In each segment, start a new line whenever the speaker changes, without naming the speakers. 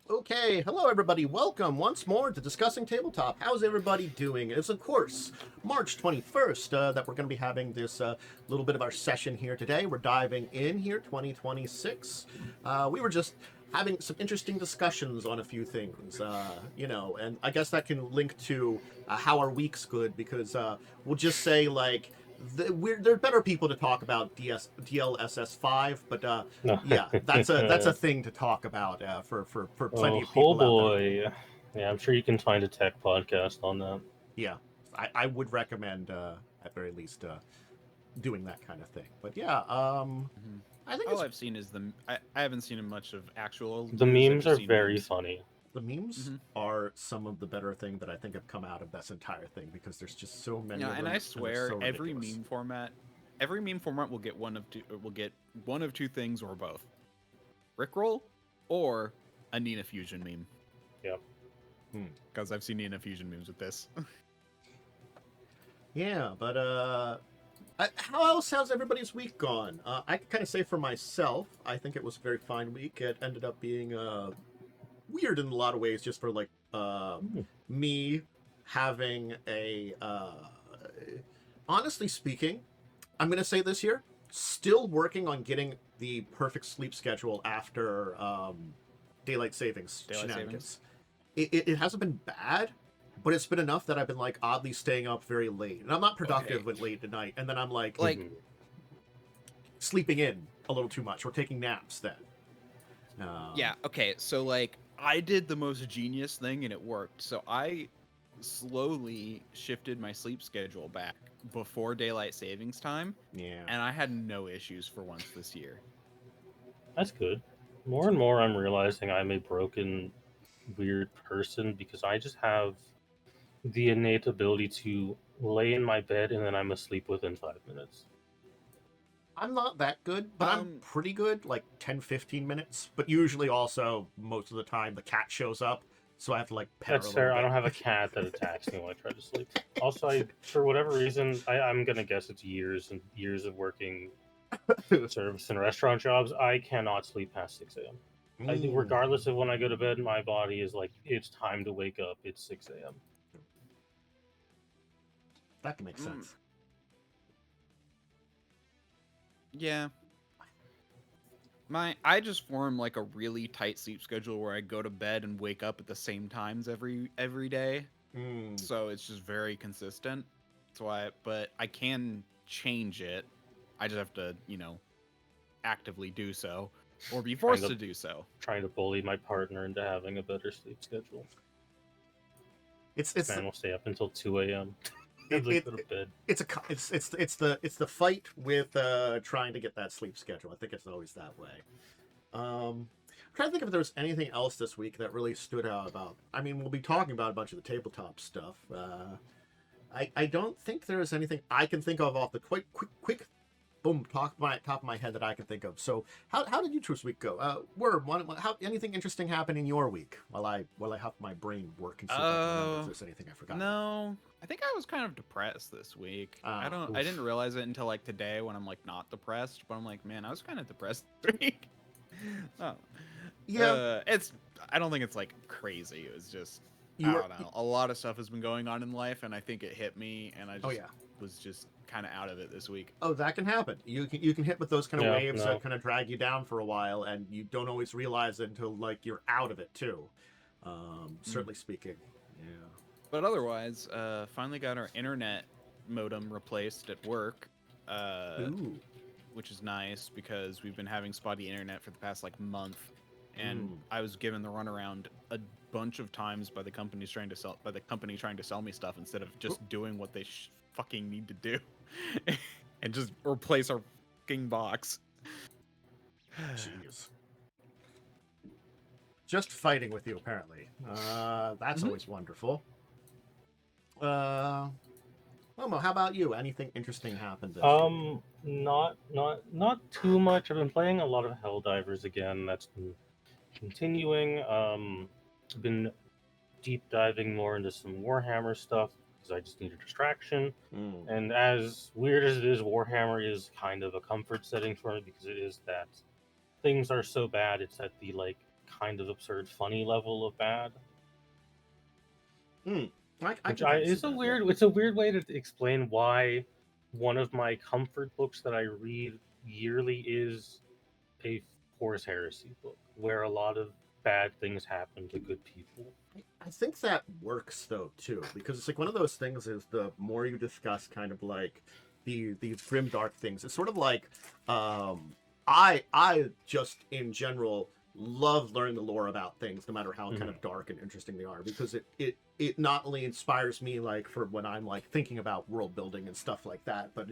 Okay, hello everybody. Welcome once more to Discussing Tabletop. How's everybody doing? It's of course March 21st that we're going to be having this little bit of our session here today. We're diving in here, 2026. We were just having some interesting discussions on a few things, and I guess that can link to how our week's good because we'll just say like there are better people to talk about DLSS 5, but
No.
yeah, that's a thing to talk about for plenty of
Oh
people out there.
boy. Yeah, I'm sure you can find a tech podcast on that.
Yeah, I would recommend at very least doing that kind of thing. But yeah,
Mhm.
I think
All
it's
I've seen is I haven't seen much of actual
The
news. I've
memes
just
are
seen
very
memes.
funny.
the memes
hmm
are some of the better thing that I think have come out of this entire thing because there's just so many
Yeah,
of
and
them
I
and they're
swear
so ridiculous.
every meme format will get one of two things or both: Rickroll or a Nina Fusion meme.
Yeah.
Because I've seen Nina Fusion memes with this.
Yeah, but how else has everybody's week gone? I can kind of say for myself, I think it was a very fine week. It ended up being weird in a lot of ways, just for like
Hmm.
me having a. Honestly speaking, I'm gonna say this here. Still working on getting the perfect sleep schedule after daylight savings
Daylight
shenanigans. It hasn't been bad, but it's been enough that I've been like oddly staying up very late, and I'm not productive
Okay.
with late at night. And then I'm like
Like,
Mhm.
sleeping in a little too much or taking naps then.
yeah, okay, so like I did the most genius thing and it worked. So I slowly shifted my sleep schedule back before daylight savings time,
Yeah.
and I had no issues for once this year.
That's good. More and more I'm realizing I'm a broken, weird person because I just have the innate ability to lay in my bed and then I'm asleep within 5 minutes.
I'm not that good, but I'm
Um,
pretty good, like 10, 15 minutes. But usually also, most of the time, the cat shows up, so I have to like pet her a
That's
little
fair. I
bit.
don't have a cat that attacks me when I try to sleep. Also, for whatever reason, I'm gonna guess it's years and years of working service and restaurant jobs. I cannot sleep past 6 a.m. I think,
Mm,
regardless of when I go to bed, my body is like, it's time to wake up. It's 6 a.m.
that can make
mm,
sense.
yeah. I just form like a really tight sleep schedule where I go to bed and wake up at the same times every day.
Mm,
So it's just very consistent. That's why, but I can change it. I just have to, actively do so or be
Trying
forced
to
to do so.
trying to bully my partner into having a better sleep schedule.
it's
This
it's
man will stay up until 2 a.m.
it,
and then
it,
go to
it
bed.
it's a it's the fight with trying to get that sleep schedule. I think it's always that way. I'm trying to think if there was anything else this week that really stood out about. I mean, we'll be talking about a bunch of the tabletop stuff. I don't think there is anything I can think of off the quick boom top of my head that I can think of. So how did you two's week go? Worm, how anything interesting happened in your week while I have my brain work and see if I can remember if there's anything I forgot about.
No. I think I was kind of depressed this week. I didn't
Oof.
realize it until like today when I'm like not depressed, but I'm like, man, I was kind of depressed this week. Oh.
Yeah,
It's I don't think it's like crazy. It was just
you
I
were.
don't know. A lot of stuff has been going on in life and I think it hit me and I
Oh
just
yeah.
was just kind of out of it this week.
Oh, that can happen. You can hit with those kind of
Yeah,
waves that
no.
kind of drag you down for a while, and you don't always realize it until like you're out of it too.
Mm.
Certainly speaking. Yeah.
But otherwise, finally got our internet modem replaced at work.
Ooh.
Which is nice because we've been having spotty internet for the past like month, and
Mm.
I was given the runaround a bunch of times by the company trying to sell me stuff instead of just doing what they fucking need to do, and just replace our fucking box.
Jeez. Just fighting with you, apparently. That's
Mhm.
always wonderful. Uh, Momo, how about you? Anything interesting happened this week?
Not too much. I've been playing a lot of Helldivers again. That's been continuing. I've been deep diving more into some Warhammer stuff because I just need a distraction.
Mm.
And as weird as it is, Warhammer is kind of a comfort setting for me because it is that things are so bad. It's at the like kind of absurd, funny level of bad.
I
Which
can kinda see
it's a
that, yeah.
weird it's a weird way to explain why one of my comfort books that I read yearly is a Horus Heresy book, where a lot of bad things happen to good people.
I think that works though too, because it's like one of those things is the more you discuss kind of like these grim dark things, it's sort of like I just in general love learning the lore about things, no matter how kind of dark and interesting they are, because it not only inspires me like for when I'm like thinking about world building and stuff like that, but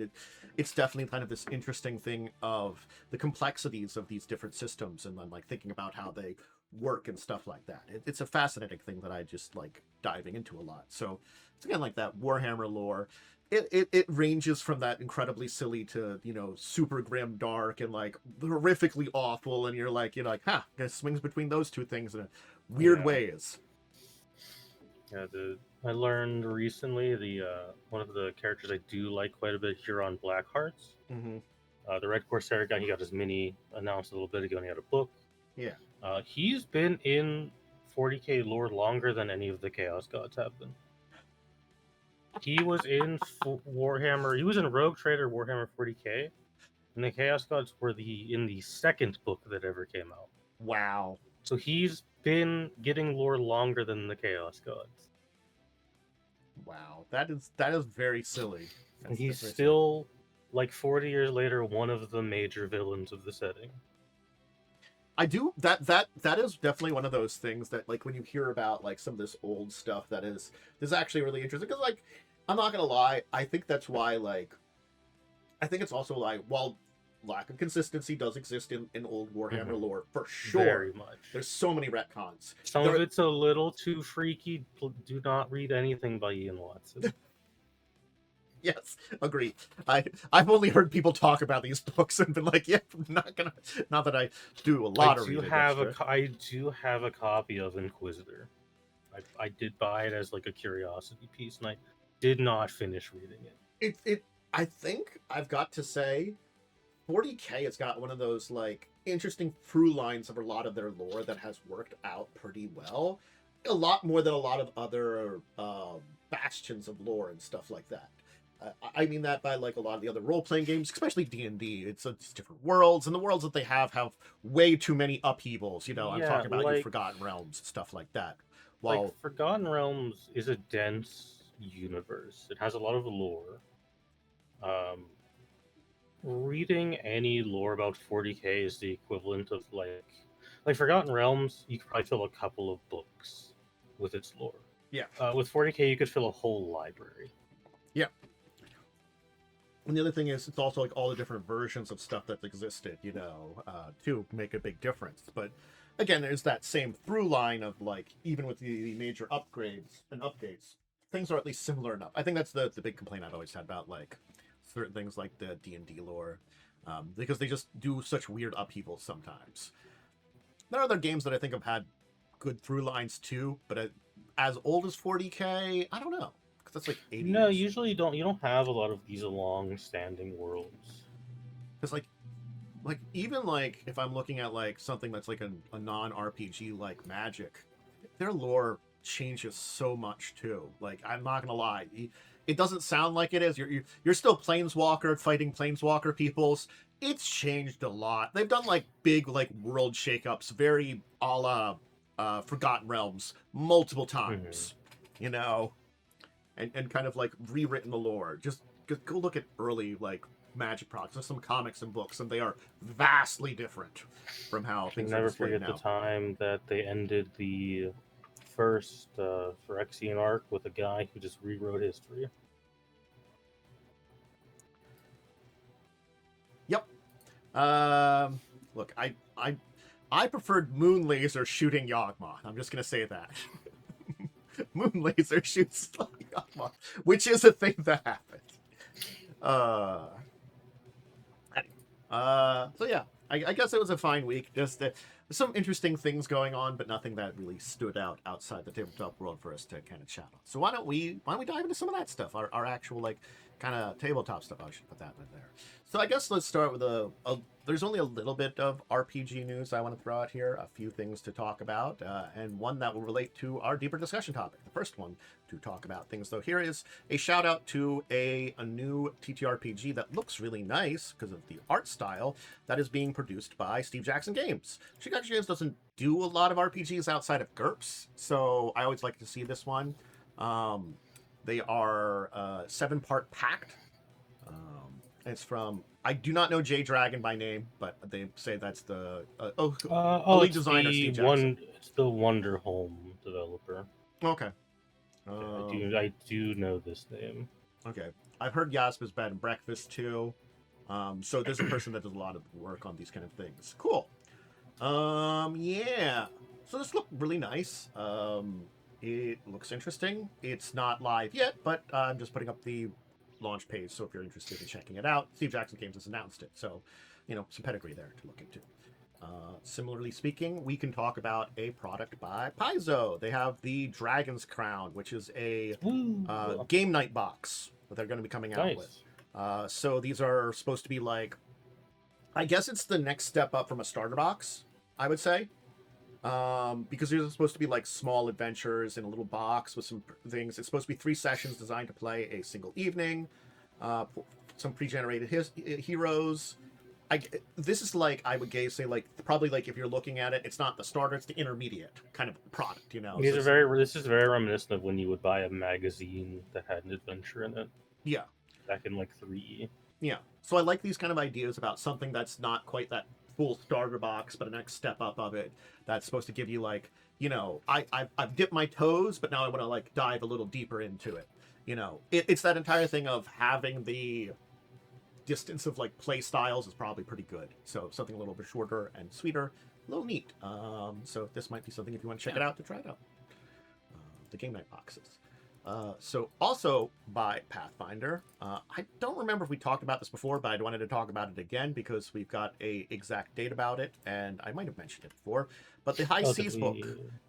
it's definitely kind of this interesting thing of the complexities of these different systems and then like thinking about how they work and stuff like that. It's a fascinating thing that I just like diving into a lot. So it's again like that Warhammer lore. It ranges from that incredibly silly to, you know, super grim dark and like horrifically awful, and you're like it swings between those two things in weird ways.
Yeah, I learned recently the one of the characters I do like quite a bit here on Blackhearts.
Mm-hmm.
The Red Corsair guy, he got his mini announced a little bit ago, and he had a book.
Yeah.
He's been in 40k lore longer than any of the Chaos Gods have been. He was in Warhammer. He was in Rogue Trader Warhammer 40k, and the Chaos Gods were in the second book that ever came out.
Wow.
So he's been getting lore longer than the Chaos Gods.
Wow. That is very silly.
And he's still, like 40 years later, one of the major villains of the setting.
I do that is definitely one of those things that like when you hear about like some of this old stuff that is actually really interesting, because like I'm not gonna lie, I think that's why like I think it's also like while lack of consistency does exist in old Warhammer lore for sure.
Very much.
There's so many retcons.
Some of it's a little too freaky. Do not read anything by Ian Watson.
Yes, agree. I've only heard people talk about these books and been like, yeah, I'm not gonna. Not that I do a lot of reading.
I do have a copy of Inquisitor. I did buy it as like a curiosity piece, and I did not finish reading it.
I think I've got to say, 40k has got one of those like interesting through lines of a lot of their lore that has worked out pretty well, a lot more than a lot of other bastions of lore and stuff like that. I mean that by like a lot of the other role-playing games, especially D&D. It's different worlds, and the worlds that they have way too many upheavals. You know, I'm talking about like, Forgotten Realms, stuff like that.
While like Forgotten Realms is a dense universe. It has a lot of lore. Reading any lore about 40k is the equivalent of like Forgotten Realms. You could probably fill a couple of books with its lore.
Yeah.
With 40k, you could fill a whole library.
Yeah. And the other thing is, it's also like all the different versions of stuff that existed, you know, to make a big difference. But again, there's that same through line of like, even with the major upgrades and updates, things are at least similar enough. I think that's the big complaint I've always had about like certain things like the D&D lore, because they just do such weird upheavals sometimes. There are other games that I think have had good through lines too, but as old as 40k, I don't know. That's like 80
No,
years.
usually you don't have a lot of these long-standing worlds.
Because like even like if I'm looking at like something that's like a non-RPG like Magic, their lore changes so much too. Like I'm not gonna lie, it doesn't sound like it is. You're still Planeswalker fighting Planeswalker peoples. It's changed a lot. They've done like big like world shakeups, very a la Forgotten Realms, multiple times. You know. And kind of like rewritten the lore. Just go look at early like Magic products. There's some comics and books, and they are vastly different from how things are displayed now.
Never forget the time that they ended the first Phyrexian arc with a guy who just rewrote history.
Yep. Look, I preferred Moon Laser shooting Yawgmoth. I'm just gonna say that. Moon Laser shoots Yawgmoth, which is a thing that happened. So yeah, I guess it was a fine week. Just some interesting things going on, but nothing that really stood out outside the tabletop world for us to kind of chat on. So why don't we dive into some of that stuff? Our actual like kind of tabletop stuff. I should put that in there. So I guess let's start with there's only a little bit of RPG news I want to throw out here, a few things to talk about, and one that will relate to our deeper discussion topic. The first one to talk about things, though, here is a shout out to a new TTRPG that looks really nice because of the art style that is being produced by Steve Jackson Games. Steve Jackson Games doesn't do a lot of RPGs outside of GURPS, so I always like to see this one. They are 7-part Pact. It's from, I do not know Jay Dragon by name, but they say that's the lead designer, Steve Jackson.
It's the Wonder Home developer.
Okay.
I do know this name.
Okay. I've heard Yaspa's Bed and Breakfast too. So there's a person that does a lot of work on these kind of things. Cool. Yeah. So this looked really nice. It looks interesting. It's not live yet, but I'm just putting up the launch page, so if you're interested in checking it out, Steve Jackson Games has announced it, so some pedigree there to look into. Similarly speaking, we can talk about a product by Paizo. They have the Dragon's Crown, which is a game night box that they're going to be coming out with. So these are supposed to be like, I guess it's the next step up from a starter box, I would say. Because these are supposed to be like small adventures in a little box with some things. It's supposed to be 3 sessions designed to play a single evening. Some pre-generated heroes. This is like, I would say like probably like if you're looking at it, it's not the starter, it's the intermediate kind of product.
This is very reminiscent of when you would buy a magazine that had an adventure in it.
Yeah. Back
in like 3.
Yeah. So I like these kind of ideas about something that's not quite that full starter box, but a next step up of it that's supposed to give you like, I've dipped my toes, but now I want to like dive a little deeper into it. It's that entire thing of having the distance of like play styles is probably pretty good. So something a little bit shorter and sweeter, a little neat. So this might be something if you want to check it out, to try it out. The game night boxes. So also by Pathfinder, I don't remember if we talked about this before, but I wanted to talk about it again because we've got a exact date about it, and I might have mentioned it before. But the High Seas book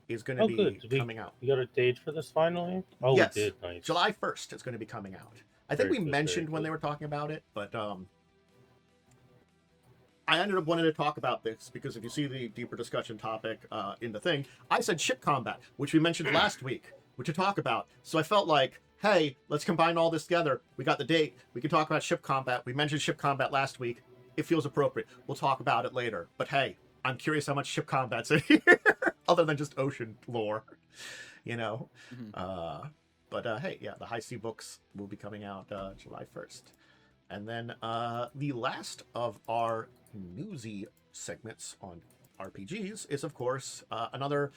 is going to be coming out.
We got a date for this finally? Oh,
yes.
We did. Nice.
July 1st it's going to be coming out. I think we mentioned when they were talking about it, but I ended up wanting to talk about this because if you see the deeper discussion topic in the thing, I said ship combat, which we mentioned last week, to talk about. So I felt like, hey, let's combine all this together. We got the date. We can talk about ship combat. We mentioned ship combat last week. It feels appropriate. We'll talk about it later. But hey, I'm curious how much ship combat's in here, other than just ocean lore, Mm-hmm. But hey, yeah, the High Sea books will be coming out July 1st. And then the last of our newsy segments on RPGs is, of course, another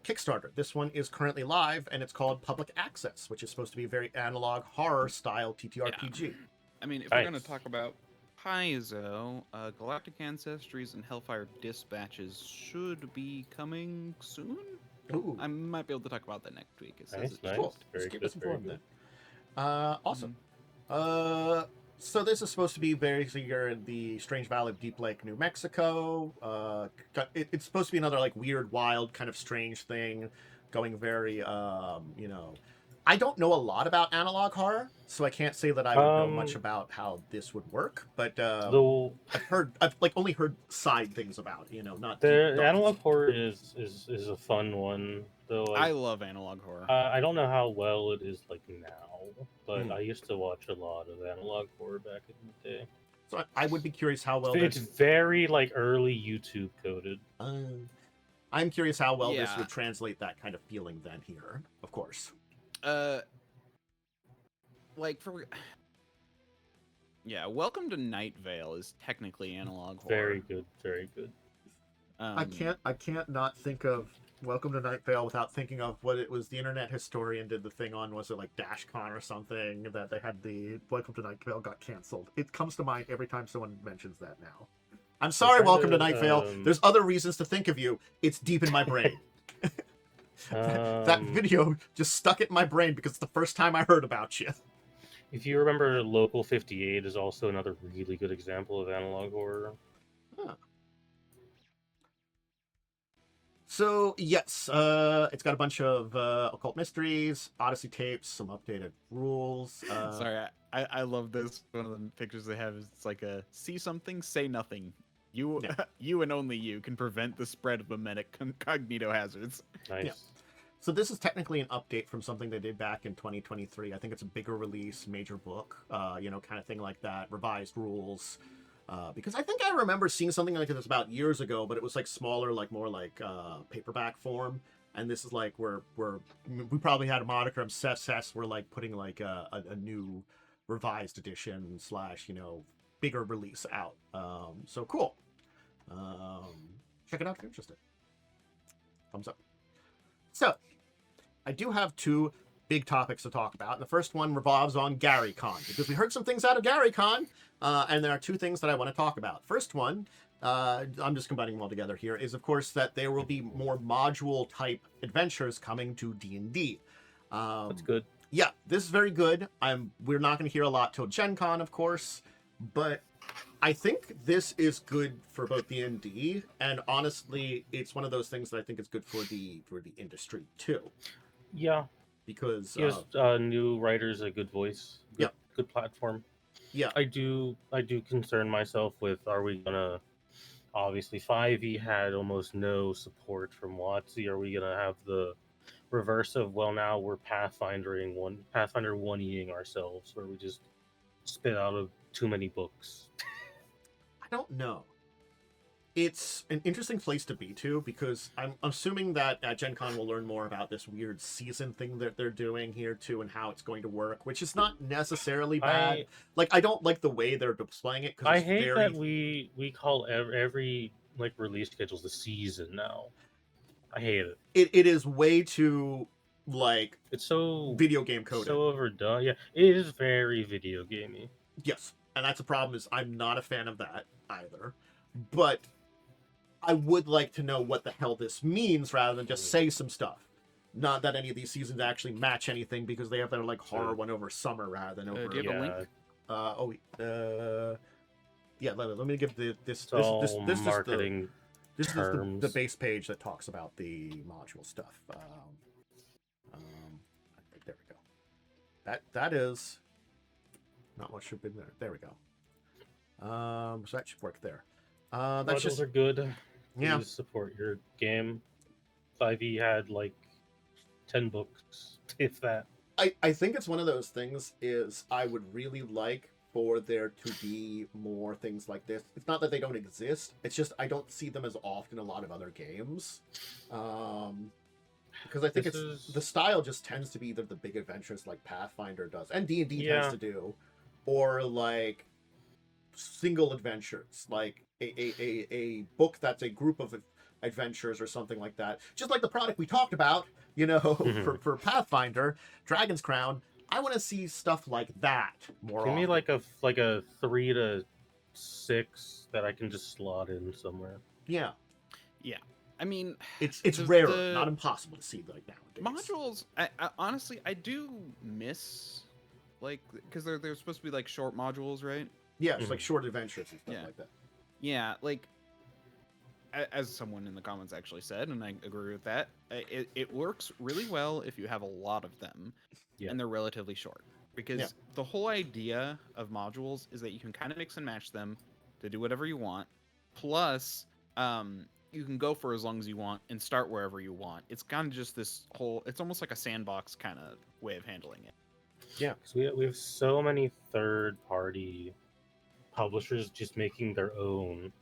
Kickstarter. This one is currently live, and it's called Public Access, which is supposed to be a very analog horror style TTRPG.
Yeah. I mean, if we're going to talk about Paizo, Galactic Ancestries and Hellfire Dispatches should be coming soon.
Ooh.
I might be able to talk about that next week.
Nice.
Cool. Just keep us informed then. Awesome. So this is supposed to be very you're in the Strange Valley of Deep Lake, New Mexico. It's supposed to be another like weird, wild, kind of strange thing, going very, I don't know a lot about analog horror, so I can't say that I would know much about how this would work. But I've only heard side things about, not
the analog horror is a fun one. Though
I love analog horror.
I don't know how well it is like now, but I used to watch a lot of analog horror back in the day.
So I would be curious how well
it's very like early YouTube coded.
I'm curious how well this would translate that kind of feeling then here, of course.
Welcome to Night Vale is technically analog horror.
Very good, very good.
I can't not think of Welcome to Night Vale without thinking of what it was. The Internet Historian did the thing on, was it like DashCon or something, that they had the Welcome to Night Vale got canceled. It comes to mind every time someone mentions that now. I'm sorry, Welcome to Night Vale. There's other reasons to think of you. It's deep in my brain. That video just stuck it in my brain because it's the first time I heard about you.
If you remember, Local 58 is also another really good example of analog horror.
Huh. So yes, it's got a bunch of occult mysteries, Odyssey tapes, some updated rules.
Sorry, I love this. One of the pictures they have is it's like a see something, say nothing. You
Yeah.
you and only you can prevent the spread of mimetic cognito hazards.
Nice.
Yeah. So this is technically an update from something they did back in 2023. I think it's a bigger release, major book, kind of thing like that, revised rules. Because I think I remember seeing something like this about years ago, but it was like smaller, like more like paperback form. And this is like where we probably had a moniker of Cess. We're like putting like a new revised edition / bigger release out. So cool. Check it out if you're interested. Thumbs up. So, I do have two big topics to talk about. And the first one revolves on GaryCon, because we heard some things out of GaryCon, and there are two things that I want to talk about. First one, I'm just combining them all together here, is of course that there will be more module-type adventures coming to D&D.
That's good.
Yeah, this is very good. We're not going to hear a lot till Gen Con, of course, but I think this is good for both D&D, and honestly, it's one of those things that I think is good for the industry too.
Yeah.
Because
Gives new writers a good voice.
Yep.
Good platform.
Yeah.
I do concern myself with, are we gonna, obviously 5e had almost no support from WotC. Are we gonna have the reverse of, well, now we're Pathfinder 1-ing ourselves, where we just spit out of too many books?
I don't know. It's an interesting place to be to, because I'm assuming that at Gen Con we'll learn more about this weird season thing that they're doing here too, and how it's going to work, which is not necessarily bad. I don't like the way they're displaying it, because
I hate that we call every like release schedules the season now. I hate it.
It is way too like
It's so
video game coded.
so overdone. Yeah, it is very video gamey.
Yes, and that's a problem. Is I'm not a fan of that either, but I would like to know what the hell this means rather than just say some stuff. Not that any of these seasons actually match anything, because they have their like horror one over summer rather than over.
Do you have a link?
Yeah. Let me give this
marketing.
This is the base page that talks about the module stuff. There we go. That is not much should have been there. There we go. So that should work there. That's
Modules are good.
Yeah.
Please support your game. 5e had like 10 books, if that.
I think it's one of those things is I would really like for there to be more things like this. It's not that they don't exist. It's just I don't see them as often in a lot of other games. Because I think the style just tends to be either the big adventures like Pathfinder does, and D&D tends to do, or like single adventures, like a book that's a group of adventures or something like that. Just like the product we talked about, for Pathfinder, Dragon's Crown. I want to see stuff like that more often.
Give me like a 3 to 6 that I can just slot in somewhere.
Yeah.
Yeah. I mean,
it's rarer, not impossible to see like nowadays.
Modules, I honestly, I do miss, like, because they're supposed to be like short modules, right?
Yeah, it's like short adventures and stuff like that.
Yeah, like, as someone in the comments actually said, and I agree with that, it works really well if you have a lot of them, and they're relatively short. Because the whole idea of modules is that you can kind of mix and match them to do whatever you want. Plus, you can go for as long as you want and start wherever you want. It's kind of just this whole, it's almost like a sandbox kind of way of handling it.
Yeah, because we have so many third-party publishers just making their own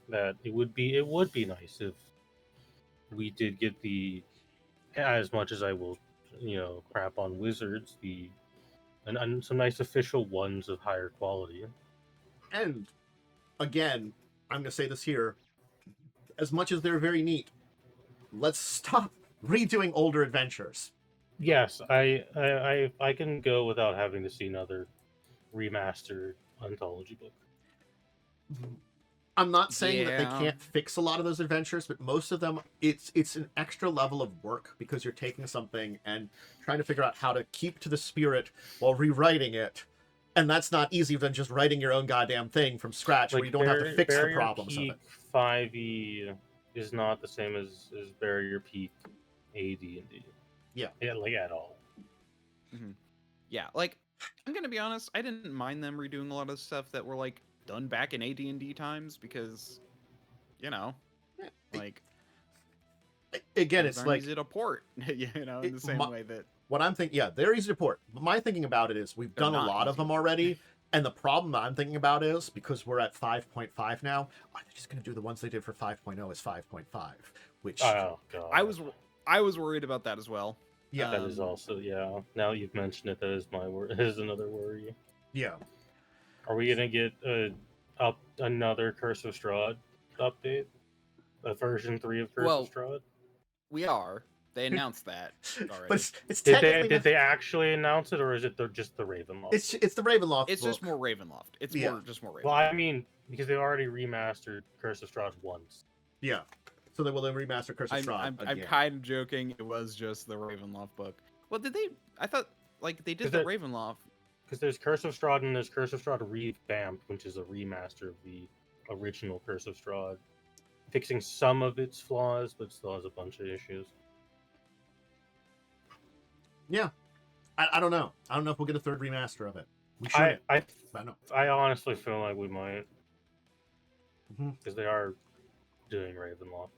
that it would be nice if we did get the, as much as I will, crap on Wizards, and some nice official ones of higher quality.
And again, I'm gonna say this here, as much as they're very neat, let's stop redoing older adventures.
Yes, I can go without having to see another remastered anthology book.
I'm not saying that they can't fix a lot of those adventures, but most of them, it's an extra level of work, because you're taking something and trying to figure out how to keep to the spirit while rewriting it. And that's not easier than just writing your own goddamn thing from scratch, where you don't have to fix the problems of it.
5e is not the same as Barrier Peak AD&D.
Yeah,
like at all.
Yeah, like I'm gonna be honest, I didn't mind them redoing a lot of stuff that were like done back in AD&D times because, you know, like
again,
those
it's
aren't
like
easy to port, you know, in the same way that
what I'm thinking. Yeah, they're easy to port. But my thinking about it is we've
They're
done a
not
lot of
easy
them
to
already, and the problem I'm thinking about is because we're at 5.5 now, are they just going to do the ones they did for 5.0 as 5.5? Which
Oh god,
I was worried about that as well.
yeah,
that is also Now you've mentioned it, that is my is another worry.
yeah.
Are we gonna get another Curse of Strahd update? A version 3 of Curse
Well,
of Strahd?
we are. They announced that already.
But it's
Did
technically
they actually announce it, or is it just the Ravenloft?
it's the Ravenloft.
It's
book.
just more Ravenloft. It's
Yeah.
just more Ravenloft.
Well, I mean, because they already remastered Curse of Strahd once.
Yeah. So they will then remaster Curse of Strahd
I'm
again.
kind of joking. It was just the Ravenloft book. Well, did they? I thought like they did the Ravenloft.
Because there's Curse of Strahd and there's Curse of Strahd Revamped, which is a remaster of the original Curse of Strahd, fixing some of its flaws, but still has a bunch of issues.
Yeah. I don't know. I don't know if we'll get a third remaster of it. We should.
I honestly feel like we might.
Mhm.
Because they are doing Ravenloft.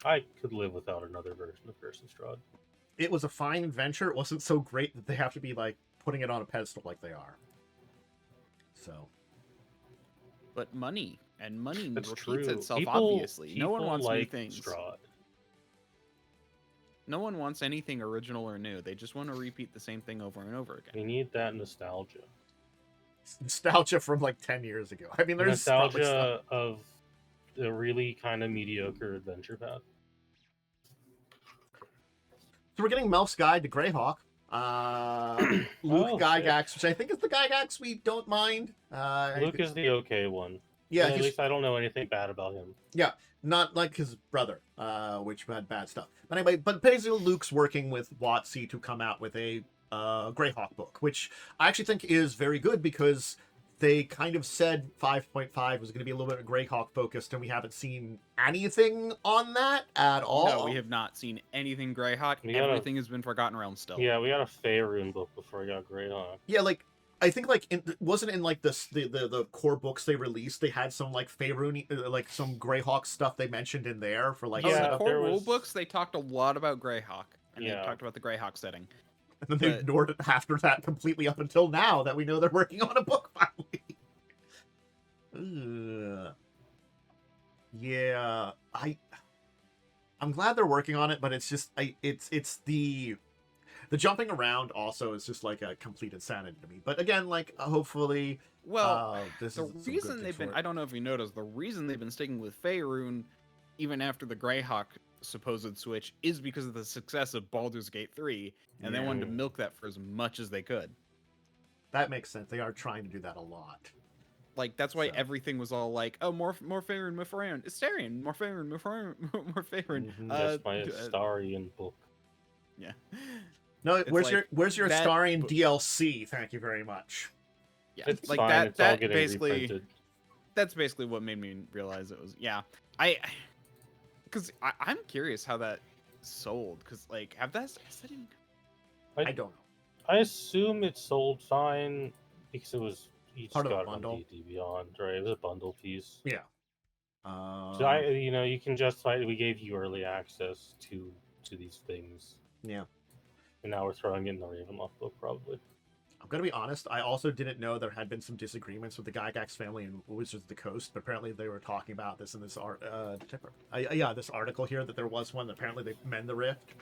I could live without another version of Curse of Strahd.
It was a fine adventure. It wasn't so great that they have to be like putting it on a pedestal like they are. So.
But money
That's
repeats
true.
itself.
People
Obviously, no one wants
like
new things.
Strahd.
No one wants anything original or new. They just want to repeat the same thing over and over again.
We need that nostalgia.
Nostalgia from like 10 years ago. I mean, there's
nostalgia of a really kind of mediocre adventure path.
So we're getting Melf's Guide to Greyhawk. Luke Gygax, which I think is the Gygax we don't mind.
Luke is the okay one.
Yeah,
at least I don't know anything bad about him.
Yeah, not like his brother, which had bad stuff. But anyway, but basically Luke's working with WotC to come out with a Greyhawk book, which I actually think is very good because they kind of said 5.5 was going to be a little bit Greyhawk focused, and we haven't seen anything on that at all.
No, we have not seen anything Greyhawk. Everything has been Forgotten Realms still.
Yeah, we got a Faerun book before we got Greyhawk.
Yeah, like I think like wasn't in like the core books they released, they had some like Faerun, like some Greyhawk stuff they mentioned in there for like
the core rule books. They talked a lot about Greyhawk, and they talked about the Greyhawk setting.
And then they ignored it after that completely up until now that we know they're working on a book finally. Yeah, I'm glad they're working on it, but it's just it's the jumping around also is just like a complete insanity to me. But again, like hopefully,
the reason they've been—I don't know if you noticed— the reason they've been sticking with Faerun even after the Greyhawk supposed switch is because of the success of Baldur's Gate 3, and they wanted to milk that for as much as they could.
That makes sense. They are trying to do that a lot.
Like, that's why everything was all like, oh, more Faerun, more Faerun, Astarion, more Faerun, more Faerun.
That's my Astarion book.
Yeah.
No, where's your Astarion DLC? Thank you very much.
Yeah,
it's
like
fine.
that basically reprinted. That's basically what made me realize it was because I'm curious how that sold, because like has that even...
I don't know.
I assume it sold fine because it was each
part of
got
a bundle.
On D&D Beyond, right? It was a bundle piece.
Yeah.
So you can justify we gave you early access to these things.
Yeah.
And now we're throwing it in the Ravenloft book, probably.
I'm gonna be honest. I also didn't know there had been some disagreements with the Gygax family and Wizards of the Coast. But apparently, they were talking about this in this this article here that there was one. That apparently they mend the rift.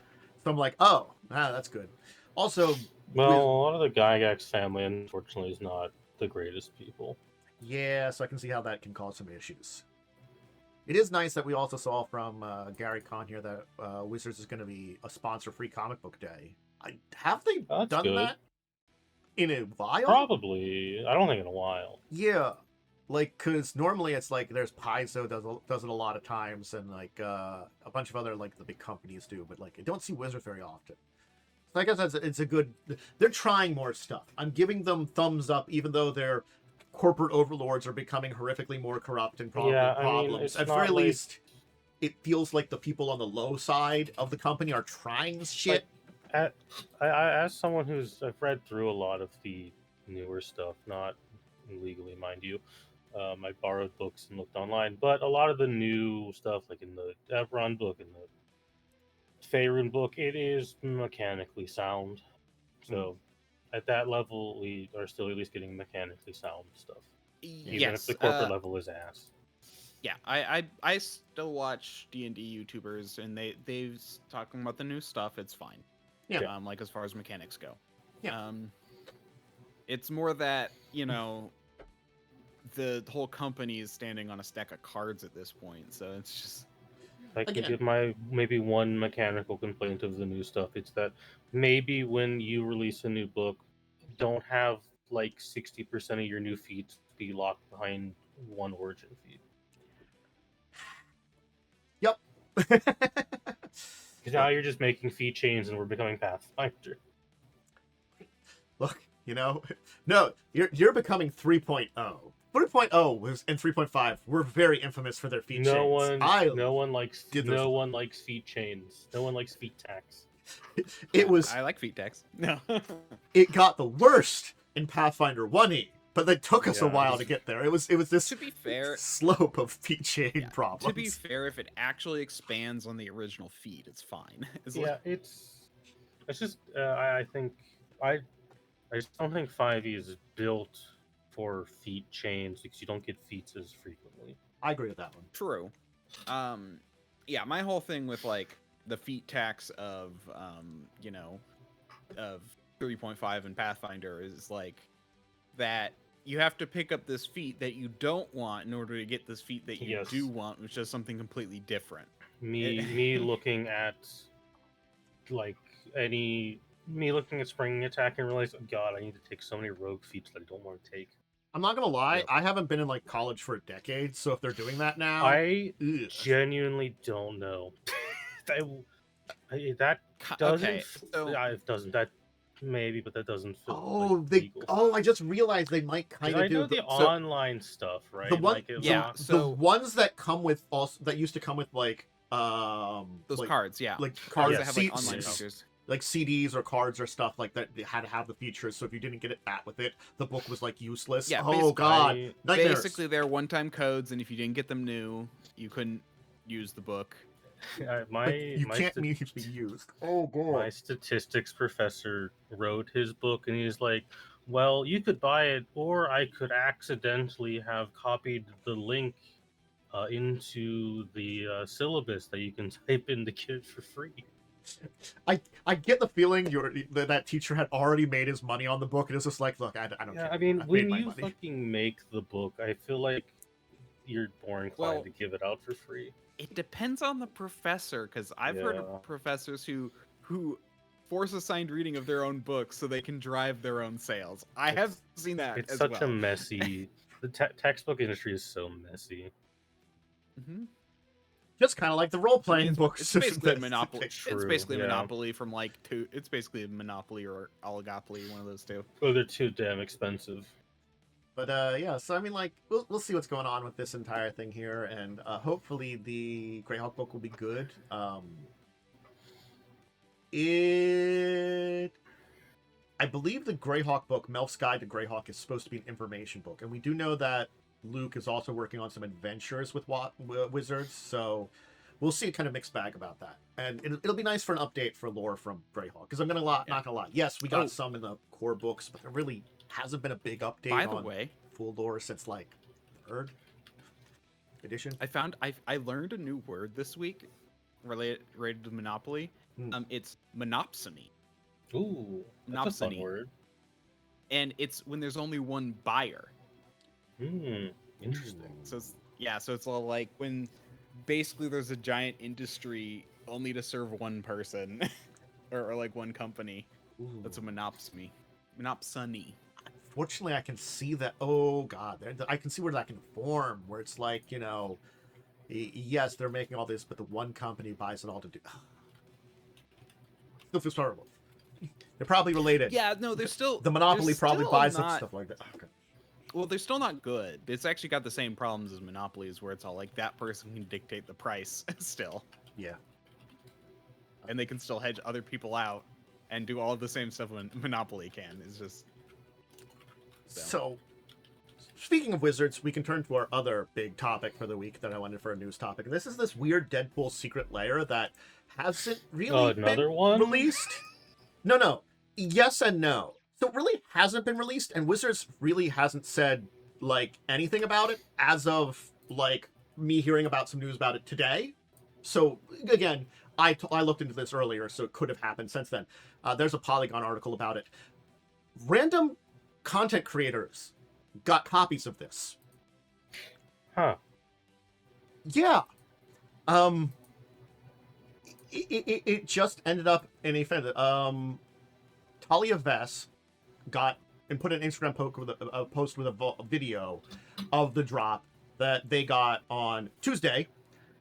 So I'm like, oh, that's good. Also,
a lot of the Gygax family, unfortunately, is not the greatest people.
Yeah, so I can see how that can cause some issues. It is nice that we also saw from Gary Kahn here that Wizards is going to be a sponsor-free comic book day. Have they done that in a while?
Probably. I don't think in a while.
Yeah, like because normally it's like there's Paizo does it a lot of times, and like a bunch of other like the big companies do, but like I don't see Wizards very often. So I guess it's a good. They're trying more stuff. I'm giving them thumbs up, even though they're corporate overlords are becoming horrifically more corrupt and probably
Yeah, I mean,
problems.
it's
At
not
very
like-
least, it feels like the people on the low side of the company are trying shit.
As someone I've read through a lot of the newer stuff, not illegally, mind you. I borrowed books and looked online, but a lot of the new stuff, like in the Evron book and the Faerun book, it is mechanically sound. So at that level, we are still at least getting mechanically sound stuff, even if the corporate level is ass.
Yeah, I still watch D&D YouTubers, and they've talking about the new stuff. It's fine.
Yeah.
Like as far as mechanics go.
Yeah.
It's more that, you know, the whole company is standing on a stack of cards at this point, so it's just.
I can
Again.
give my maybe one mechanical complaint of the new stuff. It's that maybe when you release a new book, don't have like 60% of your new feats be locked behind one origin feat.
Yep.
Because now you're just making feat chains and we're becoming Pathfinder.
Look, you know, no, you're becoming 3.0. 3.0 was and 3.5 were very infamous for their feat chains.
No one likes feat chains. No one likes feat tax.
It was.
I like feat tax. No.
It got the worst in Pathfinder 1e, but it took us a
Yeah,
while to get there. It was this
To be fair,
slope of feat chain problems.
to be fair, if it actually expands on the original feat, it's fine.
It's just I think I just don't think 5e is built for feat chains because you don't get feats as frequently.
I agree with that one.
True. Yeah, my whole thing with like the feat tax of of 3.5 and Pathfinder is like that you have to pick up this feat that you don't want in order to get this feat that you do want, which is something completely different.
Me looking at me looking at springing attack and realize, oh god, I need to take so many rogue feats that I don't want to take.
I'm not gonna lie, I haven't been in like college for a decade, so if they're doing that now,
I genuinely don't know. That doesn't.
Okay, so
It doesn't. That maybe, but that doesn't feel.
I just realized they might kind of do
I know the online stuff, right?
The one,
so
the ones that come with that used to come with like
those
like,
cards,
like cards
that have like online features.
Like CDs or cards or stuff like that, they had to have the features. So if you didn't get it that with it, the book was like useless.
Yeah,
oh god, nightmares.
Basically, they're one-time codes, and if you didn't get them new, you couldn't use the book.
You can't need to be used. Oh god.
My statistics professor wrote his book, and he's like, "Well, you could buy it, or I could accidentally have copied the link into the syllabus that you can type in to get it for free."
I get the feeling that teacher had already made his money on the book, and it's just like, look, I don't care.
I mean, when you fucking make the book, I feel like you're more inclined to give it out for free.
It depends on the professor, because I've heard of professors who force assigned reading of their own books so they can drive their own sales. I have seen that.
It's
as
such
well.
a messy. The textbook industry is so messy.
Mm-hmm.
Just kind of like the role-playing books.
It's basically a monopoly.
True,
it's basically a
yeah.
monopoly from like two. It's basically a monopoly or oligopoly, one of those two.
Oh, they're too damn expensive.
But yeah, so I mean, like, we'll see what's going on with this entire thing here, and hopefully the Greyhawk book will be good. I believe the Greyhawk book, Melf's Guide to Greyhawk, is supposed to be an information book, and we do know that Luke is also working on some adventures with wizards, so we'll see a kind of mixed bag about that. And it'll be nice for an update for lore from Greyhawk, because I'm not gonna lie. Yes, we got some in the core books, but there really hasn't been a big update on full lore since like 3rd edition.
I learned a new word this week related to Monopoly. It's monopsony.
Ooh, that's a fun word.
And it's when there's only one buyer.
Interesting.
So it's all like when basically there's a giant industry only to serve one person or like one company.
Ooh.
That's a monopsony.
Fortunately, I can see that. Oh god, I can see where that can form. Where it's like, yes, they're making all this, but the one company buys it all to do. Still feels horrible. They're probably related.
Yeah, no, there's still
the monopoly probably buys up
not...
stuff like that. Okay.
Well, they're still not good. It's actually got the same problems as monopolies, where it's all like that person can dictate the price still,
Yeah.
and they can still hedge other people out and do all of the same stuff Monopoly can. It's just
So, speaking of wizards, we can turn to our other big topic for the week that I wanted for a news topic. And this is this weird Deadpool secret lair that hasn't really
Another
been
one?
released. No. Yes and no. So it really hasn't been released, and Wizards really hasn't said, like, anything about it as of, like, me hearing about some news about it today. So, again, I looked into this earlier, so it could have happened since then. There's a Polygon article about it. Random content creators got copies of this.
Huh.
Yeah. It just ended up in a fan. Talia Vess got and put an Instagram post with a video of the drop that they got on Tuesday,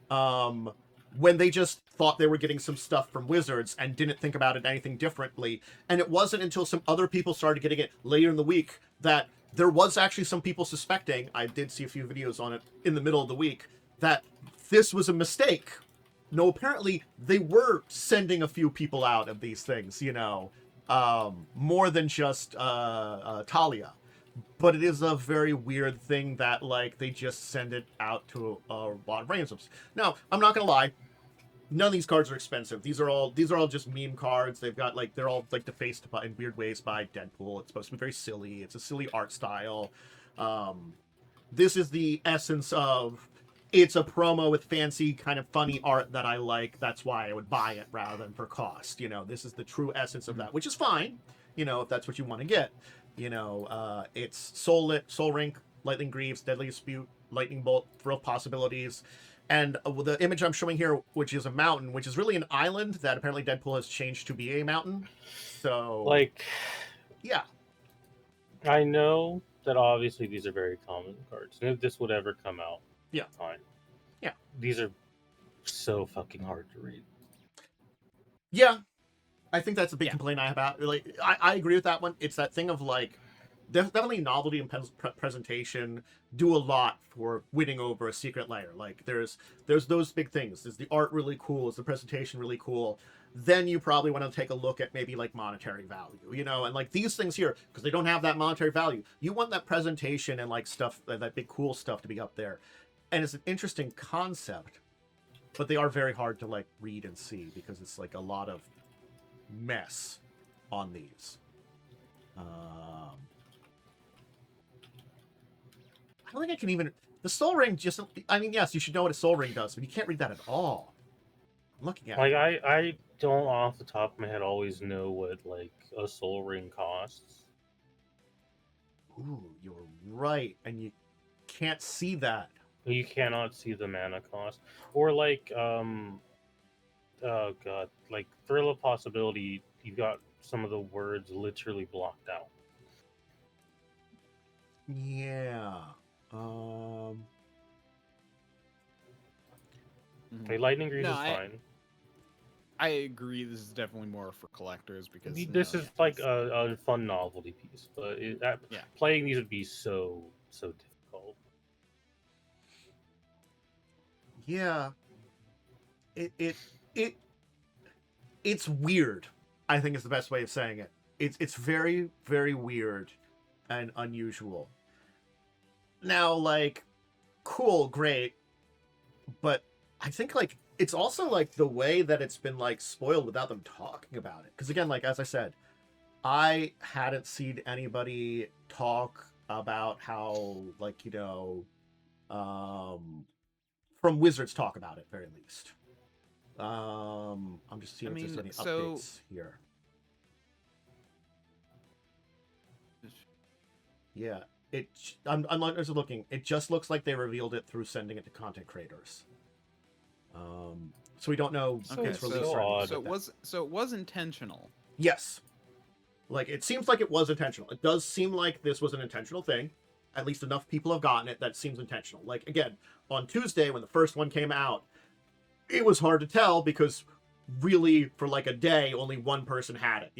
when they just thought they were getting some stuff from Wizards and didn't think about it anything differently. And it wasn't until some other people started getting it later in the week that there was actually some people suspecting, I did see a few videos on it in the middle of the week, that this was a mistake. No, apparently they were sending a few people out of these things, more than just Talia. But it is a very weird thing that, like, they just send it out to a lot of randoms. Now, I'm not gonna lie, none of these cards are expensive. These are all just meme cards. They've got, like, they're all, like, defaced in weird ways by Deadpool. It's supposed to be very silly. It's a silly art style. This is the essence of, it's a promo with fancy, kind of funny art that I like. That's why I would buy it rather than for cost. This is the true essence of that, which is fine, if that's what you want to get. It's Soul Rink, Lightning Greaves, Deadly Dispute, Lightning Bolt, Thrill Possibilities. And the image I'm showing here, which is a mountain, which is really an island that apparently Deadpool has changed to be a mountain. So,
Like,
yeah.
I know that obviously these are very common cards. And if this would ever come out,
Yeah.
fine.
Yeah.
These are so fucking hard to read.
Yeah. I think that's a big
Yeah.
complaint I have about. Like, I agree with that one. It's that thing of, like, definitely novelty and presentation do a lot for winning over a secret layer. Like, there's those big things. Is the art really cool? Is the presentation really cool? Then you probably want to take a look at maybe, like, monetary value, and, like, these things here, because they don't have that monetary value. You want that presentation and, like, stuff, that big cool stuff to be up there. And it's an interesting concept, but they are very hard to, like, read and see because it's, like, a lot of mess on these. I don't think I can even... The Soul Ring just... I mean, yes, you should know what a Soul Ring does, but you can't read that at all. I'm looking at
Like,
it.
I don't off the top of my head always know what, like, a soul ring costs.
Ooh, you're right. And you can't see that.
You cannot see the mana cost. Or, like, oh god, like, Thrill of Possibility, you've got some of the words literally blocked out.
Yeah.
Like, Lightning Greaves
No,
is fine.
I agree. This is definitely more for collectors because
This is like a fun novelty piece, but playing these would be so difficult.
Yeah. It's weird, I think is the best way of saying it. It's very, very weird and unusual. Now, like, cool, great, but I think, like, it's also, like, the way that it's been, like, spoiled without them talking about it. Because, again, like, as I said, I hadn't seen anybody talk about how, like, from Wizards talk about it, very least. I'm just seeing if there's any updates here. Yeah, I'm just looking. It just looks like they revealed it through sending it to content creators. So we don't know.
Okay,
its
so
release or anything
it
like that.
was intentional.
Yes. Like, it seems like it was intentional. It does seem like this was an intentional thing. At least enough people have gotten it that seems intentional. Like, again, on Tuesday when the first one came out, it was hard to tell because really for like a day only one person had it,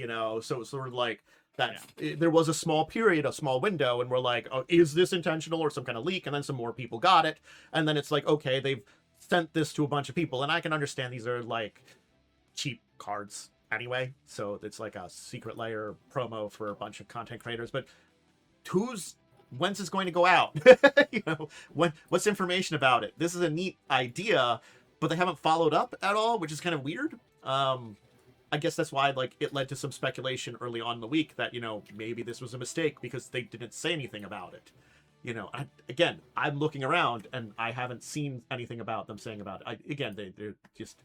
so it was sort of like, That there was a small period, a small window, and we're like, oh, is this intentional or some kind of leak? And then some more people got it, and then it's like, okay, they've sent this to a bunch of people, and I can understand these are like cheap cards anyway, so it's like a secret layer promo for a bunch of content creators. But when's this going to go out? What's information about it? This is a neat idea, but they haven't followed up at all, which is kind of weird. I guess that's why like it led to some speculation early on in the week that maybe this was a mistake because they didn't say anything about it. I'm looking around and I haven't seen anything about them saying about it. They're just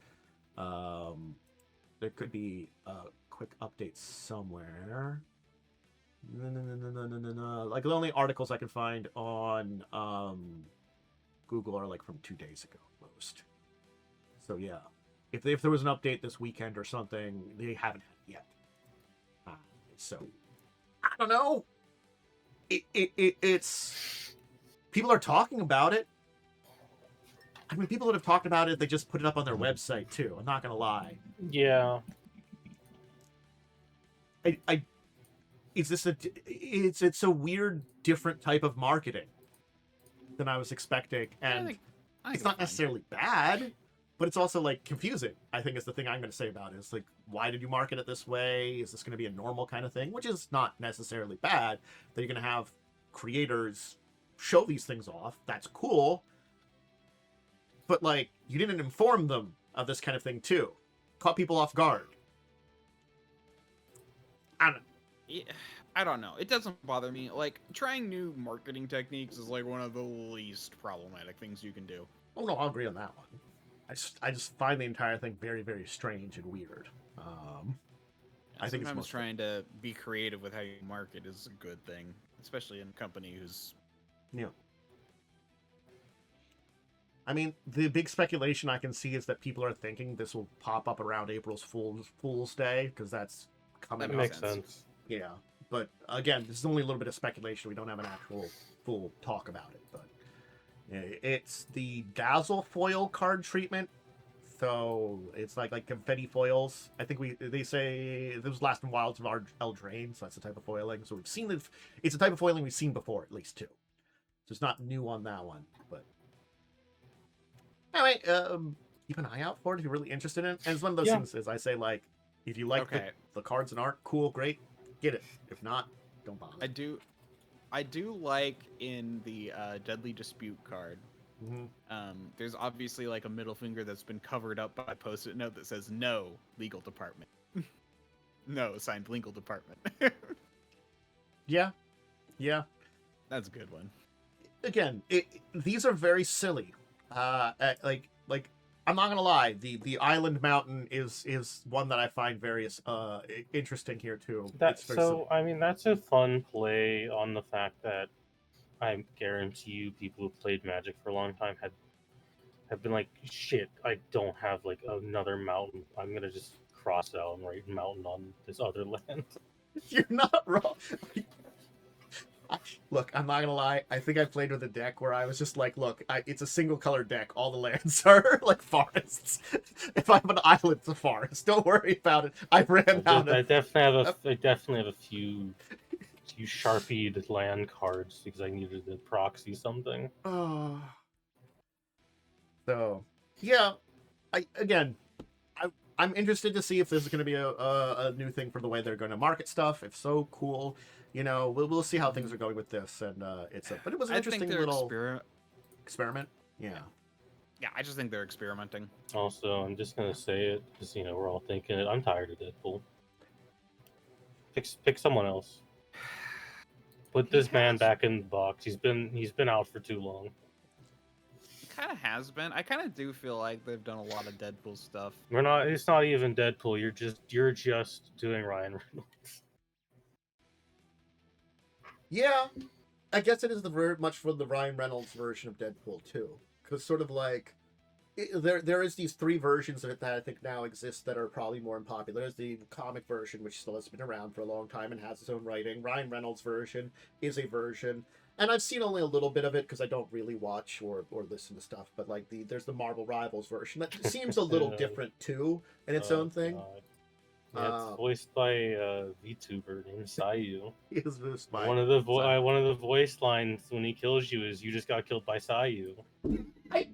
there could be a quick update somewhere. No. Like the only articles I can find on Google are like from 2 days ago most. So yeah. If there was an update this weekend or something, they haven't had it yet. So, I don't know. It's... People are talking about it. I mean, people that have talked about it, they just put it up on their website, too. I'm not going to lie.
Yeah.
It's a weird, different type of marketing than I was expecting. And
I think
it's not necessarily bad. But it's also, like, confusing, I think is the thing I'm going to say about it. It's like, why did you market it this way? Is this going to be a normal kind of thing? Which is not necessarily bad, that you're going to have creators show these things off. That's cool. But, like, you didn't inform them of this kind of thing, too. Caught people off guard.
I don't know. It doesn't bother me. Like, trying new marketing techniques is, like, one of the least problematic things you can do.
Oh, no, I'll agree on that one. I just find the entire thing very, very strange and weird. I think
sometimes trying to be creative with how you market is a good thing, especially in a company who's...
Yeah. I mean, the big speculation I can see is that people are thinking this will pop up around April's Fool's Day, because that's coming up.
That makes sense.
Yeah. But, again, this is only a little bit of speculation. We don't have an actual full talk about it, but... It's the Dazzle foil card treatment, so it's like confetti foils. I think they say it was Last and Wilds of Eldraine, so that's the type of foiling. So we've seen it's a type of foiling we've seen before, at least too. So it's not new on that one, but anyway, keep an eye out for it if you're really interested in it. And it's one of those things, as I say, like if you like the cards and art, cool, great, get it. If not, don't bother.
I do like in the Deadly Dispute card, there's obviously like a middle finger that's been covered up by a post-it note that says no, legal department. No, signed legal department.
Yeah.
That's a good one.
Again, these are very silly. Like I'm not gonna lie, the Island Mountain is one that I find very interesting here too.
I mean, that's a fun play on the fact that I guarantee you people who played Magic for a long time have been like, shit, I don't have like another mountain. I'm gonna just cross out and write mountain on this other land.
You're not wrong. Look, I'm not gonna lie. I think I played with a deck where I was just like, look, it's a single color deck. All the lands are like forests. If I have an island, it's a forest. Don't worry about it. I ran out of...
I definitely have a few Sharpied land cards because I needed to proxy something.
Oh. So, yeah. I'm interested to see if this is going to be a new thing for the way they're going to market stuff. If so, cool. We'll see how things are going with this, and but it was an interesting little experiment. Yeah,
I just think they're experimenting.
Also, I'm just gonna say it because we're all thinking it. I'm tired of Deadpool. Pick someone else. Put this man back in the box. He's been out for too long.
Kind of has been. I kind of do feel like they've done a lot of Deadpool stuff.
It's not even Deadpool. You're just doing Ryan Reynolds.
Yeah, I guess it is very much for the Ryan Reynolds version of Deadpool too, because sort of like there is these three versions of it that I think now exist that are probably more unpopular. There's the comic version, which still has been around for a long time and has its own writing. Ryan Reynolds' version is a version, and I've seen only a little bit of it because I don't really watch or listen to stuff. But like there's the Marvel Rivals version that seems a little different too in its own thing.
Yeah, it's voiced by a VTuber named Sayu.
He is voiced by
One of the
Simon.
one of the voice lines when he kills you is "You just got killed by Sayu."
I,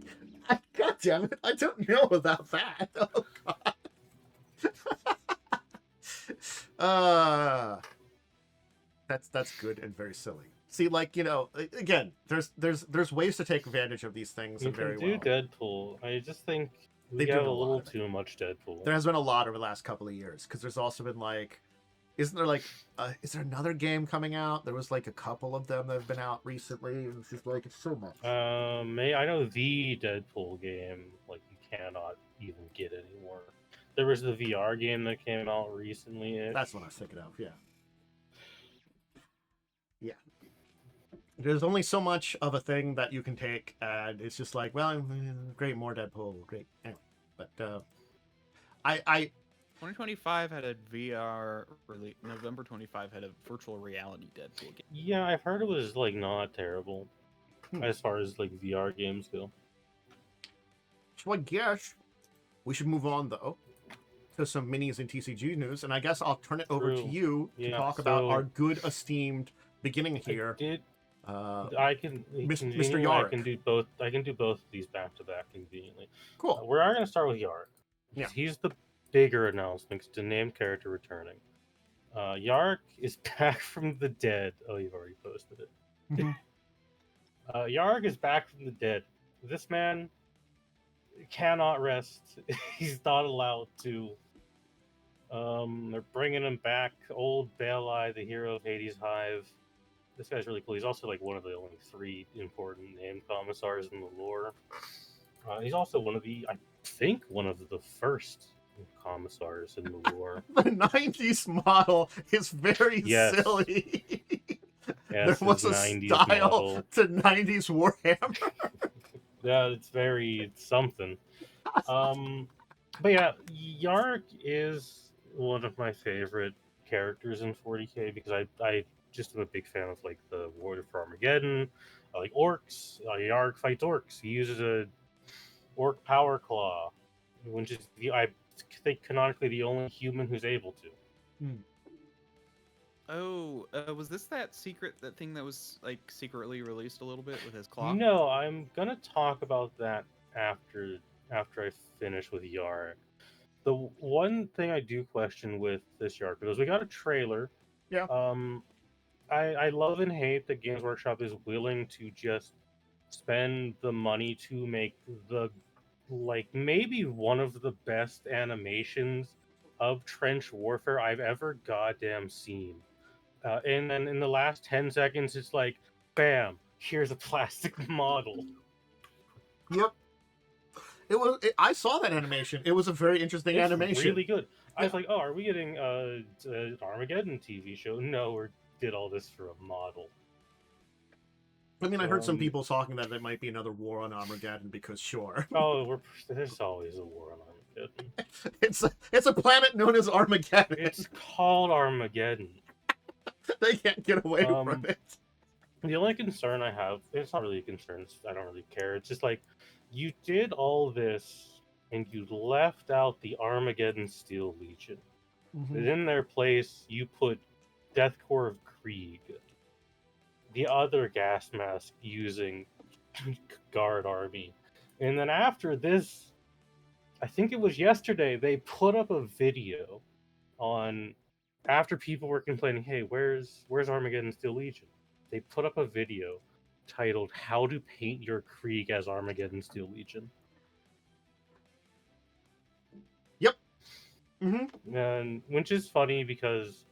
God damn it! I don't know about that. Oh God. That's good and very silly. See, like, again, there's ways to take advantage of these things
You
and
can
very
do
well.
Deadpool. I just think we
They've
have
done
a
a lot
little
of it.
too much Deadpool.
There has been a lot over the last couple of years because there's also been like, isn't there like, is there another game coming out? There was like a couple of them that have been out recently. And it's just like it's so much.
I know the Deadpool game, like you cannot even get anymore. There was the VR game that came out recently.
That's what I was thinking of. Yeah. Yeah. There's only so much of a thing that you can take, and it's just like, well, great, more Deadpool, great. Anyway, but I
2025 had a VR release. November 25 had a virtual reality Deadpool game.
Yeah, I've heard it was like not terrible as far as like VR games go.
So I guess we should move on though to some minis and TCG news, and I guess I'll turn it over to
True.
you to
Yeah,
talk about
so-
our good esteemed beginning here.
I can
Mr.
I
Yarrick.
can do both. I can do both of these back to back conveniently.
Cool.
We are going to start with Yarrick.
Yeah.
He's the bigger announcement. It's the named character returning. Yarrick is back from the dead. Oh, you've already posted it.
Mhm.
Yarrick is back from the dead. This man cannot rest. He's not allowed to. They're bringing him back. Old Baelai, the hero of Hades' Hive. This guy's really cool. He's also like one of the only 3 important named commissars in the lore. He's also one of the first commissars in the lore.
The 90s model is very
Yes.
silly.
Yes,
There was
his
a
90s
style
model.
to 90s Warhammer.
Yeah, it's something. But yeah, Yarrick is one of my favorite characters in 40k because I just am a big fan of like the Warrior for Armageddon. I like orcs. Yarrick fights orcs. He uses a orc power claw, which is I think canonically the only human who's able to.
Oh, was this that thing that was like secretly released a little bit with his claw?
No, I'm gonna talk about that after I finish with Yarrick. The one thing I do question with this Yarrick, because we got a trailer.
Yeah.
I love and hate that Games Workshop is willing to just spend the money to make the like maybe one of the best animations of trench warfare I've ever goddamn seen. And then in the last 10 seconds, it's like, bam, here's a plastic model.
Yep. I saw that animation. It was a very interesting
It's
animation.
really good. I was like, oh, are we getting an Armageddon TV show? No, we did all this for a model.
I mean, I heard some people talking that there might be another war on Armageddon because sure.
Oh, there's always a war on Armageddon.
It's a planet known as Armageddon.
It's called Armageddon.
They can't get away from it.
The only concern I have, it's not really a concern, I don't really care. It's just like, you did all this and you left out the Armageddon Steel Legion. And in their place, you put Death Corps of Krieg, the other gas mask using guard army. And then after this, I think it was yesterday, they put up a video on, after people were complaining, hey, where's Armageddon Steel Legion? They put up a video titled "How to Paint Your Krieg as Armageddon Steel Legion."
Yep.
And which is funny because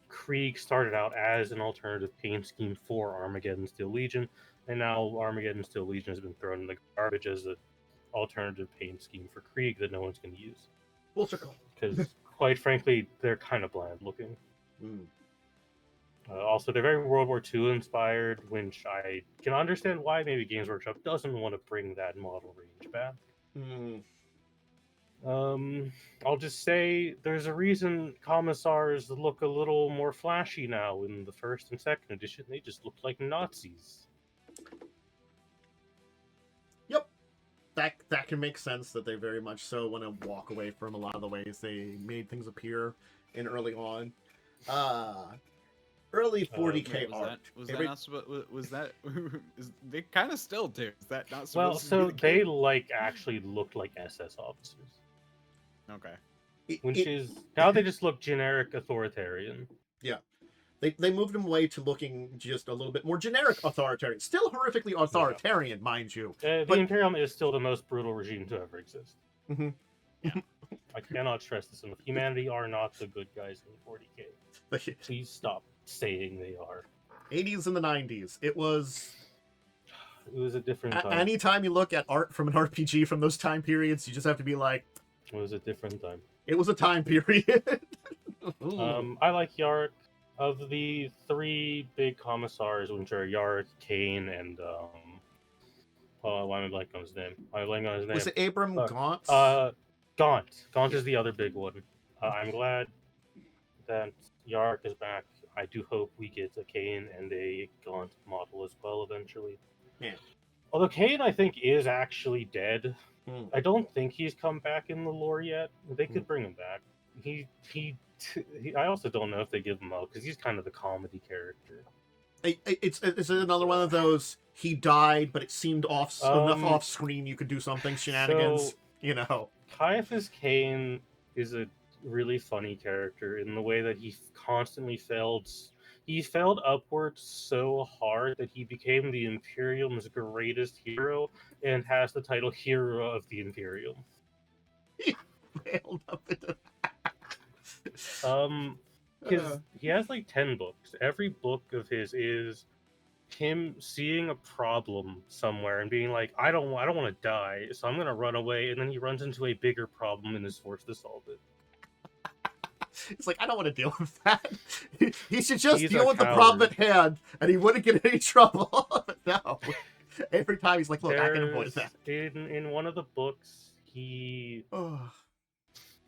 Krieg started out as an alternative paint scheme for Armageddon Steel Legion, and now Armageddon Steel Legion has been thrown in the garbage as an alternative paint scheme for Krieg that no one's going to use.
Full circle.
Because, quite frankly, they're kind of bland looking. Also, they're very World War II inspired, which I can understand why maybe Games Workshop doesn't want to bring that model range back. I'll just say there's a reason commissars look a little more flashy now in the first and second edition. They just look like Nazis.
Yep. that can make sense that they very much so want to walk away from a lot of the ways they made things appear in early on. Early 40K
Wait, was
art.
that was that not supposed? Was that? They kind of still do. Is that not
Well,
supposed to
so
be the
they
case?
like actually looked like SS officers,
Okay.
which is now they just look generic authoritarian.
Yeah. They moved them away to looking just a little bit more generic authoritarian. Still horrifically authoritarian, mind you.
The
But-
Imperium is still the most brutal regime to ever exist.
Mhm.
I cannot stress this enough. Humanity are not the good guys in 40K. Please stop saying they are.
80s and the 90s. It was...
It was a different time.
Anytime you look at art from an RPG from those time periods, you just have to be like...
It was a different time.
It was a time period.
I like Yarrick. Of the three big commissars, which are Yarrick, Kane, and why am I blanking on his name?
Was it Abram Gaunt?
Gaunt. Gaunt is the other big one. I'm glad that Yarrick is back. I do hope we get a Kane and a Gaunt model as well eventually.
Yeah.
Although Kane, I think, is actually dead.
Hmm.
I don't think he's come back in the lore yet. They could bring him back. I also don't know if they give him up because he's kind of the comedy character.
It's another one of those, he died, but it seemed enough off screen you could do something shenanigans,
So,
you know.
Caiaphas Kane is a really funny character in the way that he constantly failed. He failed upwards so hard that he became the Imperium's greatest hero and has the title Hero of the Imperium.
He failed up into
Because he has like 10 books. Every book of his is him seeing a problem somewhere and being like, I don't want to die, so I'm gonna run away, and then he runs into a bigger problem and is forced to solve it.
It's like, I don't want to deal with that. He should just
He's
deal
a
with the problem at
coward.
hand, and he wouldn't get in any trouble. But no. Every time he's like, look, I can avoid that.
In one of the books, he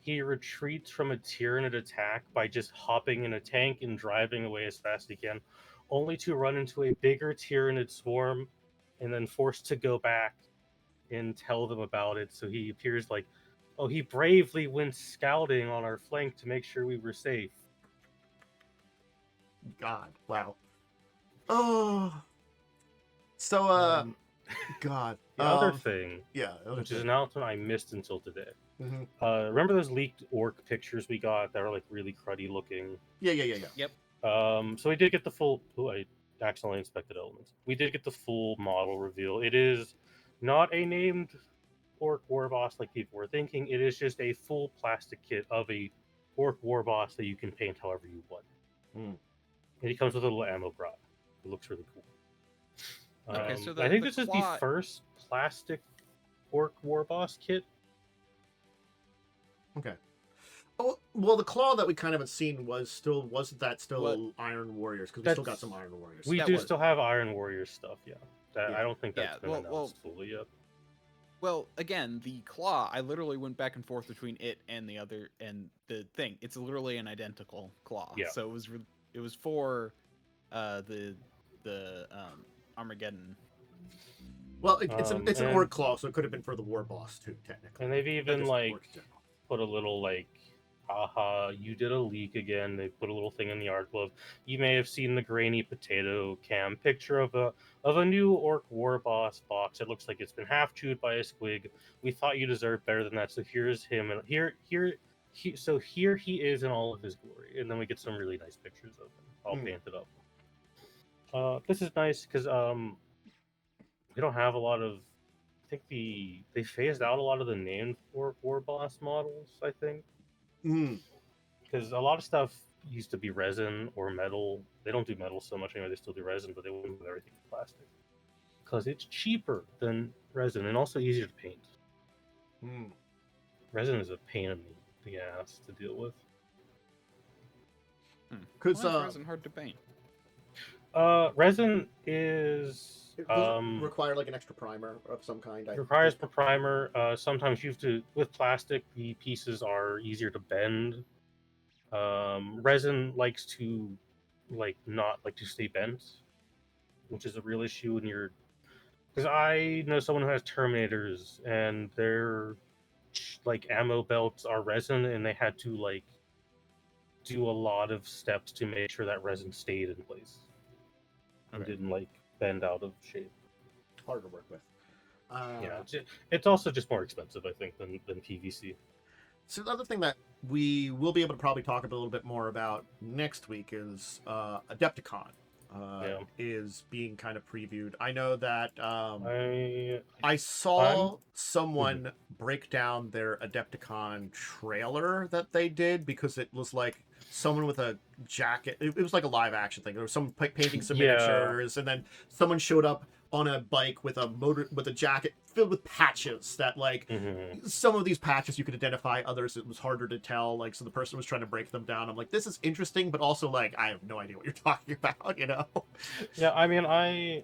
retreats from a Tyranid attack by just hopping in a tank and driving away as fast as he can, only to run into a bigger Tyranid swarm and then forced to go back and tell them about it. So he appears like, oh, he bravely went scouting on our flank to make sure we were safe.
God, wow. Oh. So, God.
The other thing,
Yeah.
which is an announcement I missed until today.
Mm-hmm.
Remember those leaked orc pictures we got that were like really cruddy looking?
Yeah.
Yep.
So we did get the full. Oh, I accidentally inspected elements. We did get the full model reveal. It is not a named orc war boss like people were thinking. It is just a full plastic kit of a orc war boss that you can paint however you want.
Mm.
And it comes with a little ammo bra. It looks really cool.
Okay, so
I think
the
this is the
claw-
first plastic orc war boss kit.
Okay. Oh, well, the claw that we kind of had seen wasn't that still
What?
Iron Warriors, because we still got
That's-
some Iron Warriors.
We
That
do
was-
still have Iron Warrior stuff, yeah.
Yeah.
I don't think that's
Yeah,
been
well-
announced fully yet.
Well, again, the claw, I literally went back and forth between it and the thing. It's literally an identical claw.
Yeah.
So it was for the Armageddon.
Well, it's an
and-
orc claw, so it could have been for the war boss too, technically.
And they've
Not
even
just
like
orcs in general.
put a little like, haha, you did a leak again. They put a little thing in the art glove. You may have seen the grainy potato cam picture of a new orc war boss box. It looks like it's been half chewed by a squig. We thought you deserved better than that, so here's him, and here he is in all of his glory. And then we get some really nice pictures of him, all painted up. This is nice because we don't have a lot of. I think they phased out a lot of the named orc war boss models. I think.
Mm.
Because a lot of stuff used to be resin or metal. They don't do metal so much anymore. They still do resin, but they wouldn't do everything in plastic. Because it's cheaper than resin and also easier to paint.
Mm.
Resin is a pain in the ass to deal with.
Because
Why is resin hard to paint?
Resin is
it doesn't require like an extra primer of some kind.
requires a primer. Sometimes you have to with plastic. The pieces are easier to bend. Resin likes to not like to stay bent, which is a real issue when you're Because I know someone who has Terminators, and their like ammo belts are resin, and they had to like do a lot of steps to make sure that resin stayed in place and
Okay.
didn't like bend out of shape.
Hard to work with.
Yeah, it's also just more expensive, I think, than PVC.
So the other thing that we will be able to probably talk a little bit more about next week is Adepticon
Yeah.
is being kind of previewed. I know that I
I'm
saw someone break down their Adepticon trailer that they did because it was like someone with a jacket. It was like a live action thing. There was someone painting some
Yeah.
miniatures, and then someone showed up on a bike with a jacket filled with patches that like some of these patches you could identify, others it was harder to tell, like so the person was trying to break them down. I'm like, this is interesting, but also like I have no idea what you're talking about, you know.
Yeah, I mean, I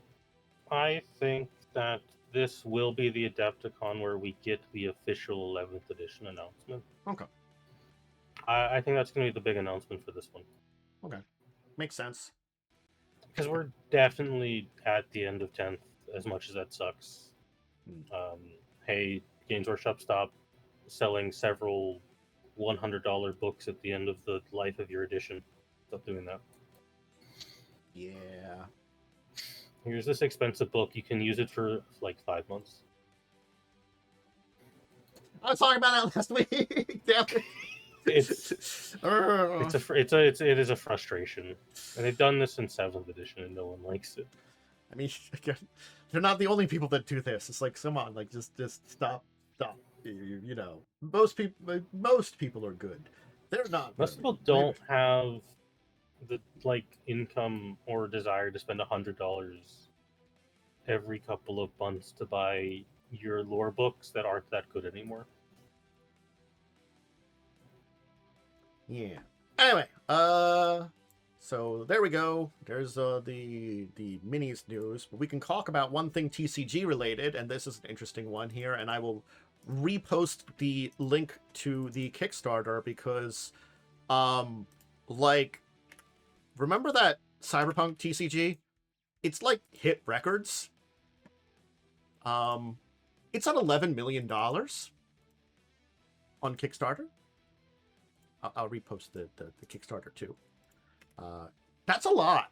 think that this will be the Adepticon where we get the official 11th edition announcement.
Okay.
I think that's going to be the big announcement for this one.
Okay, makes sense.
Because we're definitely at the end of 10th, as much as that sucks. Hey, Games Workshop, stop selling several $100 books at the end of the life of your edition. Stop doing that.
Yeah.
Here's this expensive book. You can use it for like 5 months.
I was talking about that last week. Damn it.
It is a frustration, and they've done this in 7th edition, and no one likes it.
I mean, they're not the only people that do this. It's like, come on, like just stop. You know, most people are good. They're not.
Most people don't have the like income or desire to spend $100 every couple of months to buy your lore books that aren't that good anymore.
Yeah. Anyway, so there we go. There's the minis news, but we can talk about one thing TCG related, and this is an interesting one here, and I will repost the link to the Kickstarter because, like, remember that Cyberpunk TCG? It's like hit records. It's at $11 million on Kickstarter. I'll repost the Kickstarter too. That's a lot,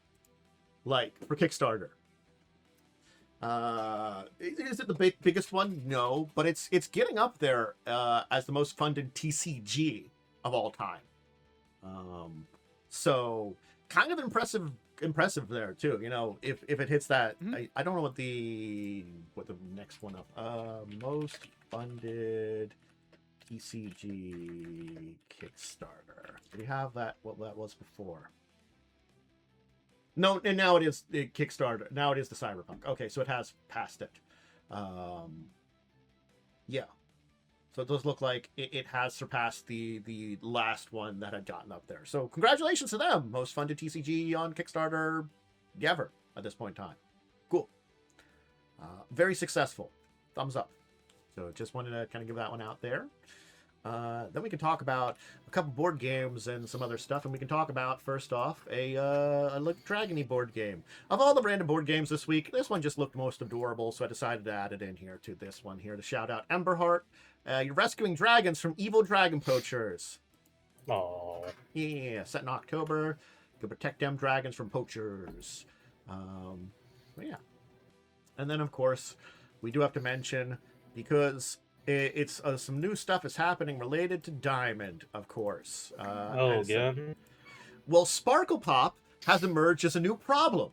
like for Kickstarter. Is it the biggest one? No, but it's getting up there as the most funded TCG of all time. So kind of impressive there too. You know, if it hits that, I don't know what the next one up. Most funded TCG Kickstarter. Do we have that? What that was before? No, and now it is the Kickstarter. Now it is the Cyberpunk. Okay, so it has passed it. Yeah. So it does look like it has surpassed the last one that had gotten up there. So congratulations to them. Most funded TCG on Kickstarter ever at this point in time. Cool. Very successful. Thumbs up. So just wanted to kind of give that one out there. Then we can talk about a couple board games and some other stuff, and we can talk about, first off, a Dragony board game. Of all the random board games this week, this one just looked most adorable, so I decided to add it in here to this one here to shout out Emberheart. You're rescuing dragons from evil dragon poachers.
Oh,
yeah, set in October. You can protect them dragons from poachers. Yeah. And then, of course, we do have to mention, because it's some new stuff is happening related to Diamond, of course.
again?
Well, Sparkle Pop has emerged as a new problem.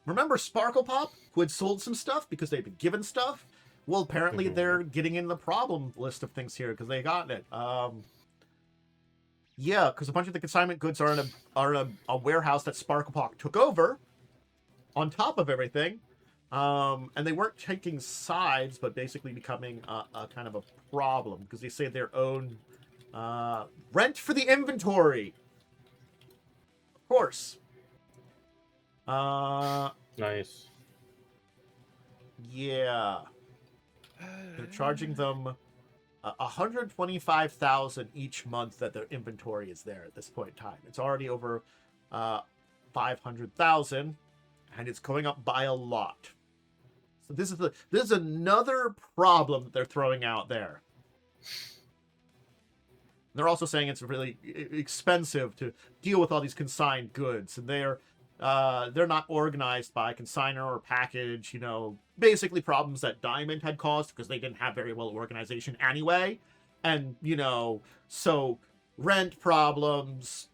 Remember Sparkle Pop, who had sold some stuff because they'd been given stuff? Well, apparently they're getting in the problem list of things here because they got it. Yeah, because a bunch of the consignment goods are in a warehouse that Sparkle Pop took over on top of everything. And they weren't taking sides, but basically becoming a kind of a problem because they say their own rent for the inventory. Of course.
Nice.
Yeah. They're charging them $125,000 each month that their inventory is there at this point in time. It's already over $500,000, and it's going up by a lot. So this is another problem that they're throwing out there. They're also saying it's really expensive to deal with all these consigned goods, and they're not organized by consigner or package. You know, basically problems that Diamond had caused because they didn't have very well organization anyway, and you know, so rent problems.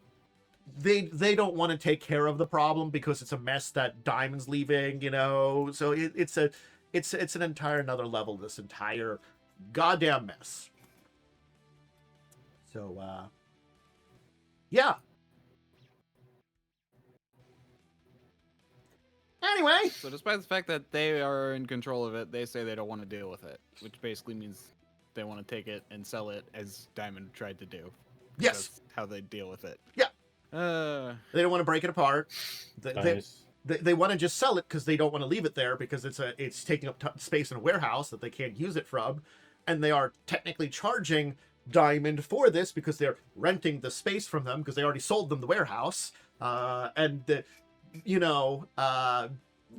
They don't want to take care of the problem because it's a mess that Diamond's leaving. You know, so it's an entire another level. This entire goddamn mess. So, yeah. Anyway.
So despite the fact that they are in control of it, they say they don't want to deal with it, which basically means they want to take it and sell it as Diamond tried to do.
Yes.
That's how they deal with it.
Yeah. They don't want to break it apart.
Nice.
They want to just sell it because they don't want to leave it there because it's taking up space in a warehouse that they can't use it from, and they are technically charging Diamond for this because they're renting the space from them because they already sold them the warehouse, you know,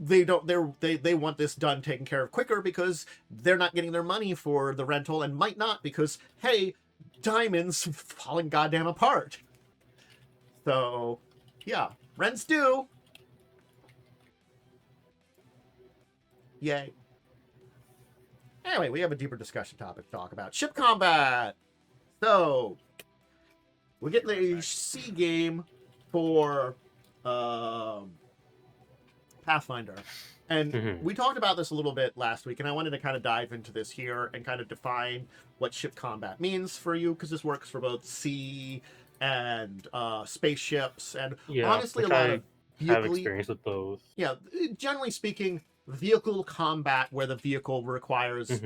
they want this done, taken care of quicker because they're not getting their money for the rental and might not because hey, Diamond's falling goddamn apart. So yeah, rent's due. Yay. Anyway, we have a deeper discussion topic to talk about. Ship combat. So, we're getting a C game for Pathfinder. And we talked about this a little bit last week, and I wanted to kind of dive into this here and kind of define what ship combat means for you, because this works for both sea and spaceships, and honestly a lot of
have experience with both.
Yeah, generally speaking, vehicle combat where the vehicle requires,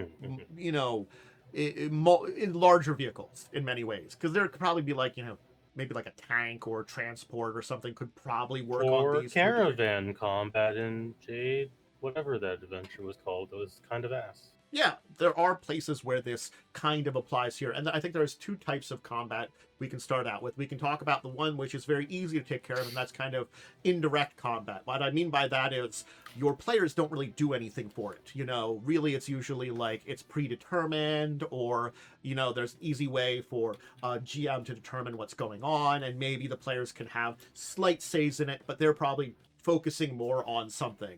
you know, in larger vehicles in many ways, because there could probably be like, you know, maybe like a tank or transport or something could probably work on these.
Or caravan combat in Jade, whatever that adventure was called, that was kind of ass.
Yeah, there are places where this kind of applies here, and I think there's two types of combat we can start out with. We can talk about the one which is very easy to take care of, and that's kind of indirect combat. What I mean by that is your players don't really do anything for it. You know, really it's usually like it's predetermined, or, you know, there's an easy way for a GM to determine what's going on, and maybe the players can have slight says in it, but they're probably focusing more on something.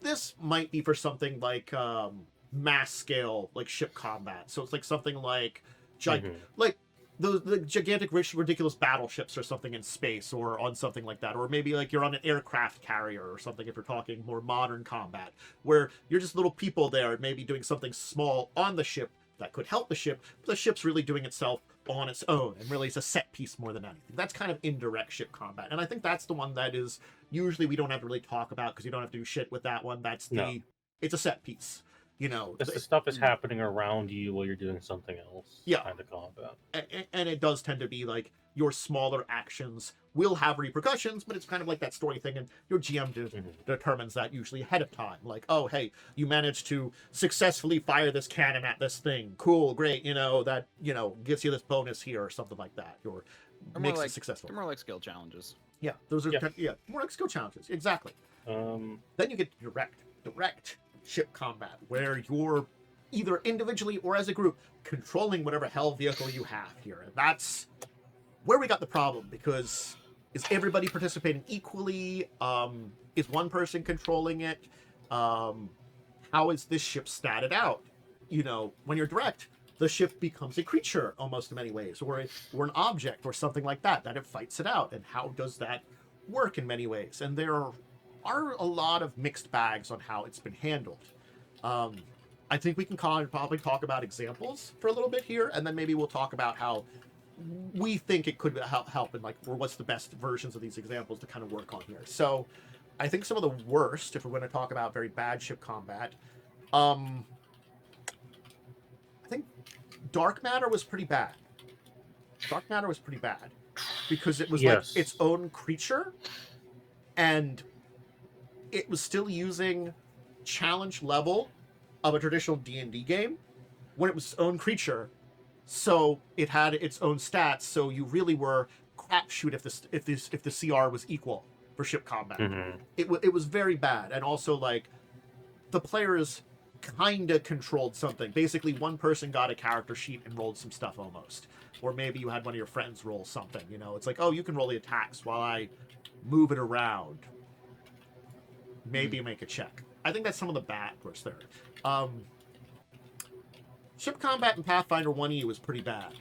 This might be for something like mass scale, like ship combat. So it's like something like like the gigantic ridiculous battleships or something in space or on something like that, or maybe like you're on an aircraft carrier or something if you're talking more modern combat, where you're just little people there maybe doing something small on the ship that could help the ship, but the ship's really doing itself on its own, and really it's a set piece more than anything. That's kind of indirect ship combat, and I think that's the one that is usually we don't have to really talk about because you don't have to do shit with that one. That's it's a set piece. You know,
the stuff is happening around you while you're doing something else.
Yeah,
kind of combat,
and it does tend to be like your smaller actions will have repercussions, but it's kind of like that story thing, and your GM determines that usually ahead of time. Like, oh, hey, you managed to successfully fire this cannon at this thing. Cool, great. You know that gives you this bonus here or something like that. Or makes it successful.
They're more like skill challenges.
Yeah, those are more like skill challenges. Exactly. Then you get direct ship combat, where you're either individually or as a group controlling whatever hell vehicle you have here. And that's where we got the problem, because is everybody participating equally? Is one person controlling it? How is this ship statted out? You know, when you're direct, the ship becomes a creature almost in many ways, or an object or something like that it fights it out. And how does that work in many ways? And there are a lot of mixed bags on how it's been handled. I think we can probably talk about examples for a little bit here, and then maybe we'll talk about how we think it could help and or what's the best versions of these examples to kind of work on here. So I think some of the worst, if we're going to talk about very bad ship combat, I think Dark Matter was pretty bad. Dark Matter was pretty bad because it was like its own creature, and it was still using challenge level of a traditional D&D game when it was its own creature. So it had its own stats. So you really were crapshoot if the CR was equal for ship combat. It was very bad, and also like the players kind of controlled something. Basically, one person got a character sheet and rolled some stuff almost. Or maybe you had one of your friends roll something, you know. It's like, oh, you can roll the attacks while I move it around. Maybe you make a check. I think that's some of the bad parts there. Ship combat in Pathfinder 1E was pretty bad.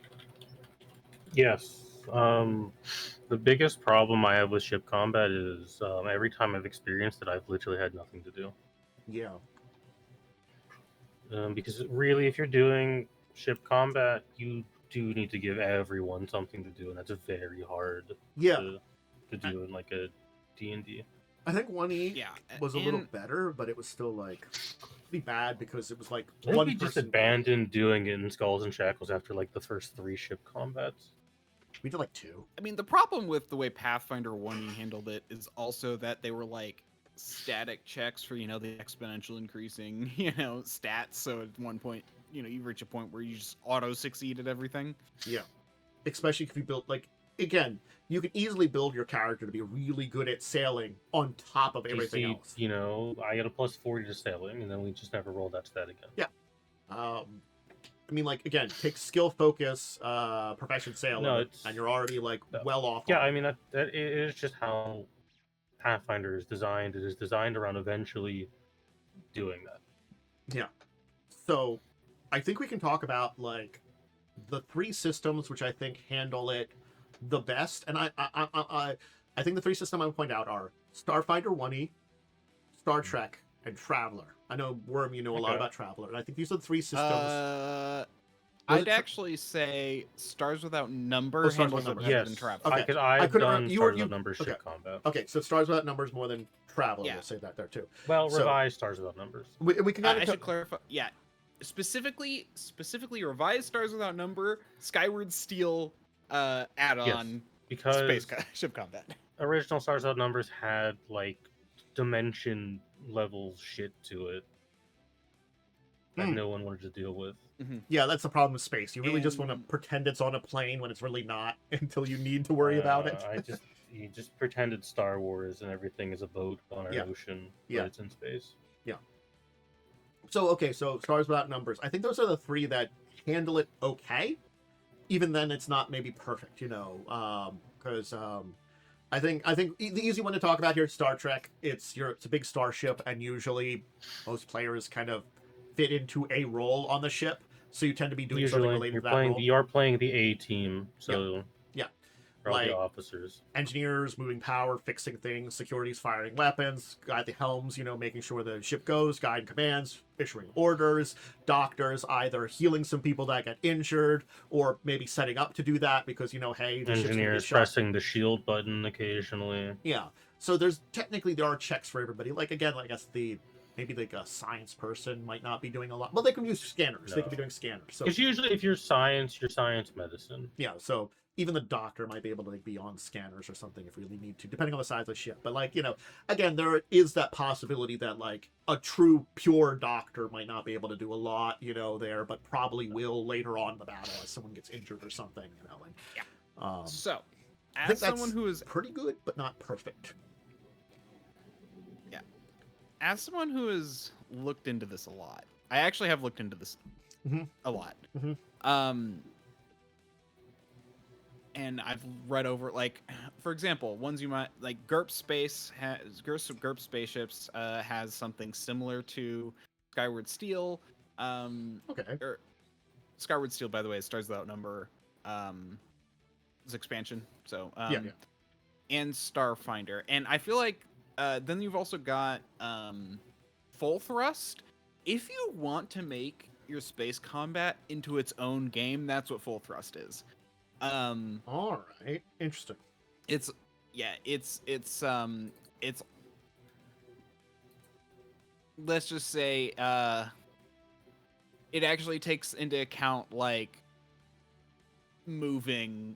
Yes. The biggest problem I have with ship combat is every time I've experienced it, I've literally had nothing to do.
Yeah.
Because really, if you're doing ship combat, you do need to give everyone something to do, and that's very hard to do in like a D&D.
I think 1E
Yeah,
was a little better, but it was still like pretty bad because it was like
I think
one
we
person.
just abandoned doing it in Skulls and Shackles after like the first 3 ship combats.
We did like 2.
I mean, the problem with the way Pathfinder 1E handled it is also that they were like static checks for, you know, the exponential increasing, you know, stats. So at one point, you know, you reach a point where you just auto succeed at everything.
Yeah. Especially if you build, like, again, you can easily build your character to be really good at sailing on top of everything else.
You know, I got a plus 40 to sailing, and then we just never rolled that stat again.
Yeah. I mean, like, again, take skill focus, profession sailing, and you're already, like, well off.
Yeah, I mean, that it is just how Pathfinder is designed. It is designed around eventually doing that.
Yeah. So, I think we can talk about, like, the 3 systems which I think handle it the best. And I think the 3 systems I would point out are Starfighter 1E, Star Trek, and Traveler. I know, Worm, you know a lot about Traveler, and I think these are the 3 systems.
I'd actually say Stars Without Number handles it better than Traveler.
Okay. I've done Stars Without Numbers ship combat.
Okay, so Stars Without Numbers more than Traveler.
Yeah.
We'll say that there too.
Well, revised Stars Without Numbers.
We can kind of
I should clarify. Yeah, specifically revised Stars Without Number, Skyward Steel add-on,
because
ship combat.
Original Stars Without Numbers had like dimension level shit to it that no one wanted to deal with.
Yeah, that's the problem with space. You really just want to pretend it's on a plane when it's really not until you need to worry about it.
You just pretended Star Wars and everything is a boat on an ocean, but it's in space. Yeah.
So Stars Without Numbers. I think those are the 3 that handle it okay. Even then, it's not maybe perfect, you know, because I think the easy one to talk about here is Star Trek. It's a big starship, and usually most players kind of fit into a role on the ship, so you tend to be doing something related to that role.
You're playing the A team, so
like
the officers,
engineers, moving power, fixing things, securities, firing weapons, guide the helms, you know, making sure the ship goes, guide commands, issuing orders, doctors, either healing some people that got injured or maybe setting up to do that because, you know, hey, the
engineers pressing the shield button occasionally.
Yeah, so there are checks for everybody. Like, again, I guess maybe like a science person might not be doing a lot. Well, they can use scanners. They could be doing scanners. So
because usually if you're science medicine.
Yeah, so even the doctor might be able to like be on scanners or something if we really need to, depending on the size of the ship. But like, you know, again, there is that possibility that like a true pure doctor might not be able to do a lot, you know, there, but probably will later on in the battle as someone gets injured or something, you know. And,
so,
I think someone who is pretty good but not perfect.
Yeah. As someone who has looked into this a lot, I actually have looked into this a lot. And I've read over, like, for example, ones you might like. GURP Spaceships has something similar to Skyward Steel. Or Skyward Steel, by the way, Stars Without Number. Is expansion. So and Starfinder, and I feel like then you've also got Full Thrust. If you want to make your space combat into its own game, that's what Full Thrust is.
All right, interesting.
It's let's just say it actually takes into account like moving,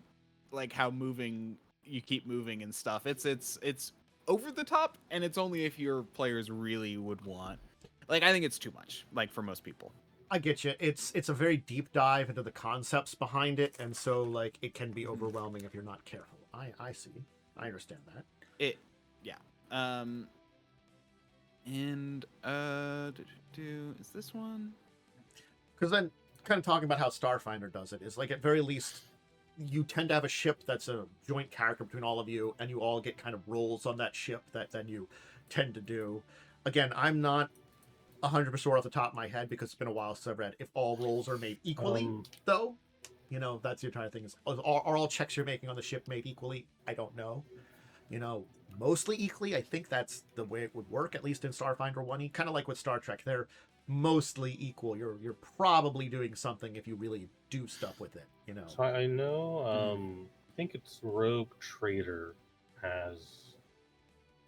like how moving you keep moving and stuff. It's over the top, and it's only if your players really would want. Like, I think it's too much, like, for most people.
I get you. It's a very deep dive into the concepts behind it, and so like it can be overwhelming if you're not careful. I see. I understand that.
And is this one?
Because then, kind of talking about how Starfinder does it is like at very least, you tend to have a ship that's a joint character between all of you, and you all get kind of roles on that ship that then you tend to do. Again, I'm not 100% sure off the top of my head because it's been a while since I've read if all roles are made equally, though. You know, that's the entire thing. Is are all checks you're making on the ship made equally? I don't know. You know, mostly equally. I think that's the way it would work, at least in Starfinder 1E. Kind of like with Star Trek. They're mostly equal. You're probably doing something if you really do stuff with it, you know.
So I know, I think it's Rogue Trader has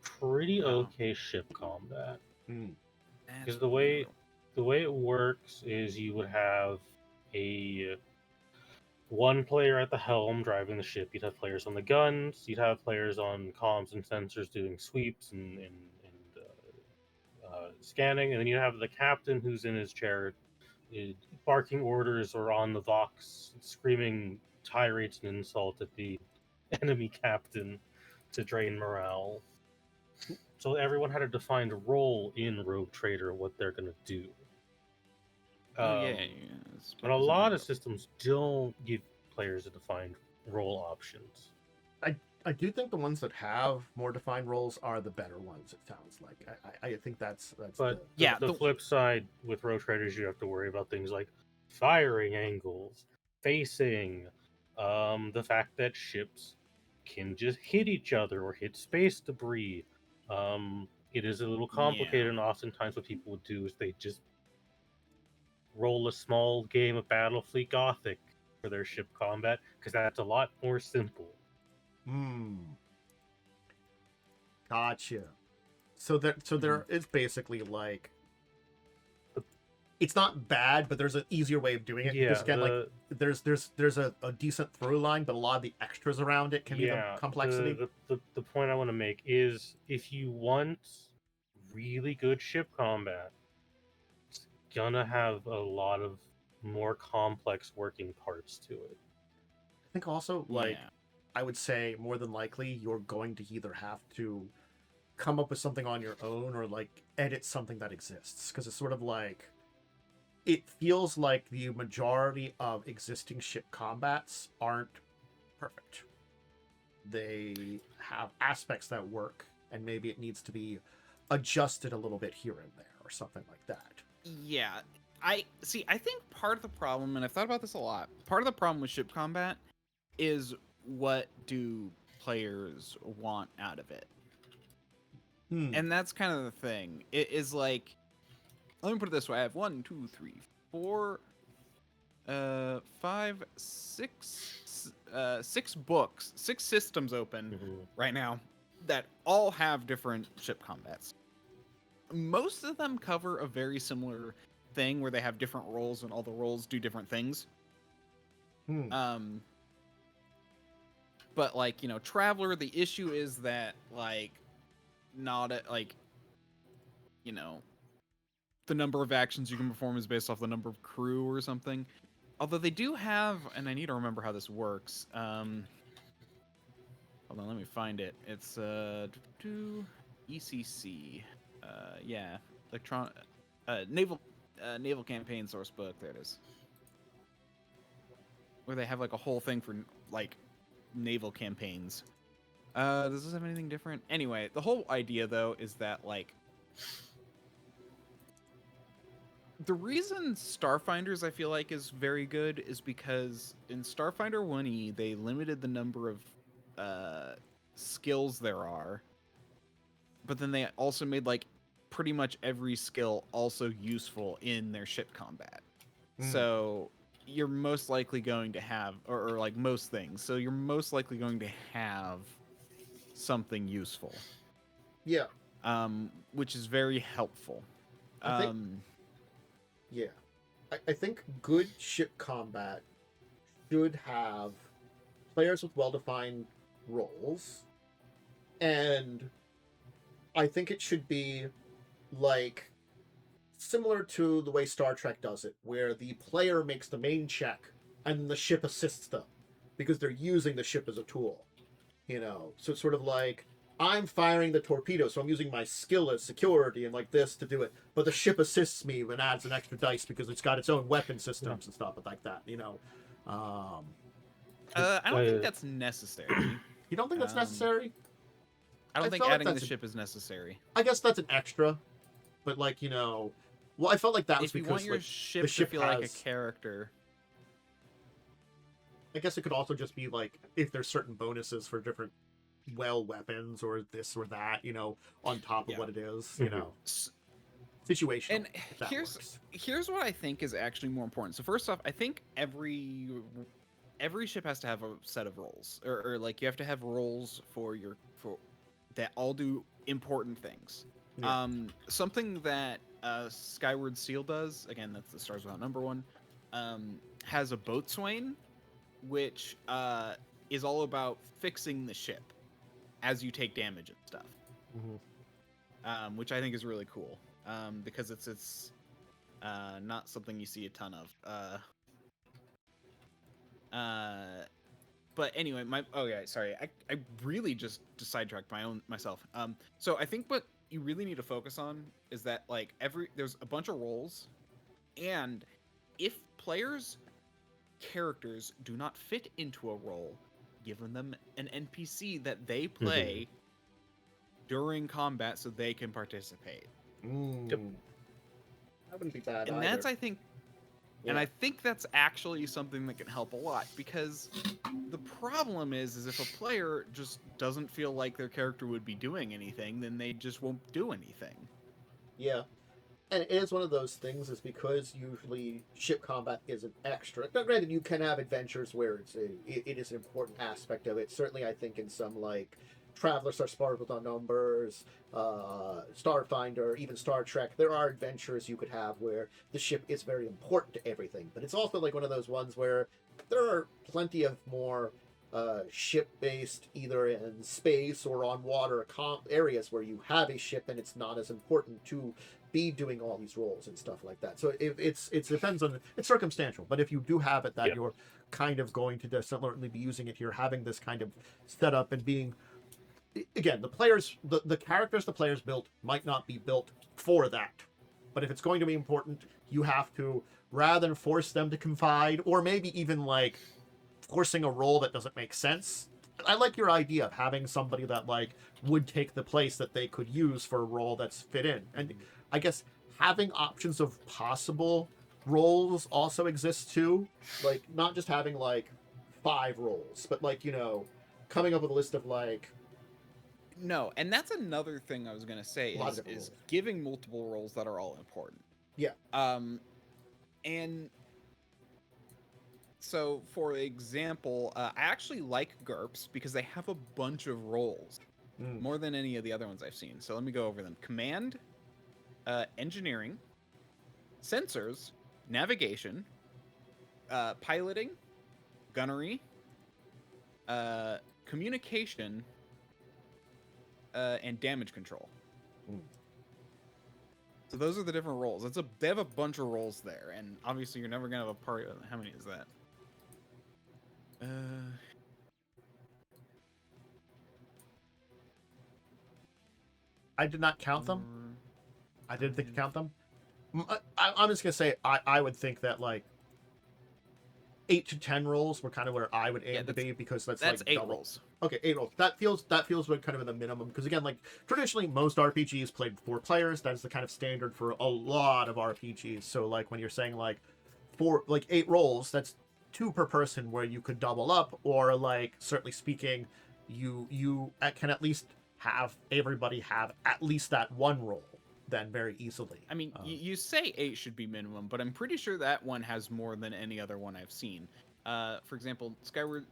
pretty okay ship combat. Because the way it works is you would have a one player at the helm driving the ship. You'd have players on the guns. You'd have players on comms and sensors doing sweeps and scanning, and then you have the captain who's in his chair, barking orders or on the Vox, screaming tirades and insult at the enemy captain to drain morale. So everyone had a defined role in Rogue Trader, what they're going to do. But a lot of systems don't give players a defined role options.
I do think the ones that have more defined roles are the better ones. It sounds like I think that's.
But the flip side with Rogue Traders, you have to worry about things like firing angles, facing, the fact that ships can just hit each other or hit space debris. It is a little complicated, and oftentimes what people would do is they just roll a small game of Battlefleet Gothic for their ship combat because that's a lot more simple.
Gotcha. So there is basically like, it's not bad, but there's an easier way of doing it.
Yeah,
because again, like there's a decent through line, but a lot of the extras around it can be the complexity.
The point I want to make is if you want really good ship combat, it's gonna have a lot of more complex working parts to it.
I think also I would say more than likely you're going to either have to come up with something on your own or like edit something that exists, because it's sort of like, it feels like the majority of existing ship combats aren't perfect. They have aspects that work, and maybe it needs to be adjusted a little bit here and there or something like that.
Yeah. I think part of the problem, and I've thought about this a lot, part of the problem with ship combat is what do players want out of it? And that's kind of the thing. It is like, let me put it this way. I have 1, 2, 3, 4, 5, 6, 6 books, 6 systems open right now that all have different ship combats. Most of them cover a very similar thing where they have different roles and all the roles do different things. But like, you know, Traveler, the issue is that like not at, like, you know, the number of actions you can perform is based off the number of crew or something. Although they do have, and I need to remember how this works. Hold on, let me find it. It's ECC. Yeah, naval campaign source book. There it is. Where they have like a whole thing for like naval campaigns. Does this have anything different? Anyway, the whole idea though is that like the reason Starfinders I feel like is very good is because in Starfinder 1E they limited the number of skills there are, but then they also made like pretty much every skill also useful in their ship combat. So you're most likely going to have, or like most things, so you're most likely going to have something useful.
Yeah.
Which is very helpful.
I think good ship combat should have players with well-defined roles, and I think it should be like similar to the way Star Trek does it, where the player makes the main check and the ship assists them because they're using the ship as a tool. You know, so it's sort of like I'm firing the torpedo, so I'm using my skill as security and like this to do it. But the ship assists me and adds an extra dice because it's got its own weapon systems and stuff like that.
I don't think that's necessary.
You don't think that's
Um,
necessary?
I don't think
felt like
adding the
that's
ship is necessary.
I guess that's an extra, but well, I felt like that was
If you
because
want your
like,
ship
the
to
ship
feel like a
has-
character,
I guess it could also just be like if there's certain bonuses for different weapons or this or that, on top of
Yeah.
what it is, situational.
and
if that
here's
works.
here's what I think is actually more important. So first off, I think every ship has to have a set of roles, or like you have to have roles for that all do important things.
Yeah.
Something that Skyward Seal does, again, that's the Stars Without Number one, has a boatswain, which is all about fixing the ship as you take damage and stuff, which I think is really cool, because it's not something you see a ton of. But anyway, sorry, I really just sidetracked myself. So I think what you really need to focus on is that like there's a bunch of roles, and if players' characters do not fit into a role, giving them an NPC that they play during combat so they can participate.
That wouldn't be bad.
And
either.
that's, I think, and I think that's actually something that can help a lot, because the problem is if a player just doesn't feel like their character would be doing anything, then they just won't do anything.
Yeah. And it is one of those things, is because usually ship combat is an extra. Now, granted, you can have adventures where it is an important aspect of it. Certainly, I think in some like Traveler, Stars Without Numbers, Starfinder, even Star Trek, there are adventures you could have where the ship is very important to everything. But it's also like one of those ones where there are plenty of more ship-based, either in space or on water areas where you have a ship and it's not as important to be doing all these roles and stuff like that. So it depends on, it's circumstantial. But if you do have it that you're kind of going to certainly be using it here, having this kind of setup and being, again, the characters the players built might not be built for that. But if it's going to be important, you have to, rather than force them to confide, or maybe even like forcing a role that doesn't make sense. I like your idea of having somebody that like would take the place that they could use for a role that's fit in. And I guess having options of possible roles also exists too. Like not just having like 5 roles, but like, coming up with a list of like,
No, and that's another thing I was gonna say
Lots of
is
roles.
giving multiple roles that are all important.
Yeah.
And so, for example, I actually like GURPS because they have a bunch of roles, more than any of the other ones I've seen. So let me go over them: command, engineering, sensors, navigation, piloting, gunnery, communication, and damage control. So those are the different roles. They have a bunch of roles there, and obviously you're never gonna have a party. How many is that?
I did not count them. I didn't think to count them. I'm just gonna say I would think that like 8 to 10 rolls were kind of where I would aim to be, because that's like
8
double.
rolls.
Okay, 8 rolls. That feels like kind of in the minimum, because again, like traditionally most RPGs played 4 players. That is the kind of standard for a lot of RPGs. So like when you're saying like 8 rolls, that's 2 per person, where you could double up, or like certainly speaking, you can at least have everybody have at least that 1 roll then very easily.
I mean, you say 8 should be minimum, but I'm pretty sure that one has more than any other one I've seen. For example, Skyward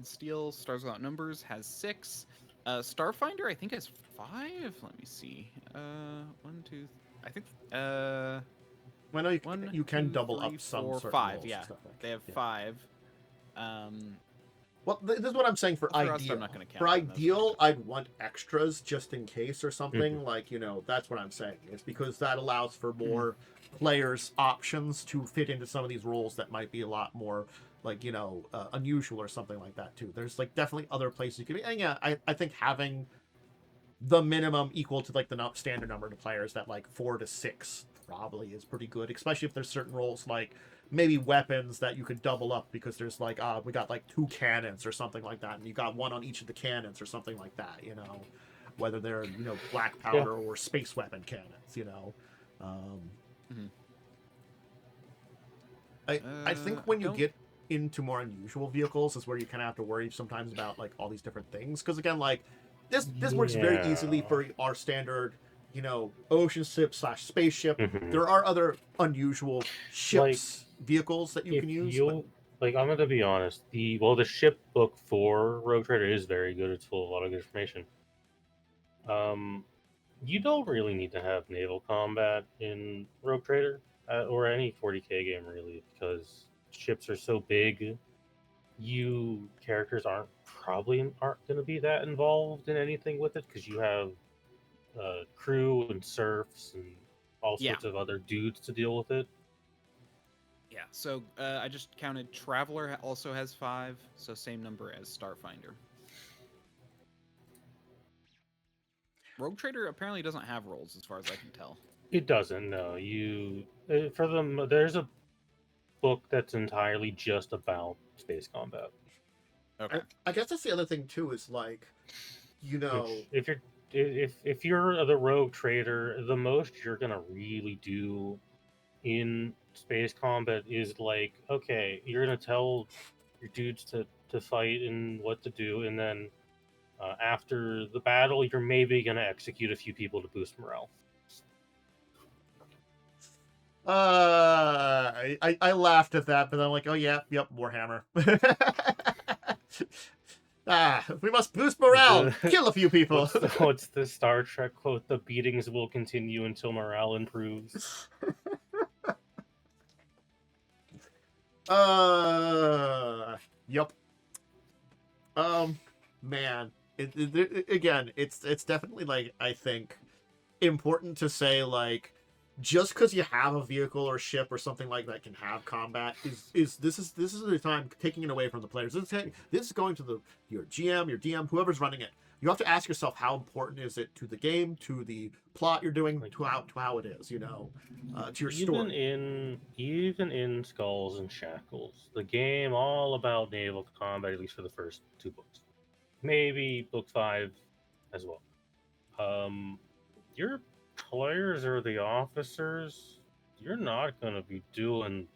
Steel, Stars Without Numbers, has 6. Starfinder, I think, has 5. Let me see. 1, 2. I think.
I know you can double up some
4,
certain
5.
rolls and
Yeah,
stuff like
they have
that.
5.
Well, this is what I'm saying for
For us,
ideal.
I'm not gonna count
For
them, that's
ideal,
fine.
I'd want extras just in case or something. Like, that's what I'm saying. It's because that allows for more players' options to fit into some of these roles that might be a lot more, like, unusual or something like that, too. There's, like, definitely other places you could be. And yeah, I think having the minimum equal to like the standard number of players, that like 4 to 6 probably is pretty good, especially if there's certain roles like maybe weapons that you could double up because there's like we got like 2 cannons or something like that, and you got 1 on each of the cannons or something like that, whether they're black
Yeah.
powder or space weapon cannons. um,
Mhm.
I think when you get into more unusual vehicles is where you kind of have to worry sometimes about like all these different things, because again, like this works very easily for our standard ocean ship / spaceship.
Mhm.
There are other unusual ships, vehicles that you
If
can use.
you'll like, I'm gonna be honest. The ship book for Rogue Trader is very good. It's full of a lot of good information. You don't really need to have naval combat in Rogue Trader or any 40k game really, because ships are so big. You characters aren't going to be that involved in anything with it because you have crew and serfs and all
Yeah.
sorts of other dudes to deal with it.
Yeah, so I just counted. Traveler also has 5, so same number as Starfinder. Rogue Trader apparently doesn't have rolls, as far as I can tell.
It doesn't. No, you for them. There's a book that's entirely just about space combat.
Okay.
I guess that's the other thing too, is like
Which, if you're the Rogue Trader, the most you're gonna really do in space combat is like, okay, you're gonna tell your dudes to fight and what to do, and then after the battle, you're maybe gonna execute a few people to boost morale.
I laughed at that, but I'm like, oh yeah, yep, Warhammer. We must boost morale, kill a few people.
What's the Star Trek quote? The beatings will continue until morale improves.
Yep. Man, again, it's definitely like, I think, important to say, like, just because you have a vehicle or ship or something like that can have combat is the time taking it away from the players. This is going to your GM, your DM, whoever's running it. You have to ask yourself, how important is it to the game, to the plot you're doing, to how it is, to your story.
Even in Skulls and Shackles, the game all about naval combat, at least for the first 2 books, maybe book 5 as well. Your players or the officers, you're not going to be doing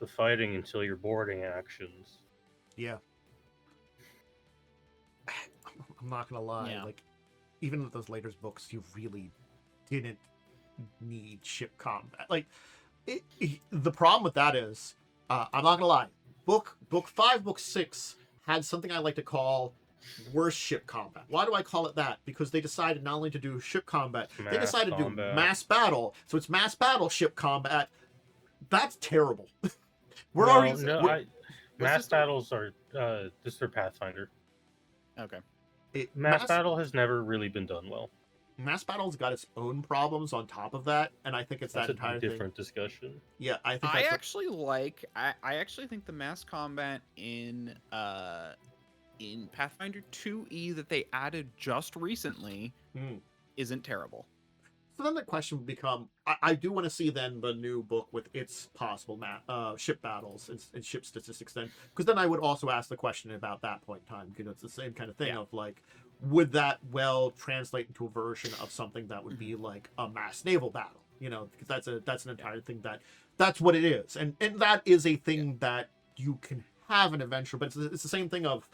the fighting until your boarding actions.
Yeah. I'm not gonna lie,
Yeah.
like, even with those later books, you really didn't need ship combat. Like, the problem with that is, I'm not gonna lie, book 5, book 6 had something I like to call worse ship combat. Why do I call it that? Because they decided not only to do ship combat, they decided to do mass battle. So it's mass battle ship combat. That's terrible.
Mass battles are this for Pathfinder.
Okay.
Mass battle has never really been done well.
Mass battle's got its own problems on top of that, and I think it's
That's
that entire
a different discussion.
Yeah, I think
I actually think the mass combat in Pathfinder 2E that they added just recently isn't terrible.
So then the question would become, I do want to see then the new book with its possible ship battles and ship statistics then, because then I would also ask the question about that point in time, because it's the same kind of thing of like, would that well translate into a version of something that would be like a mass naval battle, because that's an entire thing that's what it is, and that is a thing that you can have an adventure, but it's the same thing of,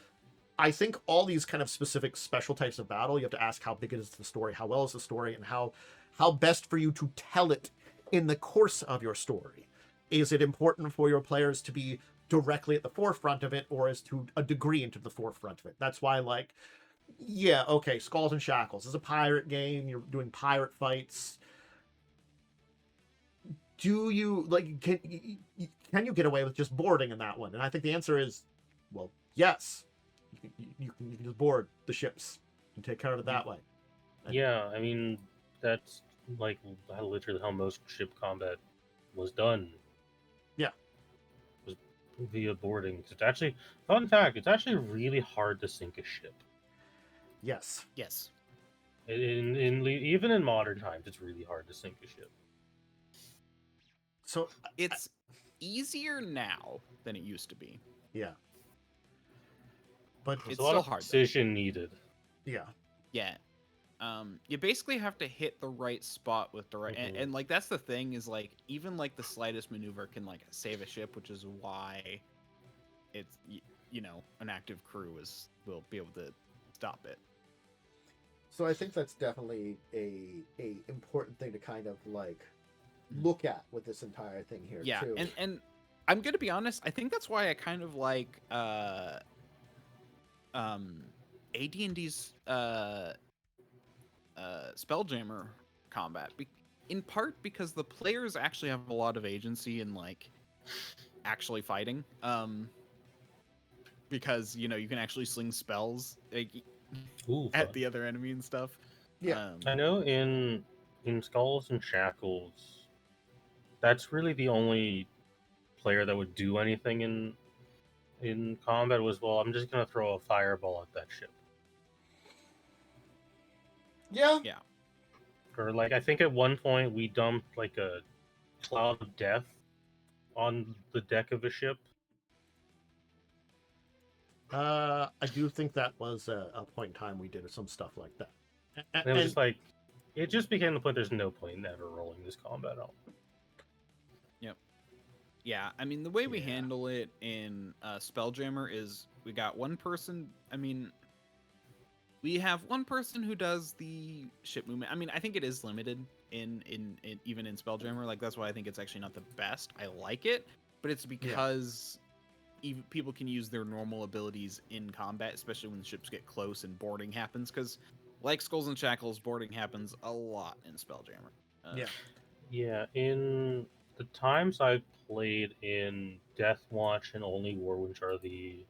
I think all these kind of specific special types of battle, you have to ask how big is the story, how well is the story, and how best for you to tell it in the course of your story. Is it important for your players to be directly at the forefront of it, or is to a degree into the forefront of it? That's why, like, yeah, okay, Skulls and Shackles is a pirate game. You're doing pirate fights. Do you, like, can you get away with just boarding in that one? And I think the answer is, well, yes. You can just board the ships and take care of it that way.
Yeah, I mean, that's like literally how most ship combat was done.
Yeah.
Was via boarding. It's actually, fun fact, it's actually really hard to sink a ship.
Yes.
Yes.
Even in modern times, it's really hard to sink a ship.
So
It's easier now than it used to be.
yeah, but
There's
It's
a lot
still
of
hard, though.
precision needed.
yeah,
Yeah. You basically have to hit the right spot with the right,
Mhm.
and like that's the thing is like even like the slightest maneuver can like save a ship, which is why it's you know an active crew will be able to stop it.
so I think that's definitely a important thing to kind of like look at with this entire thing here
Yeah,
too.
and I'm gonna be honest. I think that's why I kind of like AD&D's Spelljammer combat, in part because the players actually have a lot of agency in like actually fighting. Because you know you can actually sling spells like,
Ooh,
at
fun.
the other enemy and stuff.
Yeah.
I know in Skulls and Shackles, that's really the only player that would do anything in combat was, well, I'm just gonna throw a fireball at that ship.
Yeah.
Yeah.
Or like I think at one point we dumped like a cloud of death on the deck of a ship.
I do think that was a point in time we did some stuff like that.
And it was just like it just became the point there's no point in ever rolling this combat out.
Yep. Yeah. I mean, the way we
Yeah.
handle it in Spelljammer is we got one person. I mean, we have one person who does the ship movement. I mean, I think it is limited in even in Spelljammer. Like that's why I think it's actually not the best. I like it, but it's because even people can use their normal abilities in combat, especially when the ships get close and boarding happens. Because like Skulls and Shackles, boarding happens a lot in Spelljammer.
Yeah.
Yeah, in the times I played in Deathwatch and Only War, which are the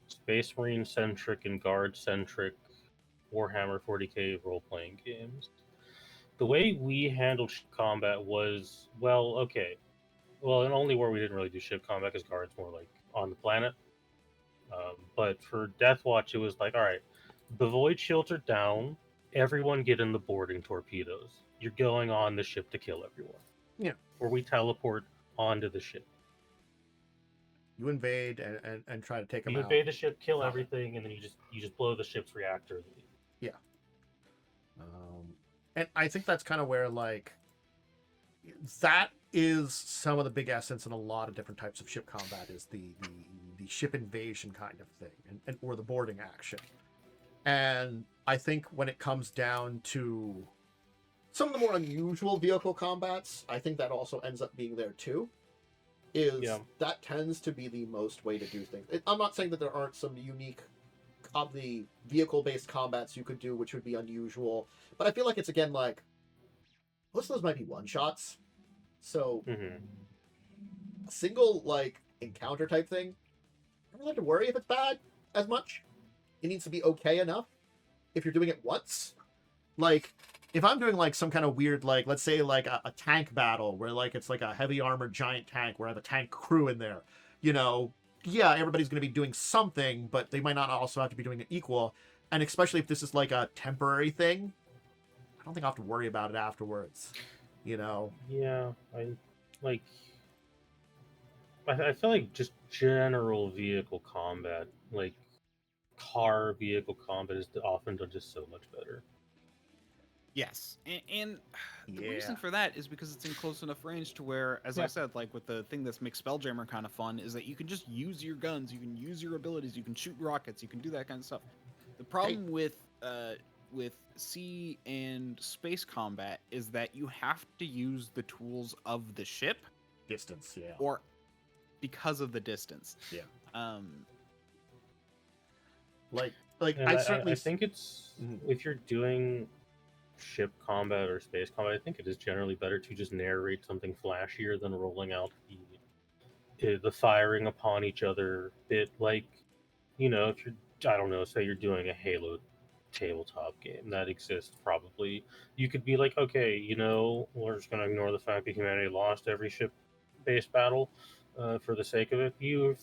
Space Marine centric and Guard centric Warhammer 40k role playing games, the way we handled ship combat was, well, okay. Well, in Only War, we didn't really do ship combat because Guard's more like on the planet. But for Deathwatch, it was like, all right, the Void Shields are down. Everyone get in the boarding torpedoes. You're going on the ship to kill everyone.
Yeah.
Or we teleport onto the ship.
You invade and try to take them
You
out.
invade the ship, kill
Fine.
everything, and then you just blow the ship's reactor and leave.
Yeah. And I think that's kind of where like that is some of the big essence in a lot of different types of ship combat is the ship invasion kind of thing and or the boarding action. And I think when it comes down to some of the more unusual vehicle combats, I think that also ends up being there too. That tends to be the most way to do things. I'm not saying that there aren't some unique of the vehicle-based combats you could do, which would be unusual, but I feel like it's again like most of those might be one-shots. So a single like encounter type thing, I don't really have to worry if it's bad as much. It needs to be okay enough. If you're doing it once, like if I'm doing like some kind of weird, like let's say like a tank battle where like it's like a heavy armored giant tank where I have a tank crew in there, you know, yeah, everybody's going to be doing something, but they might not also have to be doing it equal. And especially if this is like a temporary thing, I don't think I'll have to worry about it afterwards, you know?
Yeah, I feel like just general vehicle combat, like car vehicle combat, is often done just so much better.
Yes, and the reason for that is because it's in close enough range to where, as I said, like with the thing that's makes Spelljammer kind of fun is that you can just use your guns, you can use your abilities, you can shoot rockets, you can do that kind of stuff. The problem with sea and space combat is that you have to use the tools of the ship,
Distance, yeah,
or because of the distance.
Yeah.
I think it's if you're doing ship combat or space combat, I think it is generally better to just narrate something flashier than rolling out the firing upon each other bit. Like, you know, if you're, I don't know, say you're doing a Halo tabletop game that exists, probably you could be like, okay, you know, we're just going to ignore the fact that humanity lost every ship-based battle for the sake of it. Your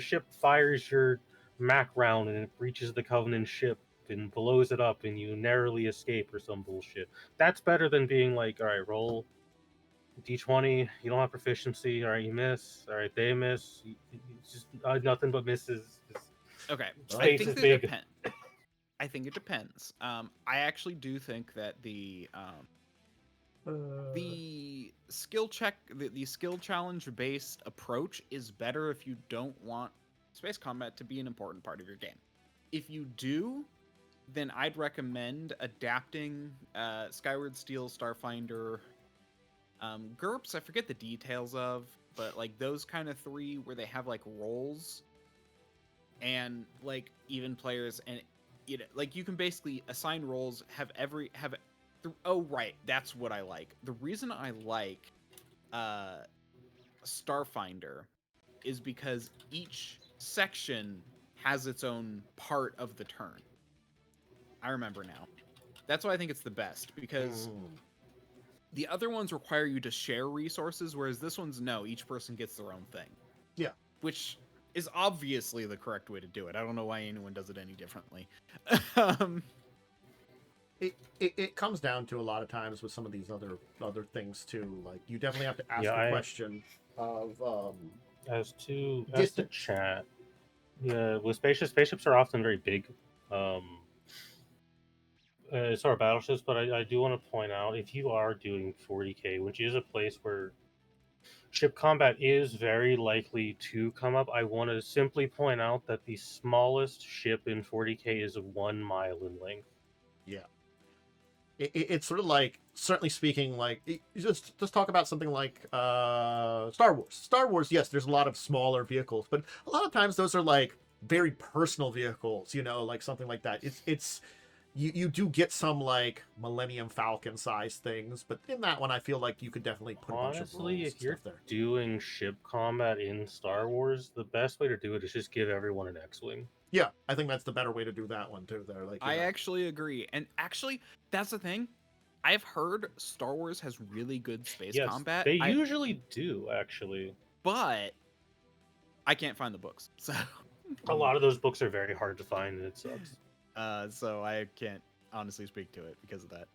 ship fires your Mac round and it breaches the Covenant ship and blows it up and you narrowly escape or some bullshit. That's better than being like, all right, roll d20, you don't have proficiency, all right, you miss, all right, they miss, it's just nothing but misses.
Okay, I
Space
think
is
that
big.
I think it depends. I actually do think that the skill challenge based approach is better if you don't want space combat to be an important part of your game. If you do, then I'd recommend adapting Skyward Steel, Starfinder, GURPS. I forget the details of, but like those kind of three where they have like roles and like even players, and like you can basically assign roles, oh right, that's what I like. The reason I like Starfinder is because each section has its own part of the turn. I remember now. That's why I think it's the best, because the other ones require you to share resources, whereas this one's no, each person gets their own thing.
Yeah.
Which is obviously the correct way to do it. I don't know why anyone does it any differently.
It comes down to a lot of times with some of these other things too. Like you definitely have to ask the question of
as to chat. Yeah, with spaceships are often very big. It's our battleships, but I do want to point out, if you are doing 40k, which is a place where ship combat is very likely to come up, I want to simply point out that the smallest ship in 40k is 1 mile in length.
Yeah. It's sort of like, certainly speaking, like just talk about something like Star Wars. Star Wars, yes, there's a lot of smaller vehicles, but a lot of times those are like very personal vehicles, like something like that. It's you do get some like Millennium Falcon size things, but in that one I feel like you could definitely put
honestly,
a bunch of
if you're
there.
doing ship combat in Star Wars, the best way to do it is just give everyone an X-wing.
Yeah, I think that's the better way to do that one too. There, like
I actually agree, and actually, that's the thing. I've heard Star Wars has really good space combat.
They usually do, actually,
but I can't find the books, so
a lot of those books are very hard to find, and it sucks.
So I can't honestly speak to it because of that.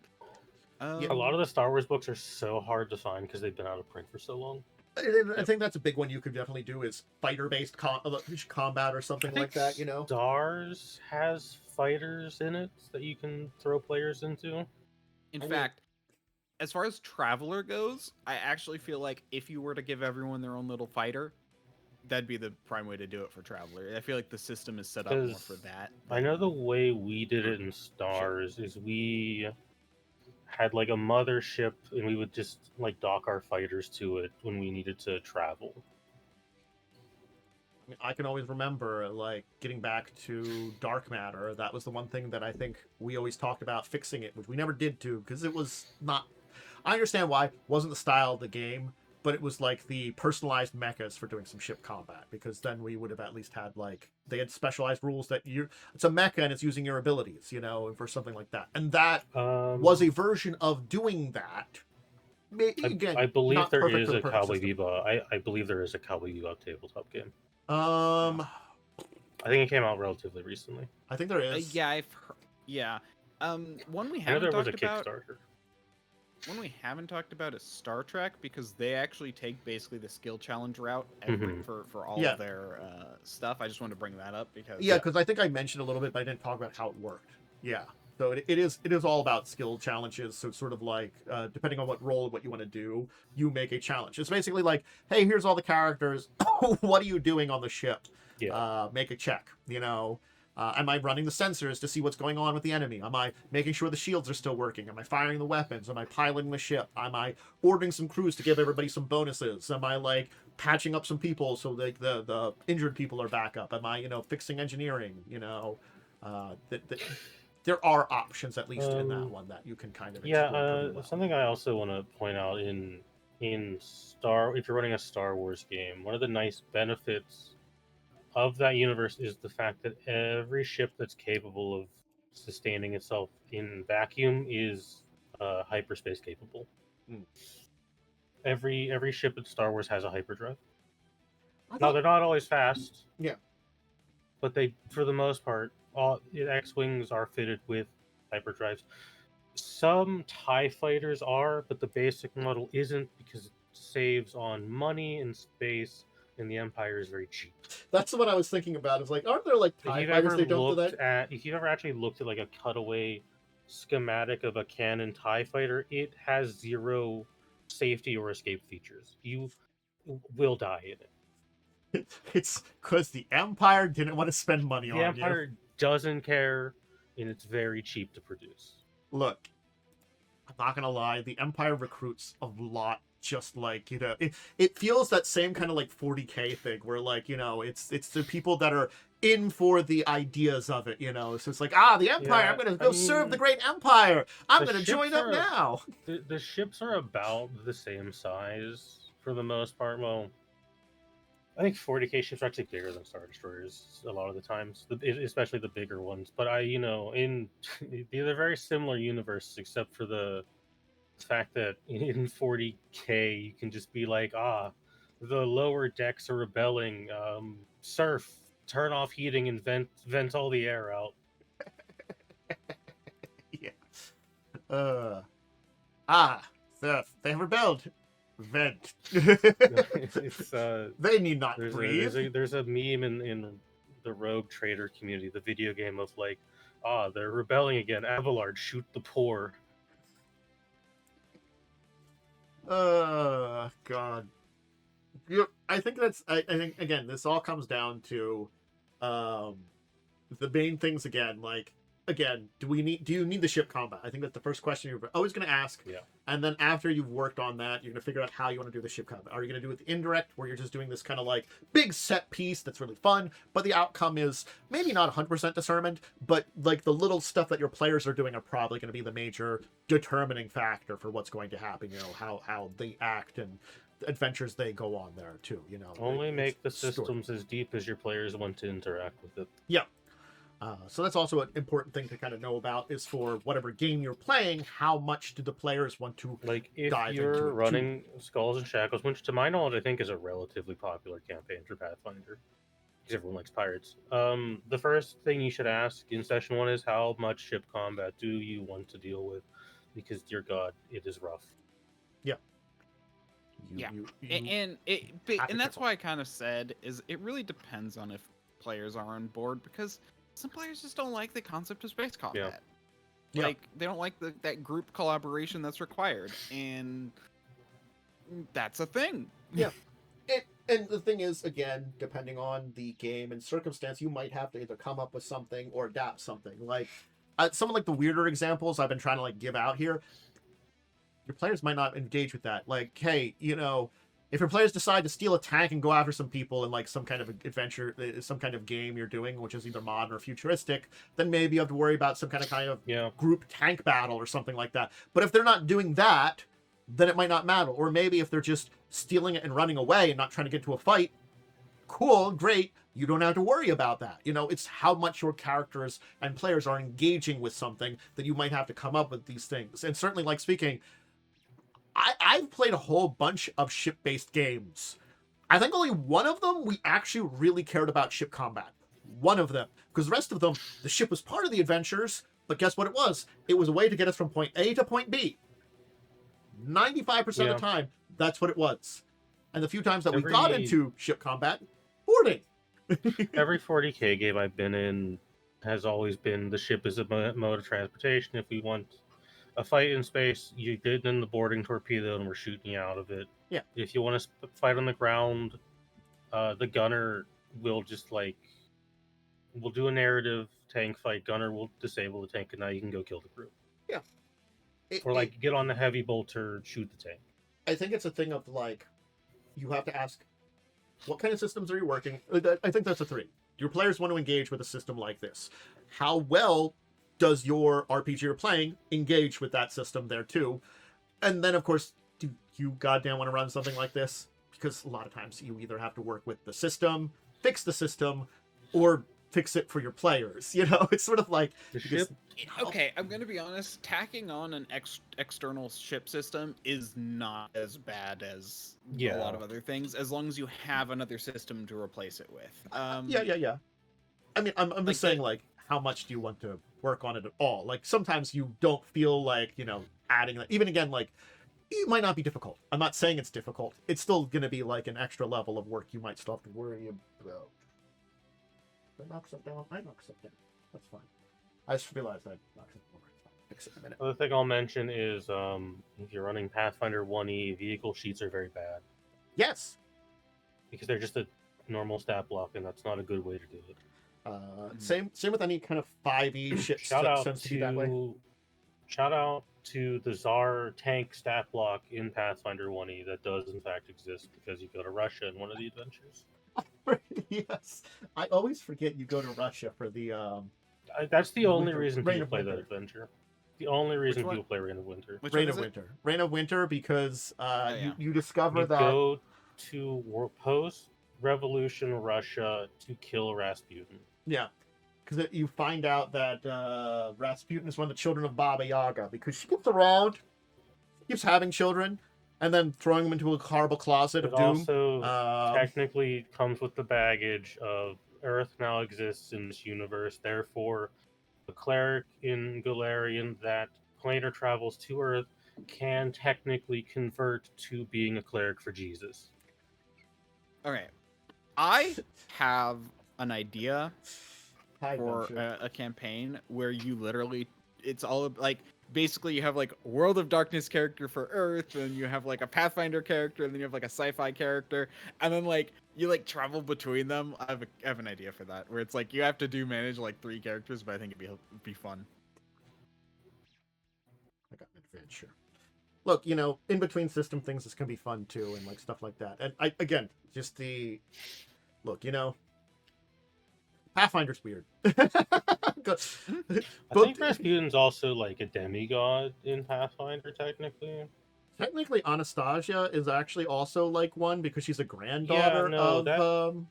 Yeah.
A lot of the Star Wars books are so hard to find because they've been out of print for so long.
I think that's a big one you could definitely do, is fighter-based combat or something like that,
Stars has fighters in it that you can throw players into.
In fact, as far as Traveler goes, I actually feel like if you were to give everyone their own little fighter, that'd be the prime way to do it for Traveler. I feel like the system is set up more for that.
I know the way we did it in Stars is we had like a mothership, and we would just like dock our fighters to it when we needed to travel.
I can always remember, like, getting back to Dark Matter. That was the one thing that I think we always talked about fixing it, which we never did do, because it was not... I understand why. It wasn't the style of the game, but it was like the personalized mechas for doing some ship combat, because then we would have at least had, like... They had specialized rules that it's a mecha and it's using your abilities, for something like that. And that was a version of doing that. Again,
I believe there is a
Cowboy
Bebop. I believe there is a Cowboy Bebop tabletop game.
I
think it came out relatively recently.
I think there is.
Yeah, I've heard. Yeah. One we haven't talked about.
Kickstarter.
One we haven't talked about is Star Trek, because they actually take basically the skill challenge route for all of their stuff. I just wanted to bring that up because
because I think I mentioned a little bit, but I didn't talk about how it worked. Yeah. So it is all about skill challenges. So it's sort of like, depending on what role, what you want to do, you make a challenge. It's basically like, hey, here's all the characters. What are you doing on the ship?
Yeah.
Make a check, am I running the sensors to see what's going on with the enemy? Am I making sure the shields are still working? Am I firing the weapons? Am I piloting the ship? Am I ordering some crews to give everybody some bonuses? Am I, like, patching up some people so like the injured people are back up? Am I, fixing engineering? There are options, at least in that one, that you can kind of explore well.
Something I also want to point out if you're running a Star Wars game, one of the nice benefits of that universe is the fact that every ship that's capable of sustaining itself in vacuum is hyperspace capable. Every ship in Star Wars has a hyperdrive. Now, they're not always fast.
Yeah.
But they, for the most part, all X-wings are fitted with hyperdrives. Some TIE fighters are, but the basic model isn't because it saves on money and space, and the Empire is very cheap.
That's what I was thinking about. Is like, aren't there like TIE fighters they don't do that?
If you've ever actually looked at like a cutaway schematic of a canon TIE fighter, it has zero safety or escape features. You will die in it.
It's because the Empire didn't want to spend money
The
on
Empire doesn't care, and it's very cheap to produce.
you. Look, I'm not gonna lie, the Empire recruits a lot. Just like, you know, it feels that same kind of like 40K thing where, like, you know, it's the people that are in for the ideas of it, you know. So it's like, the Empire,
Yeah,
I'm gonna go serve the great Empire. I'm gonna join up now.
The ships are about the same size for the most part. Well, I think 40K ships are actually bigger than Star Destroyers a lot of the times, especially the bigger ones. But they're very similar universes, except for the fact that in 40K you can just be like, the lower decks are rebelling. Surf, turn off heating and vent all the air out.
Yeah. Surf, they have rebelled. Vent.
It's
They need not breathe.
There's a meme in the Rogue Trader community, the video game of like, they're rebelling again. Abelard, shoot the poor.
God. I think I think again, this all comes down to the main things again, like, again, do you need the ship combat? I think that's the first question you're always going to ask.
Yeah.
And then after you've worked on that, you're going to figure out how you want to do the ship combat. Are you going to do it indirect, where you're just doing this kind of like big set piece that's really fun, but the outcome is maybe not 100% determined, but like the little stuff that your players are doing are probably going to be the major determining factor for what's going to happen, you know, how they act and adventures they go on there too, you know.
Only make the systems as deep as your players want to interact with it.
Yeah. So that's also an important thing to kind of know about, is for whatever game you're playing, how much do the players want to
like if
dive
you're
into it
running Skulls and Shackles, which to my knowledge I think is a relatively popular campaign for Pathfinder, because everyone likes pirates. The first thing you should ask in session 1 is how much ship combat do you want to deal with, because dear God, it is rough.
Yeah.
And that's why I kind of said is it really depends on if players are on board, because some players just don't like the concept of space combat.
Yeah.
Like they don't like that group collaboration that's required, and that's a thing.
Yeah. And the thing is, again, depending on the game and circumstance, you might have to either come up with something or adapt something. Like some of like the weirder examples I've been trying to like give out here, your players might not engage with that. Like, hey, you know, if your players decide to steal a tank and go after some people in like some kind of adventure, some kind of game you're doing, which is either modern or futuristic, then maybe you have to worry about some kind of group tank battle or something like that. But if they're not doing that, then it might not matter. Or maybe if they're just stealing it and running away and not trying to get into a fight, cool, great, you don't have to worry about that. You know, it's how much your characters and players are engaging with something that you might have to come up with these things. And certainly, like speaking, I've played a whole bunch of ship-based games. I think only one of them we actually really cared about ship combat. One of them. Because the rest of them, the ship was part of the adventures, but guess what it was? It was a way to get us from point A to point B. 95% of the time, that's what it was. And the few times that we got into ship combat, boarding.
Every 40K game I've been in has always been the ship is a mode of transportation. If we want a fight in space, you get in the boarding torpedo and we're shooting you out of it.
Yeah.
If you want to fight on the ground, the gunner will just we'll do a narrative tank fight. Gunner will disable the tank, and now you can go kill the crew. Yeah. Get on the heavy bolter, shoot the tank.
I think it's a thing of like, you have to ask, what kind of systems are you working? I think that's a 3. Your players want to engage with a system like this. How well does your RPG you're playing engage with that system there too? And then, of course, do you goddamn want to run something like this? Because a lot of times you either have to work with the system, fix the system, or fix it for your players. You know, it's sort of like
the ship.
Okay, I'm gonna be honest. Tacking on an external ship system is not as bad as a lot of other things, as long as you have another system to replace it with.
Yeah. I mean, I'm just saying, like, how much do you want to work on it at all. Like sometimes you don't feel like, adding that. Even again, like it might not be difficult. I'm not saying it's difficult. It's still going to be like an extra level of work you might still have to worry about. That knocks it down. I knock it down. That's fine. I just realized that knocks it over. Fix it in a minute.
Other thing I'll mention is if you're running Pathfinder 1E, vehicle sheets are very bad
Yes.
because they're just a normal stat block, and that's not a good way to do it.
Same with any kind of 5e shit.
Shout out
tends to be that way.
to the Tsar tank stat block in Pathfinder 1E that does in fact exist because you go to Russia in one of the adventures.
Yes, I always forget you go to Russia for the.
That's the only
Winter-
reason
Reign
people
of
play that
Winter.
adventure. The only reason
one?
people play Reign of Winter.
Which
Reign
one
of
is it?
Winter. Reign of Winter because
yeah.
you discover
You
that
go to post-revolution Russia to kill Rasputin.
yeah, because you find out that Rasputin is one of the children of Baba Yaga because she keeps around, keeps having children, and then throwing them into a horrible closet
It
of doom.
also technically comes with the baggage of Earth now exists in this universe, therefore a cleric in Galarian that later travels to Earth can technically convert to being a cleric for Jesus.
Okay, I have an idea
High
for
adventure.
a campaign where you literally, it's all like basically you have like a World of Darkness character for Earth, and you have like a Pathfinder character, and then you have like a sci-fi character, and then like you like travel between them. I have an idea for that where it's like you have to manage like 3 characters, but I think it'd be fun.
I got an adventure. Look, in between system things, this can be fun too, and like stuff like that. And again, just the look, Pathfinder's weird.
I think Rasputin's also like a demigod in Pathfinder, technically.
Technically, Anastasia is actually also like one because she's a granddaughter of.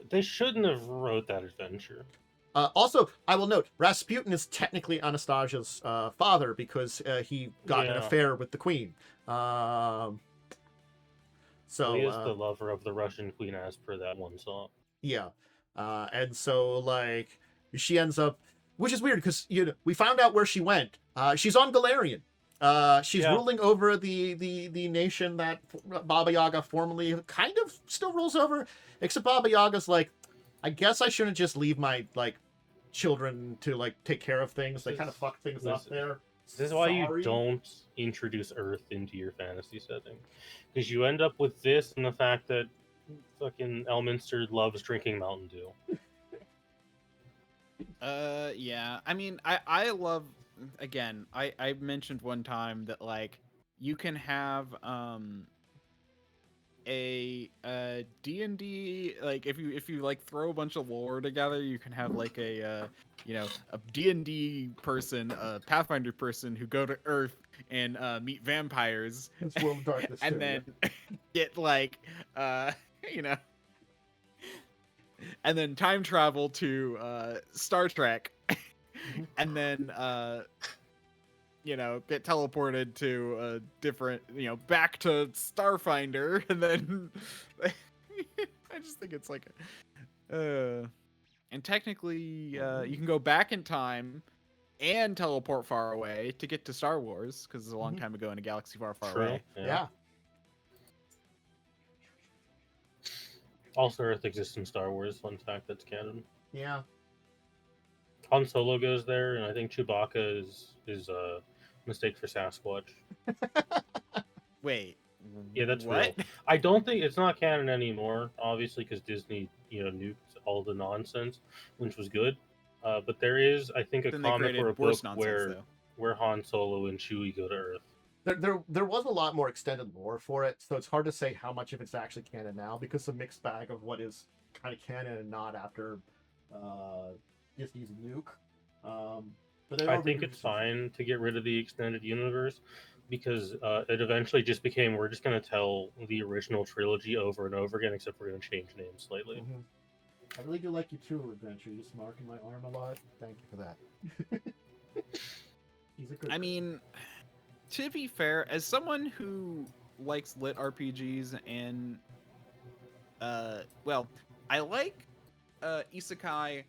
They shouldn't have wrote that adventure.
Also, I will note Rasputin is technically Anastasia's father because he got an affair with the queen. So
he is the lover of the Russian queen, as per that one song.
Yeah, and so like she ends up, which is weird because we found out where she went. She's on Galarian. She's ruling over the nation that Baba Yaga formerly kind of still rules over, except Baba Yaga's like, I guess I shouldn't just leave my like children to like take care of things. They kind of fuck things up there.
This is why you don't introduce Earth into your fantasy setting, because you end up with this and the fact that fucking Elminster loves drinking Mountain Dew.
Yeah. I mean, I love, again, I mentioned one time that like you can have a D&D, like if you like throw a bunch of lore together, you can have like a D&D person, a Pathfinder person who go to Earth and meet vampires.
It's World of Darkness
and
too,
then get like and then time travel to Star Trek and then get teleported to a different, back to Starfinder, and then I just think it's like and technically you can go back in time and teleport far away to get to Star Wars, because it's a long time ago in a galaxy far away.
Yeah.
Also, Earth exists in Star Wars. Fun fact, that's canon.
Yeah.
Han Solo goes there, and I think Chewbacca is a mistake for Sasquatch.
Wait.
Yeah, that's
what?
real. I don't think it's not canon anymore, obviously, because Disney, nuked all the nonsense, which was good. But there is, I think, a
Then
comic or a book
nonsense,
where Han Solo and Chewie go to Earth.
There was a lot more extended lore for it, so it's hard to say how much of it's actually canon now because it's a mixed bag of what is kind of canon and not after Disney's nuke. But
I think it's fine to get rid of the extended universe because it eventually just became, we're just going to tell the original trilogy over and over again, except we're going to change names slightly.
Mm-hmm. I really do like you too, Adventure. You just marking my arm a lot. Thank you for that. He's a good
I mean, to be fair, as someone who likes lit RPGs and I like isekai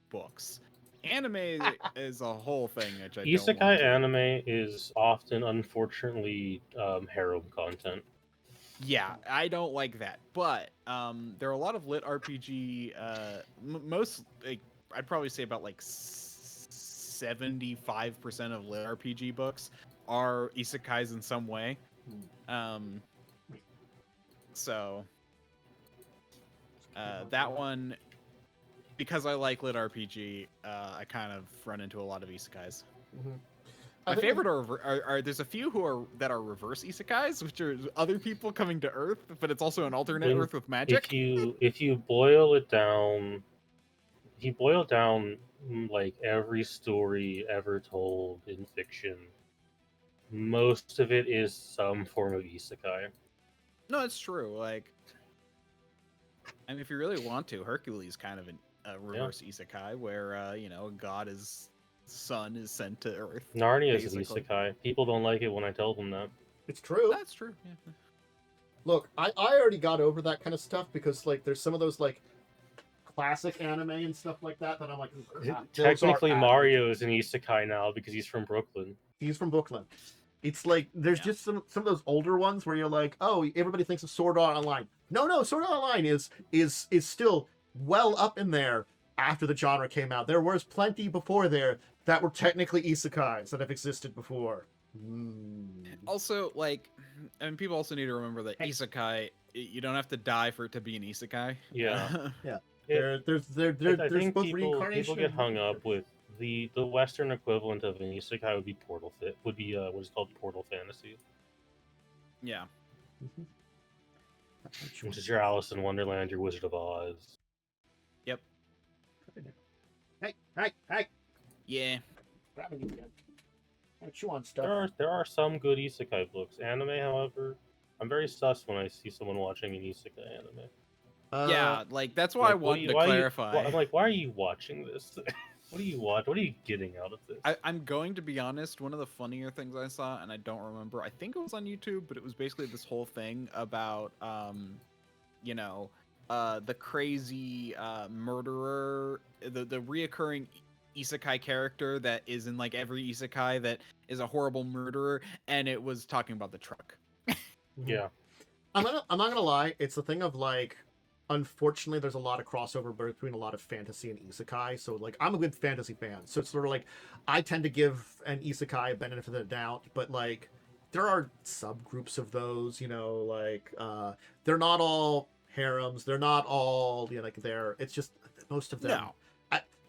books. Anime is a whole thing which I don't
Isekai
want to.
anime is often, unfortunately, harem content.
Yeah, I don't like that. But there are a lot of lit RPG. Most, like, I'd probably say about like 75% of lit RPG books are isekais in some way. So that one, because I like lit RPG, I kind of run into a lot of isekais.
Mm-hmm.
My favorite are there's a few that are reverse isekais, which are other people coming to Earth, but it's also an alternate Earth with magic.
If you boil it down, like every story ever told in fiction, most of it is some form of isekai.
No, it's true. Like, I mean, if you really want to, Hercules kind of a reverse isekai, where a god son is sent to Earth.
Narnia is an
basically.
isekai. People don't like it when I tell them that.
It's true.
That's true. Yeah.
Look, I already got over that kind of stuff because like there's some of those like classic anime and stuff like that I'm like,
Technically, Mario is an isekai now because he's from Brooklyn.
He's from Brooklyn. It's like there's just some of those older ones where you're like, oh, everybody thinks of Sword Art Online. No, Sword Art Online is still well up in there after the genre came out. There was plenty before there that were technically isekais that have existed before.
Also, like, and people also need to remember that isekai, you don't have to die for it to be an isekai.
Yeah.
Yeah.
I
There's
think
both
people
reincarnation.
get hung up with the Western equivalent of an isekai would be what is called Portal Fantasy.
Yeah.
Which is your Alice in Wonderland, your Wizard of Oz.
Yep.
Hey!
Yeah.
Grabbing you again. I chew on stuff.
There are some good isekai books. Anime, however, I'm very sus when I see someone watching an isekai anime.
Yeah, like that's why I wanted to clarify.
I'm like, why are you watching this? What do you watch? What are you getting out of this?
I'm going to be honest. One of the funnier things I saw, and I don't remember. I think it was on YouTube, but it was basically this whole thing about, the crazy murderer, the reoccurring isekai character that is in like every isekai that is a horrible murderer, and it was talking about the truck.
Yeah.
I'm not gonna lie. It's the thing of like, unfortunately, there's a lot of crossover between a lot of fantasy and isekai. So like, I'm a good fantasy fan. So it's sort of like, I tend to give an isekai a benefit of the doubt, but like, there are subgroups of those. Like they're not all harems. They're not all It's just most of them.
No.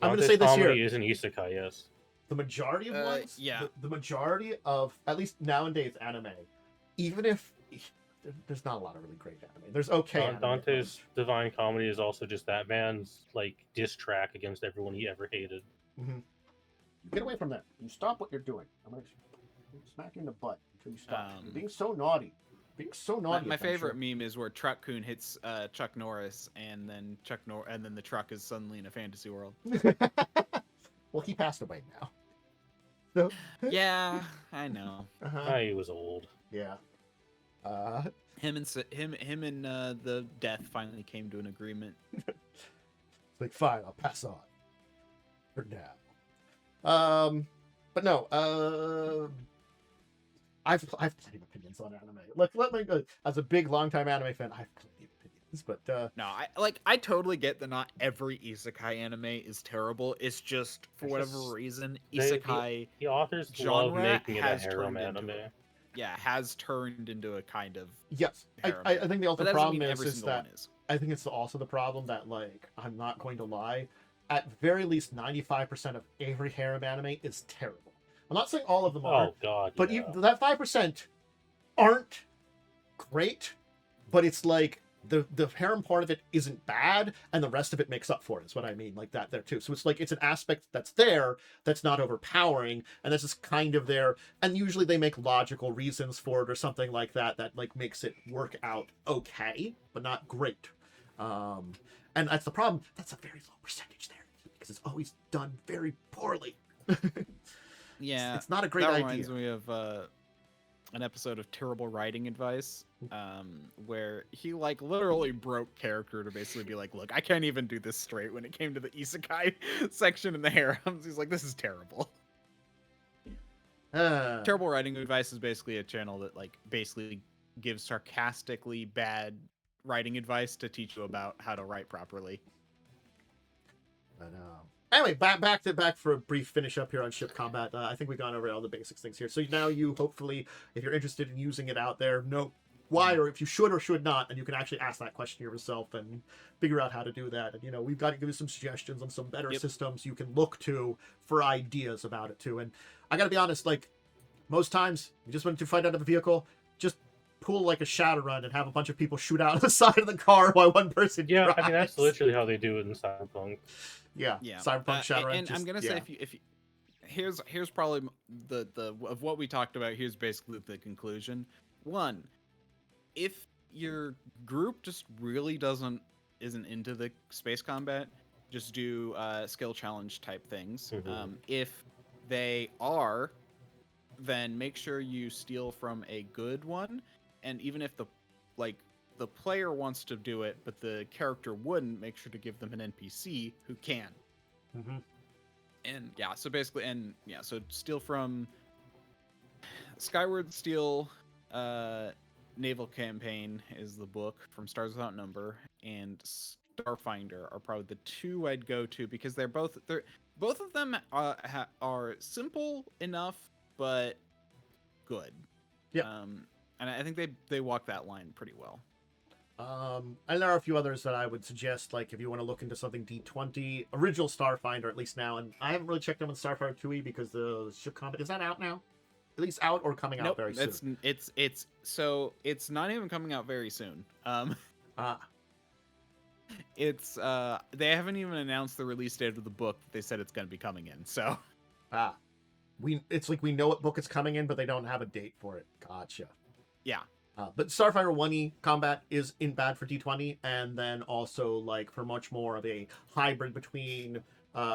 I'm going to say this here.
Comedy is an isekai, yes.
The majority of ones,
yeah.
the majority of, at least nowadays, anime, even if there's not a lot of really great anime. There's okay.
Dante's Divine Comedy is also just that man's like diss track against everyone he ever hated.
Mm-hmm. Get away from that. You stop what you're doing. I'm going to smack you in the butt until you stop. You're being so naughty. My
favorite meme is where Truck Coon hits Chuck Norris, and then the truck is suddenly in a fantasy world.
Well, he passed away now. So.
Yeah, I know.
He was old.
Yeah.
Him and the death finally came to an agreement.
It's like, fine, I'll pass on for now. But no. I've plenty of opinions on anime. Let me go. As a big, long-time anime fan, I have plenty of opinions. But
no, I totally get that not every isekai anime is terrible. It's just for whatever reason, isekai
the authors love making it a harem anime.
Has turned into a kind of
yes. I think the ultimate problem is that I think it's also the problem that like I'm not going to lie, at very least 95% of every harem anime is terrible. I'm not saying all of them are.
Oh God!
But that 5% aren't great. But it's like the harem part of it isn't bad, and the rest of it makes up for it. Is what I mean, like that there too. So it's like it's an aspect that's there that's not overpowering, and that's just kind of there. And usually they make logical reasons for it or something like that that like makes it work out okay, but not great. And that's the problem. That's a very low percentage there because it's always done very poorly.
Yeah,
it's not a great idea.
That reminds me of an episode of Terrible Writing Advice, where he like literally broke character to basically be like, look, I can't even do this straight when it came to the isekai section in the harems. He's like, this is terrible. Terrible Writing Advice is basically a channel that like basically gives sarcastically bad writing advice to teach you about how to write properly.
But anyway, back for a brief finish up here on ship combat. I think we've gone over all the basics things here. So now you hopefully, if you're interested in using it out there, know why or if you should or should not, and you can actually ask that question yourself and figure out how to do that. And you know, we've got to give you some suggestions on some better systems you can look to for ideas about it too. And I got to be honest, like most times, you just want to fight out of a vehicle, just pull like a Shadowrun and have a bunch of people shoot out of the side of the car while one person drives.
I mean that's literally how they do it in Cyberpunk.
Yeah. Cyberpunk Shadowrun.
And I'm gonna say if you here's probably the of what we talked about. Here's basically the conclusion. One, if your group just really isn't into the space combat, just do skill challenge type things. If they are, then make sure you steal from a good one. And even if the player wants to do it, but the character wouldn't, make sure to give them an NPC who can. And yeah, so basically, so steal from Skyward Steel, Naval Campaign is the book from Stars Without Number, and Starfinder are probably the two I'd go to because both of them are simple enough but good. And I think they walk that line pretty well.
And there are a few others that I would suggest, like if you want to look into something D20, original Starfinder at least now, and I haven't really checked them on Starfinder 2e because the ship combat is that out now? At least out or coming out very soon?
It's not even coming out very soon. It's they haven't even announced the release date of the book. They said it's going to be coming in. So
it's like we know what book it's coming in, but they don't have a date for it. Gotcha.
Yeah.
But Starfinder 1e combat is in bad for D20, and then also like for much more of a hybrid between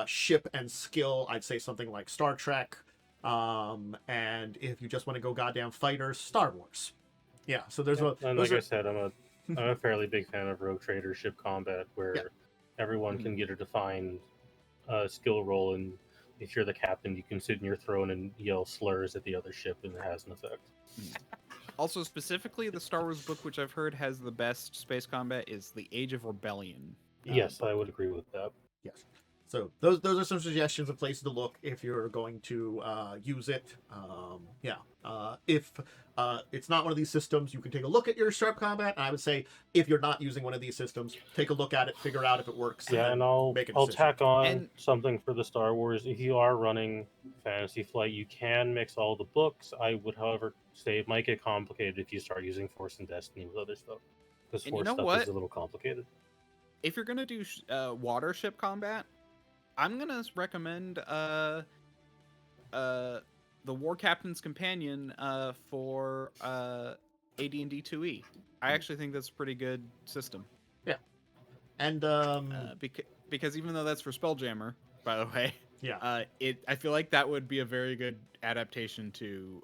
ship and skill, I'd say something like Star Trek. And if you just want to go goddamn fighters, Star Wars. Yeah. So there's
I said, I'm a fairly big fan of Rogue Trader ship combat, where everyone can get a defined skill roll, and if you're the captain, you can sit in your throne and yell slurs at the other ship, and it has an effect.
Also, specifically, the Star Wars book, which I've heard has the best space combat, is The Age of Rebellion.
Yes, I would agree with that.
Yes. So those are some suggestions of places to look if you're going to use it. If it's not one of these systems, you can take a look at your sharp combat. And I would say if you're not using one of these systems, take a look at it, figure out if it works.
Yeah, and I'll tack on something for the Star Wars. If you are running Fantasy Flight, you can mix all the books. I would, however, say it might get complicated if you start using Force and Destiny with other stuff. Because Force stuff is a little complicated.
If you're going to do water ship combat, I'm going to recommend the War Captain's Companion for AD&D 2E. I actually think that's a pretty good system.
Yeah. And
because even though that's for Spelljammer, by the way, I feel like that would be a very good adaptation to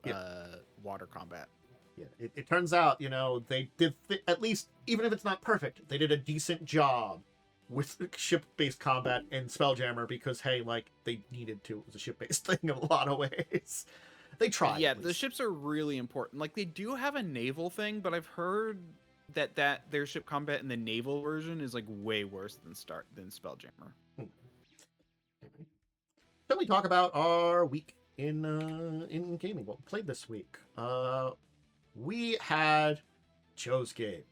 water combat.
Yeah, it turns out, they did at least, even if it's not perfect, they did a decent job with ship-based combat in Spelljammer because, hey, like, they needed to. It was a ship-based thing in a lot of ways. They tried.
Yeah, the ships are really important. Like, they do have a naval thing, but I've heard that their ship combat in the naval version is, like, way worse than Spelljammer.
Shall we talk about our week in gaming? What we played this week? We had Joe's Game.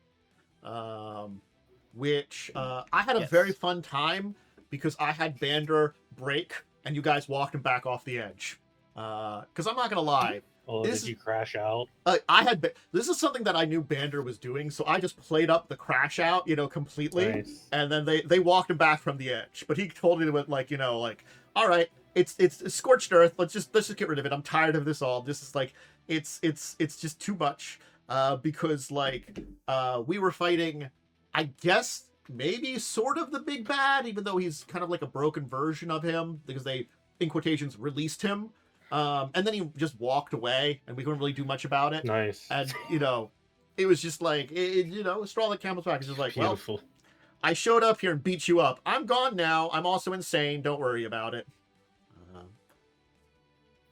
Which I had a very fun time because I had Bander break and you guys walked him back off the edge. Because I'm not going to lie.
Oh, did you crash out?
This is something that I knew Bander was doing, so I just played up the crash out, completely. Nice. And then they walked him back from the edge. But he totally went all right, it's scorched earth. Let's just get rid of it. I'm tired of this all. This is like, it's just too much. Because we were fighting, I guess, maybe sort of the big bad, even though he's kind of like a broken version of him because they, in quotations, released him. And then he just walked away, and we couldn't really do much about it.
Nice.
And it was just like straw that camel's back. It's just like,
Beautiful.
well, I showed up here and beat you up. I'm gone now. I'm also insane. Don't worry about it.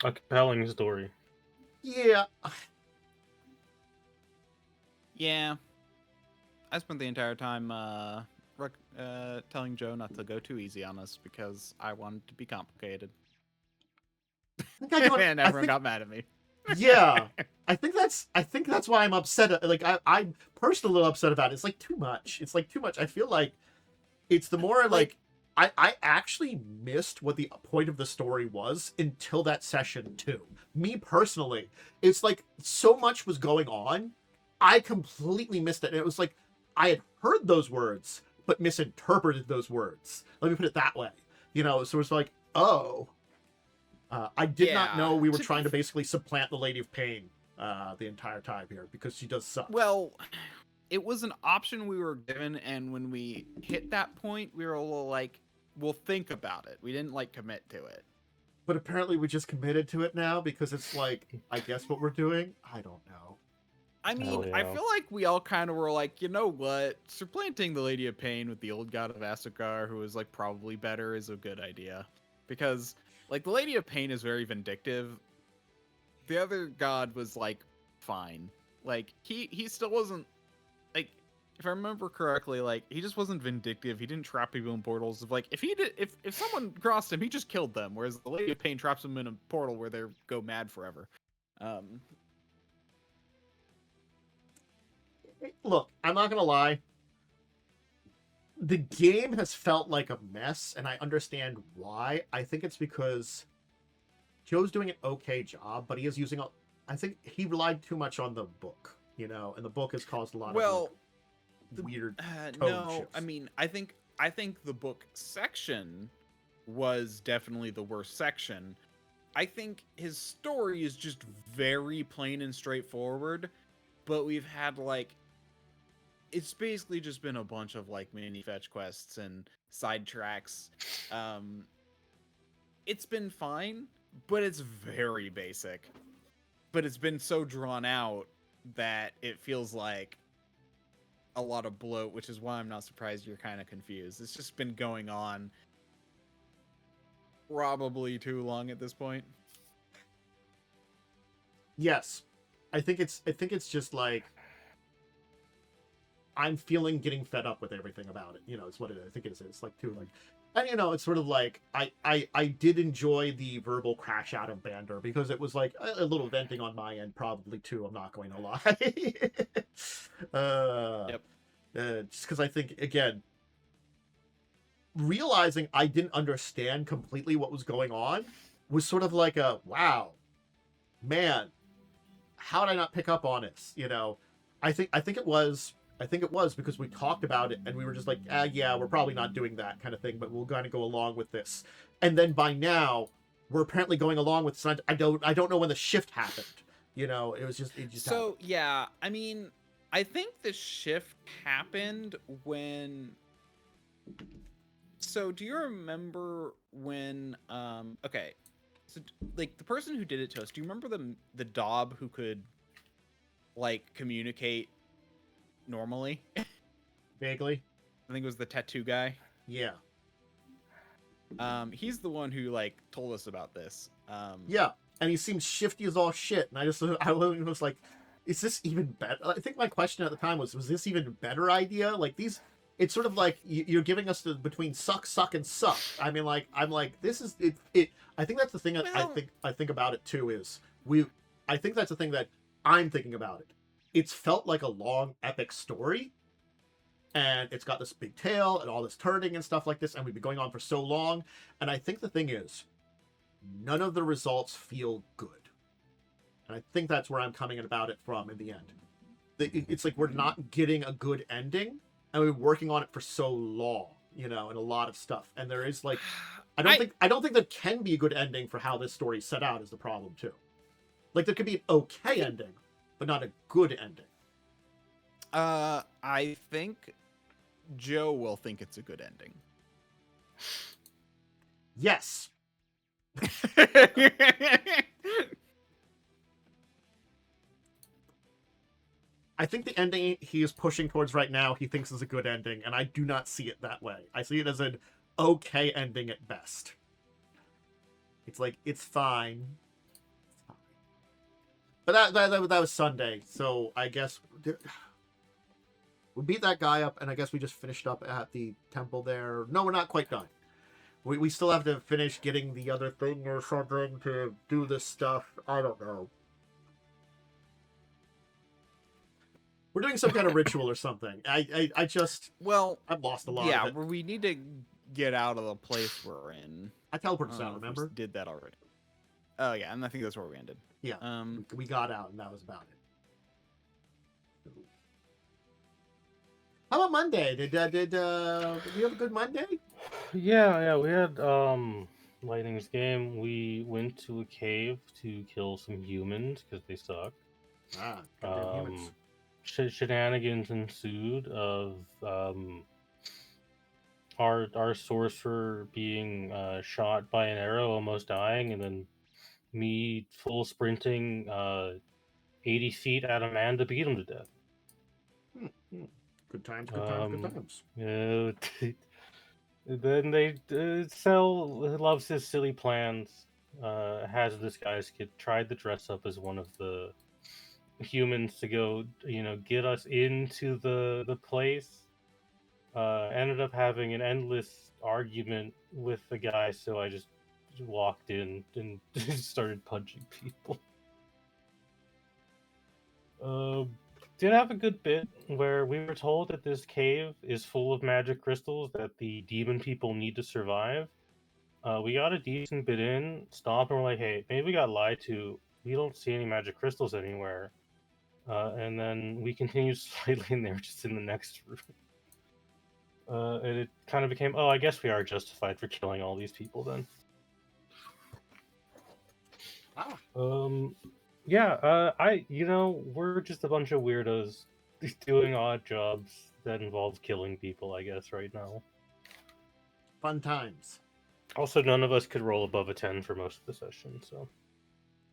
A compelling story.
Yeah.
Yeah. I spent the entire time telling Joe not to go too easy on us because I wanted to be complicated. And everyone got mad at me.
Yeah. I think that's why I'm upset. Like I'm personally a little upset about it. It's like too much. It's like too much. I feel like it's the more like I actually missed what the point of the story was until that session too. Me personally, it's like so much was going on. I completely missed it. And it was like I had heard those words, but misinterpreted those words. Let me put it that way. So it's like, oh, I did not know we were trying to basically supplant the Lady of Pain the entire time here because she does suck.
Well, it was an option we were given, and when we hit that point, we were a little like, we'll think about it. We didn't commit to it.
But apparently we just committed to it now because it's like, I guess what we're doing? I don't know.
I mean, I feel like we all kind of were like, you know what? Supplanting the Lady of Pain with the old god of Asukar, who is probably better, is a good idea. Because the Lady of Pain is very vindictive. The other god was fine. He still wasn't if I remember correctly, he just wasn't vindictive. He didn't trap people in portals. If someone crossed him, he just killed them. Whereas the Lady of Pain traps them in a portal where they go mad forever.
Look, I'm not gonna lie. The game has felt like a mess, and I understand why. I think it's because Joe's doing an okay job, but he is using I think he relied too much on the book, and the book has caused a lot of weird tone shifts.
I mean, I think the book section was definitely the worst section. I think his story is just very plain and straightforward, but we've had it's basically just been a bunch of mini fetch quests and sidetracks. It's been fine, but it's very basic. But it's been so drawn out that it feels like a lot of bloat, which is why I'm not surprised you're kind of confused. It's just been going on probably too long at this point.
Yes. I think it's just I'm feeling getting fed up with everything about it. It's what it is. I think it is. It's and it's sort of I did enjoy the verbal crash out of Bander because it was a little venting on my end, probably too. I'm not going to lie.
Yep.
Just because I think again, realizing I didn't understand completely what was going on was sort of wow, man, how did I not pick up on it? I think it was because we talked about it and we were just yeah, we're probably not doing that kind of thing, but we'll kind of go along with this. And then by now, we're apparently going along with this. I don't know when the shift happened. It just
so
happened.
Yeah. I mean, I think the shift happened when. So do you remember when? Okay, so the person who did it to us. Do you remember the Daub who could communicate normally?
Vaguely.
I think it was the tattoo guy.
Yeah.
He's the one who told us about this.
Yeah, and he seems shifty as all shit, and I was like, is this even better? I think my question at the time was this even a better idea? It's sort of you're giving us between suck, and suck. I mean, I'm this is it. I think that's the thing I think about it too is I think that's the thing that I'm thinking about it. It's felt like a long, epic story, and it's got this big tale and all this turning and stuff like this, and we've been going on for so long. And I think the thing is, none of the results feel good. And I think that's where I'm coming about it from in the end. It's we're not getting a good ending, and we've been working on it for so long, and a lot of stuff. And there is I don't think there can be a good ending for how this story set out is the problem too. There could be an okay ending, but not a good ending.
I think Joe will think it's a good ending.
Yes. I think the ending he is pushing towards right now, he thinks is a good ending, and I do not see it that way. I see it as an okay ending at best. It's like, it's fine. It's fine. But that was Sunday, so I guess we beat that guy up, and I guess we just finished up at the temple there. No, we're not quite done. We still have to finish getting the other thing or something to do this stuff. I don't know. We're doing some kind of ritual or something. I just...
Well,
I've lost a lot
yeah,
of it.
we need to get out of the place we're in.
I teleported us
I don't
out,
know if we
remember?
did that already. Oh yeah, and I think that's where we ended.
Yeah. We got out, and that was about it. How about Monday? Did you have a good Monday?
Yeah, we had Lightning's game. We went to a cave to kill some humans because they suck.
Ah, goddamn humans.
Shenanigans ensued of our sorcerer being shot by an arrow, almost dying, and then me full sprinting 80 feet at a man to beat him to death.
Good times, good times, good times.
Then Cell loves his silly plans. Has this guy's kid tried to dress up as one of the humans to go, get us into the place. Ended up having an endless argument with the guy, so I just walked in and started punching people. Did have a good bit where we were told that this cave is full of magic crystals that the demon people need to survive. We got a decent bit in, stopped, and we're like, hey, maybe we got lied to. We don't see any magic crystals anywhere. And then we continued slightly, and they were just in the next room. And it kind of became, I guess we are justified for killing all these people then. Yeah, we're just a bunch of weirdos doing odd jobs that involve killing people, I guess, right now.
Fun times. Also,
none of us could roll above a 10 for most of the session, so.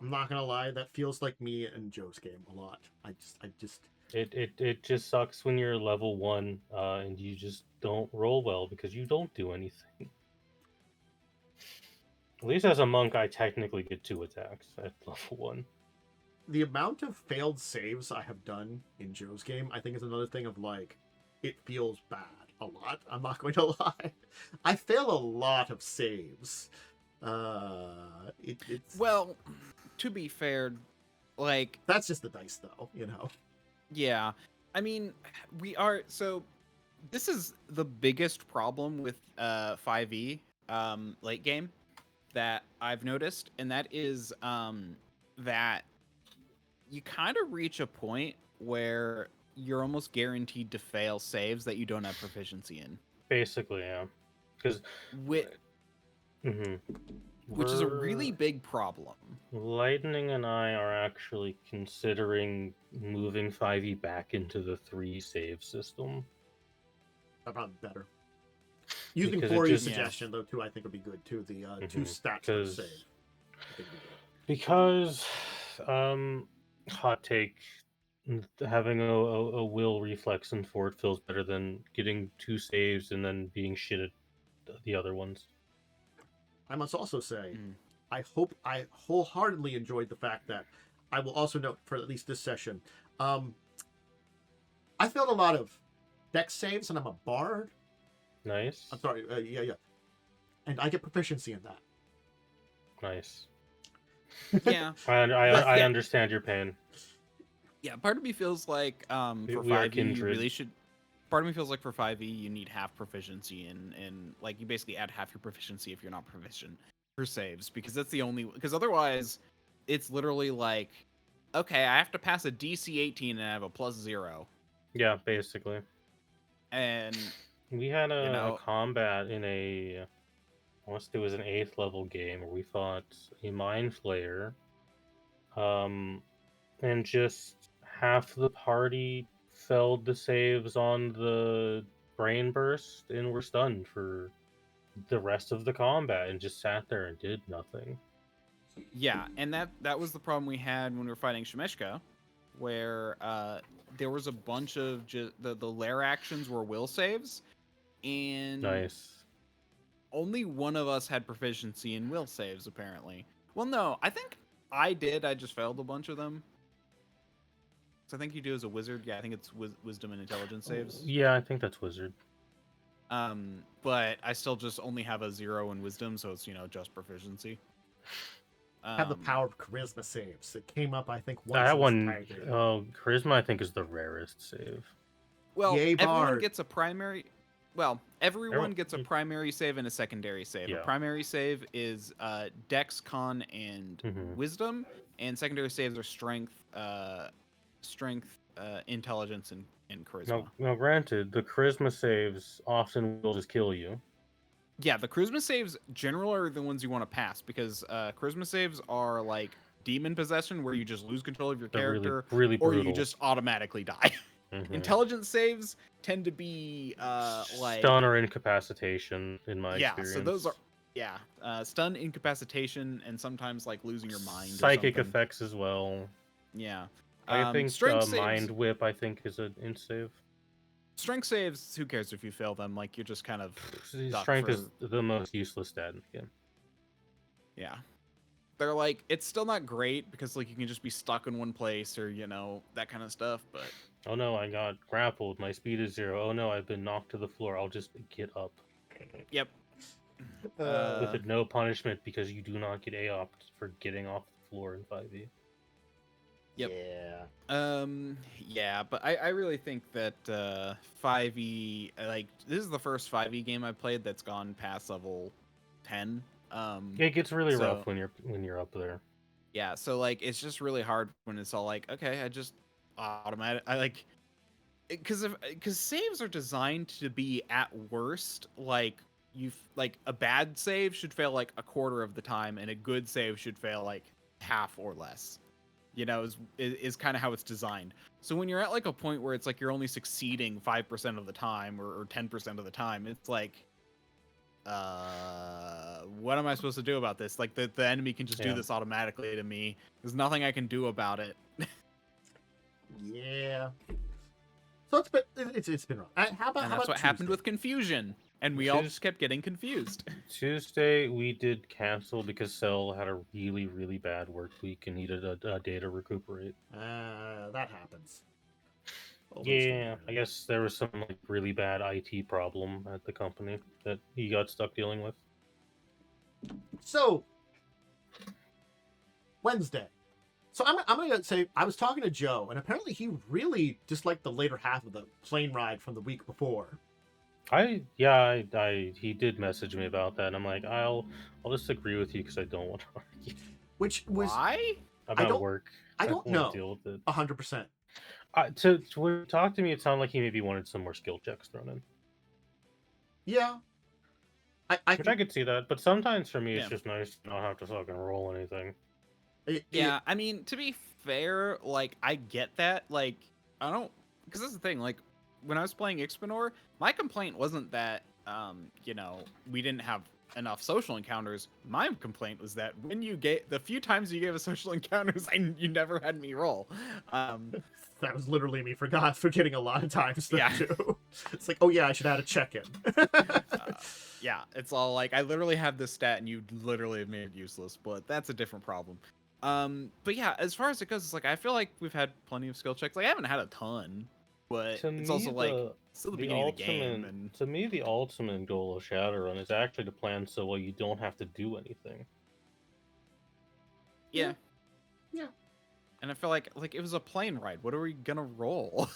I'm not gonna lie, that feels like me and Joe's game a lot. I just...
It just sucks when you're level 1 and you just don't roll well because you don't do anything. At least as a monk, I technically get 2 attacks at level 1.
The amount of failed saves I have done in Joe's game, I think is another thing of, like, it feels bad a lot. I'm not going to lie. I fail a lot of saves. It's...
Well, to be fair, like...
That's just the dice, though,
Yeah. I mean, this is the biggest problem with 5e late game that I've noticed, and that is that you kind of reach a point where you're almost guaranteed to fail saves that you don't have proficiency in.
Basically, yeah. Because
which is a really big problem.
Lightning and I are actually considering moving 5e back into the 3 save system.
That's probably better. Using 4E's suggestion, though, too, I think would be good, too. The 2 stats per save.
Because, hot take, having a will reflex in fort feels better than getting 2 saves and then being shit at the other ones.
I must also say, I wholeheartedly enjoyed the fact that I will also note for at least this session, I failed a lot of dex saves, and I'm a bard.
Nice.
I'm sorry, yeah. And I get proficiency in that.
Nice.
Yeah.
I understand your pain.
Yeah, part of me feels like for 5e you really should... Part of me feels like for 5e you need half proficiency in like you basically add half your proficiency if you're not proficient for saves, because that's the only... Because otherwise it's literally like, okay, I have to pass a DC 18 and I have a +0.
Yeah, basically.
And
we had a combat in I want to say it was an 8th level game where we fought a Mind Flayer, and just half the party failed the saves on the brain burst and were stunned for the rest of the combat and just sat there and did nothing.
Yeah, and that was the problem we had when we were fighting Shemeshka, where there was a bunch of the Lair actions were will saves, and
Nice.
only one of us had proficiency in will saves, apparently. Well, no, I think I did. I just failed a bunch of them. So I think you do as a wizard. Yeah, I think it's wisdom and intelligence saves.
Yeah, I think that's wizard.
But I still just only have a 0 in wisdom, so it's just proficiency.
Have the power of charisma saves. It came up, I think, once.
That
in this
one,
entire game.
charisma, I think, is the rarest save.
Well,
Yay,
everyone
Bard.
gets a primary. Well, everyone gets a primary save and a secondary save.
Yeah.
A primary save is Dex, Con, and Wisdom, and secondary saves are Strength, Intelligence, and Charisma.
Now, granted, the charisma saves often will just kill you.
Yeah, the charisma saves generally are the ones you want to pass because charisma saves are like demon possession, where you just lose control of your character,
really
or
brutal.
you just automatically die. Intelligence saves tend to be like
stun or incapacitation, in my experience.
So those are stun, incapacitation, and sometimes like losing your mind.
Psychic
or something.
effects as well.
Yeah,
I think
strength
mind
saves,
whip. I think is an int save.
Strength saves. Who cares if you fail them? Like you're just kind of
strength is the most useless stat in the game.
Yeah. They're like, it's still not great because like you can just be stuck in one place or that kind of stuff, but
oh no, I got grappled, my speed is 0. Oh no, I've been knocked to the floor, I'll just get up.
Yep.
With it no punishment because you do not get AOP'd for getting off the floor in 5e.
Yep.
Yeah.
Yeah, but I really think that 5e, like this is the first 5e game I've played that's gone past level 10.
It gets really rough when you're up there.
Yeah, so like it's just really hard when it's all like, okay, I just because saves are designed to be at worst like a bad save should fail like a quarter of the time and a good save should fail like half or less. Is kind of how it's designed. So when you're at like a point where it's like you're only succeeding 5% of the time or 10% of the time, it's like what am I supposed to do about this? Like the enemy can just do this automatically to me. There's nothing I can do about it.
Yeah. So it's been wrong.
That's what happened with confusion, and we all just kept getting confused.
Tuesday we did cancel because Cell had a really, really bad work week and needed a day to recuperate.
That happens.
Yeah, I guess there was some like really bad IT problem at the company that he got stuck dealing with.
So Wednesday. So I'm gonna say I was talking to Joe, and apparently he really disliked the later half of the plane ride from the week before.
He did message me about that, and I'm like, I'll just agree with you because I don't want to argue.
Which was
why?
About work.
I don't know.
Deal with it.
100%.
To talk to me, it sounded like he maybe wanted some more skill checks thrown in.
Yeah. I
could see that, but sometimes for me it's just nice to not have to fucking roll anything.
I mean, to be fair, like, I get that. Like, I don't... Because that's the thing, like, when I was playing Ixpanor, my complaint wasn't that, we didn't have enough social encounters. My complaint was that when the few times you gave us social encounters, you never had me roll.
That was literally me forgetting a lot of times, too. It's like, oh yeah, I should add a check-in.
Yeah, it's all like, I literally have this stat and you literally have made it useless, but that's a different problem. But yeah, as far as it goes, it's like I feel like we've had plenty of skill checks. Like I haven't had a ton, but it's also like still the beginning of the game. And
to me, the ultimate goal of Shadowrun is actually to plan so well you don't have to do anything.
Yeah. And I feel like it was a plane ride. What are we gonna roll?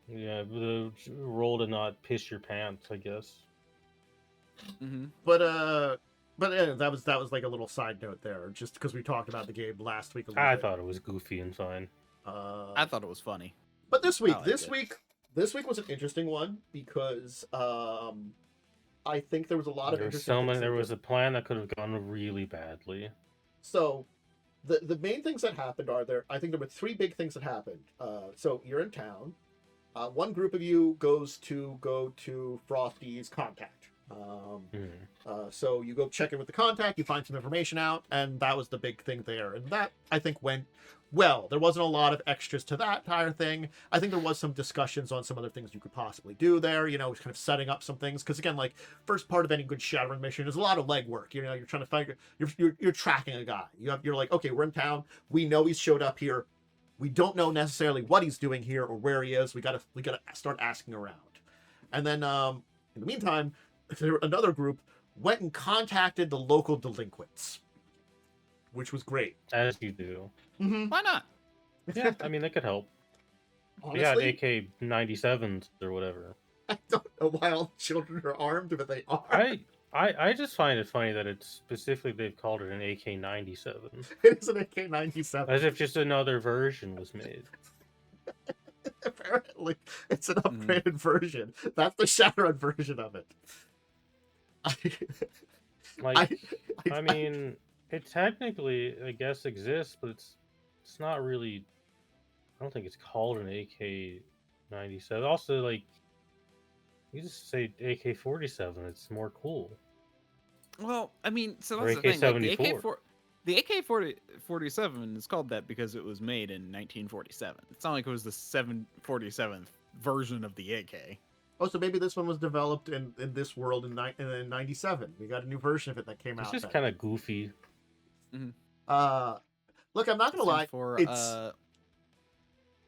Yeah, the roll to not piss your pants, I guess.
Mm-hmm.
But that was like a little side note there, just because we talked about the game last week.
I thought it was goofy and fine.
I thought it was funny.
But this week was an interesting one because I think there was a lot of interesting.
There was a plan that could have gone really badly.
So, the main things that happened I think there were three big things that happened. So you're in town. One group of you goes to go to Frosty's contact. So you go check in with the contact, you find some information out, and that was the big thing there. And that, I think, went well. There wasn't a lot of extras to that entire thing. I think there was some discussions on some other things you could possibly do there, kind of setting up some things. Because again, like, first part of any good Shadowrun mission is a lot of legwork. You're trying to find, you're tracking a guy. You're like, okay, we're in town. We know he's showed up here. We don't know necessarily what he's doing here or where he is. We gotta start asking around. And then in the meantime, another group went and contacted the local delinquents, which was great.
As you do.
Mm-hmm.
Why not?
Yeah, I mean, they could help.
Honestly,
Yeah, AK-97s or whatever.
I don't know why all children are armed, but they are.
I just find it funny that it's specifically they've called it an AK-97.
It is an AK-97.
As if just another version was made.
Apparently, it's an upgraded version. That's the Shadowrun version of it.
I mean, it technically, I guess, exists, but it's not really. I don't think it's called an AK-97. Also, like, you just say AK-47. It's more cool.
Well, I mean, so
Or
that's the thing. Like,
AK-74.
the AK-47 is called that because it was made in 1947. It's not like it was the 747th version of the AK.
Oh, so maybe this one was developed in this world in 97. We got a new version of it that came out.
It's just kind of goofy.
Look, I'm not gonna lie.
For
it's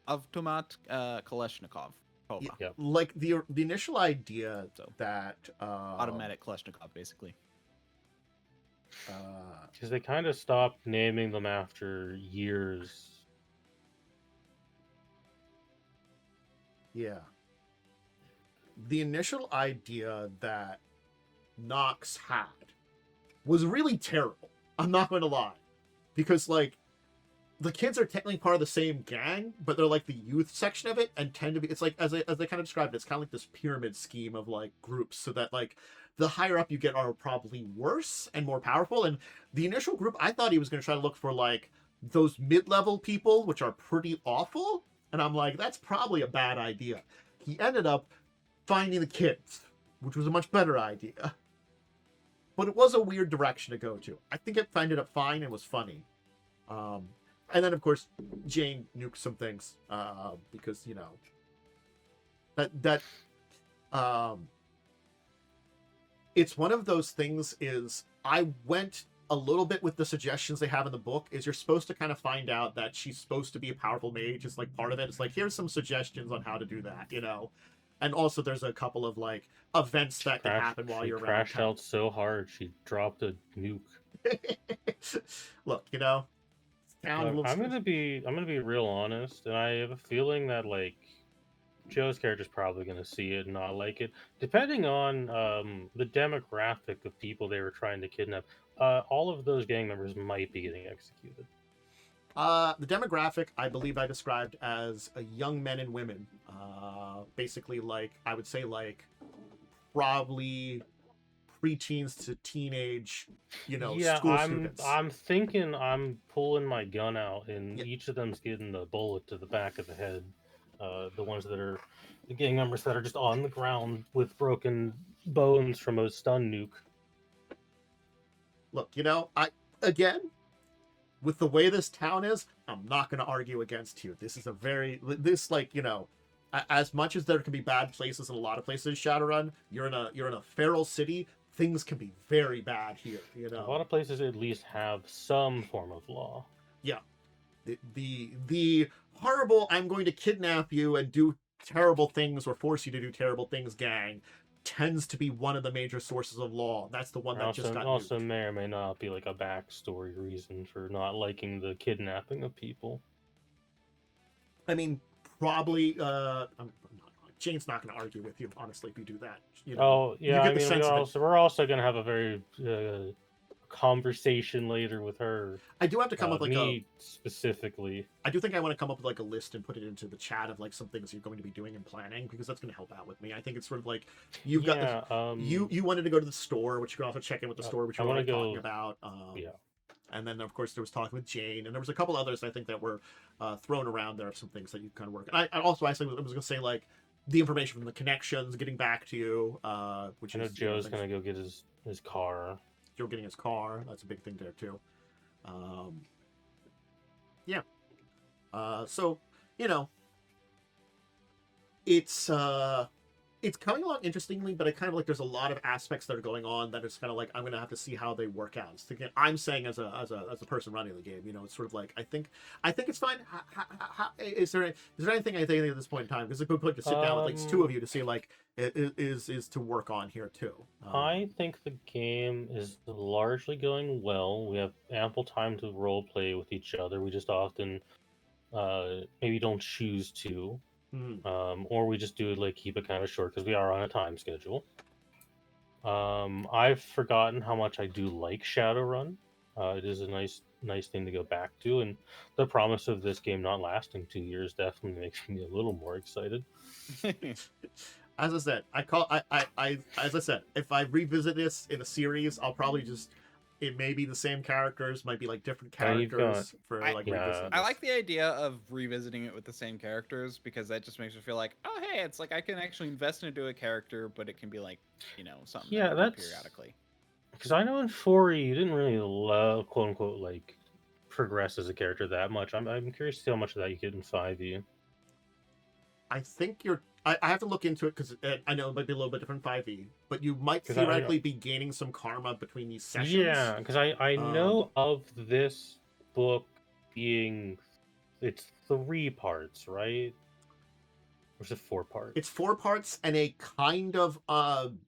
Avtomat Kalashnikov.
Yeah.
like the initial idea that
Automatic Kalashnikov, basically.
Because they kind of stopped naming them after years.
Yeah. The initial idea that Nox had was really terrible. I'm not going to lie. Because, like, the kids are technically part of the same gang, but they're, like, the youth section of it and tend to be... It's like, as they kind of described it, it's kind of like this pyramid scheme of, like, groups. So that, like, the higher up you get are probably worse and more powerful. And the initial group, I thought he was going to try to look for, like, those mid-level people, which are pretty awful. And I'm like, that's probably a bad idea. He ended up finding the kids, which was a much better idea. But it was a weird direction to go to. I think it ended up fine and was funny. And then, of course, Jane nuked some things because, it's one of those things is I went a little bit with the suggestions they have in the book is you're supposed to kind of find out that she's supposed to be a powerful mage. It's like part of it. It's like, here's some suggestions on how to do that, And also there's a couple of like events that can happen while you're around.
She crashed out so hard she dropped a nuke.
Look,
I'm gonna be real honest, and I have a feeling that like Joe's character's probably gonna see it and not like it, depending on the demographic of people they were trying to kidnap. All of those gang members might be getting executed.
The demographic, I believe I described as young men and women. Basically, like, I would say, like, probably preteens to teenage, school students.
I'm thinking I'm pulling my gun out, and each of them's getting a bullet to the back of the head. The ones that are the gang members that are just on the ground with broken bones from a stun nuke.
Look, with the way this town is, I'm not going to argue against you. This is as much as there can be bad places in a lot of places in Shadowrun, you're in a feral city. Things can be very bad here. A
lot of places at least have some form of law.
Yeah, the horrible I'm going to kidnap you and do terrible things or force you to do terrible things gang tends to be one of the major sources of law. That's the one that just got
also
nuked.
May or may not be like a backstory reason for not liking the kidnapping of people.
I mean, probably. Jane's not going to argue with you, honestly, if you do that.
Oh yeah,
you get the sense
we're also going to have a very conversation later with her.
I do have to come up with
me specifically.
I do think I want to come up with like a list and put it into the chat of like some things you're going to be doing and planning, because that's going to help out with me. I think it's sort of like you've got you wanted to go to the store, which you can also check in with the store, which we're talking about. And then of course there was talking with Jane, and there was a couple others I think that were thrown around there of some things that you kind of work. And I also was going to say, like, the information from the connections getting back to you, which
I know
is
Joe's gonna go get his car.
Joe getting his car. That's a big thing there too. Yeah. So it's coming along interestingly, but I kind of like there's a lot of aspects that are going on that is kind of like I'm gonna have to see how they work out. So again, I'm saying as a person running the game, it's sort of like I think it's fine. Is there anything I think at this point in time? Because it's a good point to sit down with like two of you to see like is to work on here too.
I think the game is largely going well. We have ample time to role play with each other. We just often maybe don't choose to. Or we just do it like keep it kind of short because we are on a time schedule. I've forgotten how much I do like Shadowrun. It is a nice thing to go back to, and the promise of this game not lasting 2 years definitely makes me a little more excited.
As I said, as I said, if I revisit this in a series, I'll probably just it may be the same characters, might be like different characters revisiting.
I like the idea of revisiting it with the same characters because that just makes me feel like, oh hey, it's like I can actually invest into a character, but it can be like, something that's periodically.
Because I know in 4E you didn't really love quote unquote like progress as a character that much. I'm curious to see how much of that you get in 5E.
I think I have to look into it because I know it might be a little bit different 5e, but you might theoretically be gaining some karma between these sessions.
Yeah, because I know of this book being it's 3 parts, right? Or is it 4 parts?
It's 4 parts and a kind of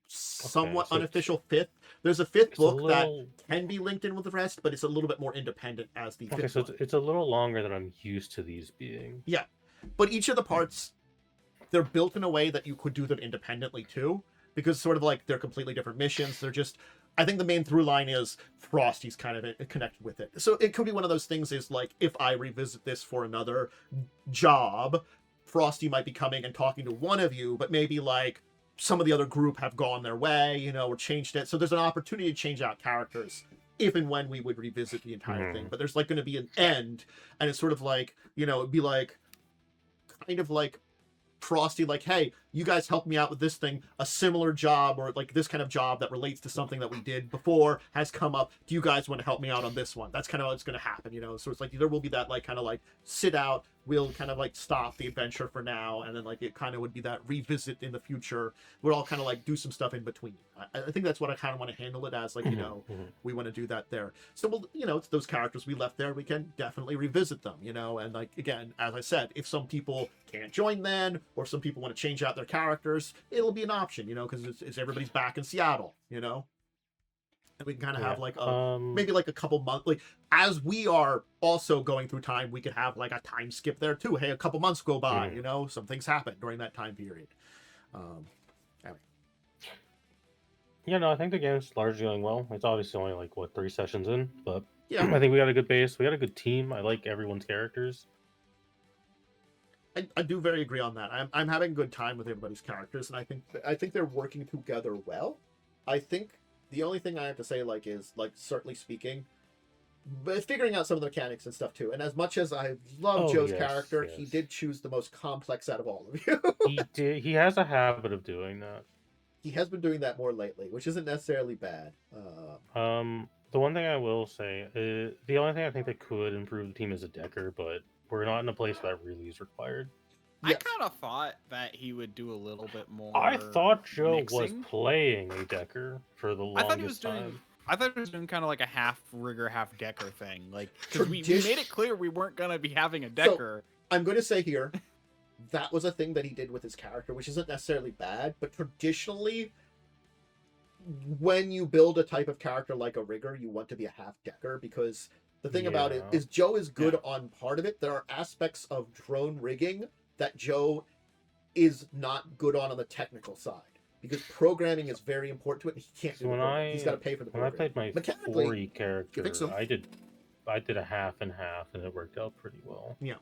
somewhat unofficial 5th. There's a 5th book that can be linked in with the rest, but it's a little bit more independent as the 5th.
Okay, so it's a little longer than I'm used to these being.
Yeah, but each of the parts, they're built in a way that you could do them independently too, because sort of like they're completely different missions. They're just, I think the main through line is Frosty's kind of connected with it. So it could be one of those things is like, if I revisit this for another job, Frosty might be coming and talking to one of you, but maybe like some of the other group have gone their way, or changed it. So there's an opportunity to change out characters if and when we would revisit the entire thing. But there's like going to be an end, and it's sort of like, it'd be like, kind of like Frosty, like, hey, you guys helped me out with this thing, a similar job or like this kind of job that relates to something that we did before has come up. Do you guys want to help me out on this one? That's kind of what's going to happen, So it's like there will be that like kind of like sit out, we'll kind of like stop the adventure for now, and then like it kind of would be that revisit in the future. We'll all kind of like do some stuff in between. I think that's what I kind of want to handle it as, like, we want to do that there. So we'll, it's those characters we left there, we can definitely revisit them, and like, again, as I said, if some people can't join then, or some people want to change out their characters, it'll be an option, because it's everybody's back in Seattle, and we can kind of have like maybe like a couple months, like as we are also going through time, we could have like a time skip there too. Hey, a couple months go by, some things happen during that time period. Anyway.
Yeah, no, I think the game's largely going well. It's obviously only like 3 sessions in, but
yeah,
I think we got a good base. We got a good team. I like everyone's characters.
I do very agree on that. I'm having a good time with everybody's characters, and I think they're working together well. I think the only thing I have to say is certainly speaking, but figuring out some of the mechanics and stuff too. And as much as I love Joe's character, he did choose the most complex out of all of you.
He did. He has a habit of doing that.
He has been doing that more lately, which isn't necessarily bad.
The one thing I will say, the only thing I think that could improve the team is a decker, but we're not in a place where that really is required.
I kind of thought that he would do a little bit more.
I thought Joe was playing a decker for the longest time.
I thought he was doing kind of like a half rigger, half decker thing. Like, because we made it clear we weren't going to be having a decker.
So, I'm going to say here, that was a thing that he did with his character, which isn't necessarily bad, but traditionally, when you build a type of character like a rigger, you want to be a half decker, because the thing about it is Joe is good on part of it. There are aspects of drone rigging that Joe is not good on the technical side, because programming is very important to it, and he can't do it. He's got to pay for the program.
When I played my 4E character, so? I did a half and half, and it worked out pretty well.
Yeah.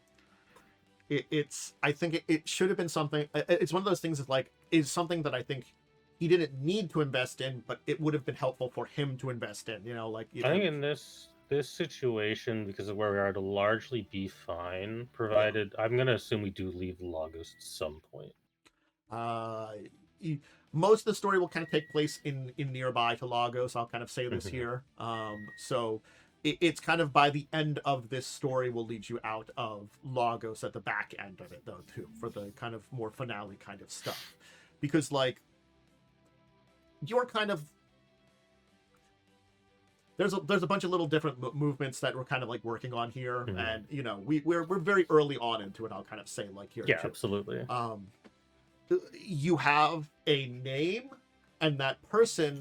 I think it should have been something. It's one of those things that is something that I think he didn't need to invest in, but it would have been helpful for him to invest in. I
think in this situation, because of where we are, to largely be fine, provided I'm going to assume we do leave Lagos at some point.
Most of the story will kind of take place in nearby to Lagos. I'll kind of say this
Mhm.
here. So it's kind of by the end of this story will lead you out of Lagos at the back end of it, though, too, for the kind of more finale kind of stuff. Because, like, you're kind of... There's a bunch of little different movements that we're kind of, like, working on here.
Mhm.
And, you know, we're very early on into it, I'll kind of say, like, here,
Yeah,
too.
absolutely.
You have a name, and that person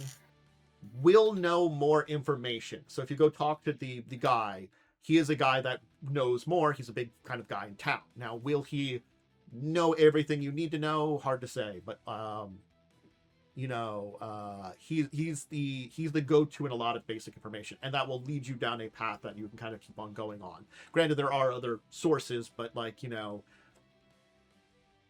will know more information. So if you go talk to the guy, he is a guy that knows more. He's a big kind of guy in town. Now, will he know everything you need to know? Hard to say, but you know, he's the go-to in a lot of basic information, and that will lead you down a path that you can kind of keep on going on. Granted, there are other sources, but, like, you know,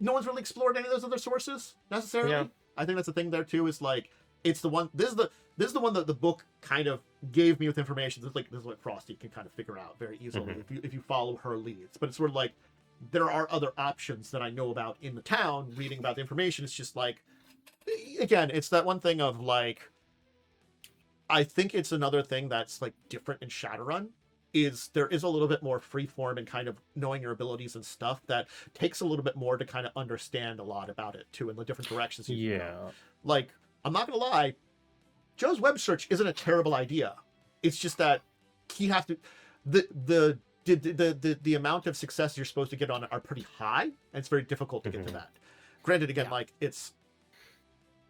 no one's really explored any of those other sources necessarily.
Yeah.
I think that's the thing there too. Is like it's the one. This is the one that the book kind of gave me with information. This is what Frosty can kind of figure out very easily if you follow her leads. But it's sort of like there are other options that I know about in the town. Reading about the information, it's just like, again, it's that one thing of like. I think it's another thing that's like different in Shadowrun. Is there is a little bit more freeform and kind of knowing your abilities and stuff that takes a little bit more to kind of understand a lot about it too, in the different directions you can go. Like, I'm not gonna lie, Joe's web search isn't a terrible idea. It's just that he has to the amount of success you're supposed to get on it are pretty high, and it's very difficult to get to that. Granted, again, like it's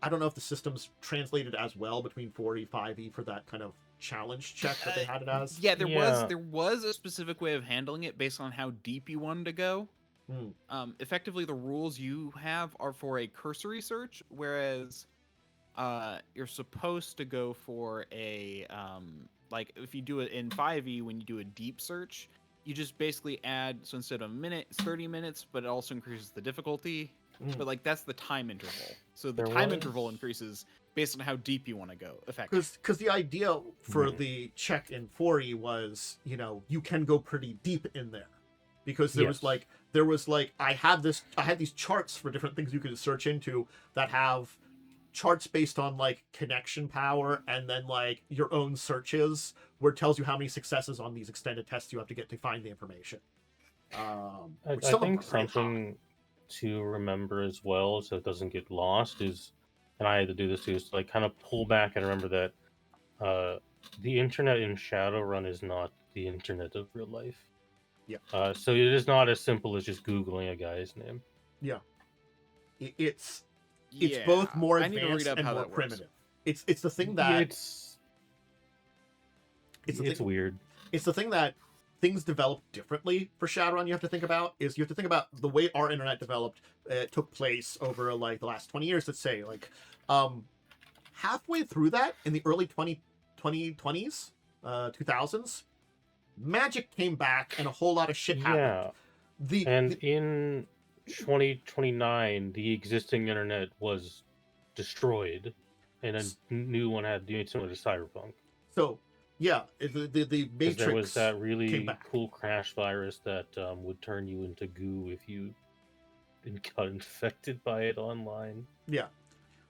I don't know if the system's translated as well between 4E, 5E for that kind of challenge check that they had it as.
Yeah, there was a specific way of handling it based on how deep you wanted to go. Effectively, the rules you have are for a cursory search, whereas you're supposed to go for a like if you do it in 5E, when you do a deep search, you just basically add, so instead of a minute, it's 30 minutes, but it also increases the difficulty. But like that's the time interval. So the time interval increases based on how deep you want to go. Effectively,
because the idea for the check in 4E was, you know, you can go pretty deep in there, because there was like I had these charts for different things you could search into that have charts based on like connection power and then like your own searches where it tells you how many successes on these extended tests you have to get to find the information.
I think something to remember as well, so it doesn't get lost, is, and I had to do this too, is to like kind of pull back and remember that the internet in Shadowrun is not the internet of real life.
Yeah.
So it is not as simple as just Googling a guy's name.
Yeah. It's both more advanced and more primitive. It's the thing that
it's weird.
It's the thing that things develop differently for Shadowrun. You have to think about the way our internet developed. It took place over like the last 20 years, let's say, like halfway through that in the early 2020s, 2000s, magic came back and a whole lot of shit happened.
In 2029, the existing internet was destroyed, and a new one had to be similar to Cyberpunk.
So, yeah, the Matrix.
There was that really cool crash virus that would turn you into goo if you got infected by it online.
Yeah.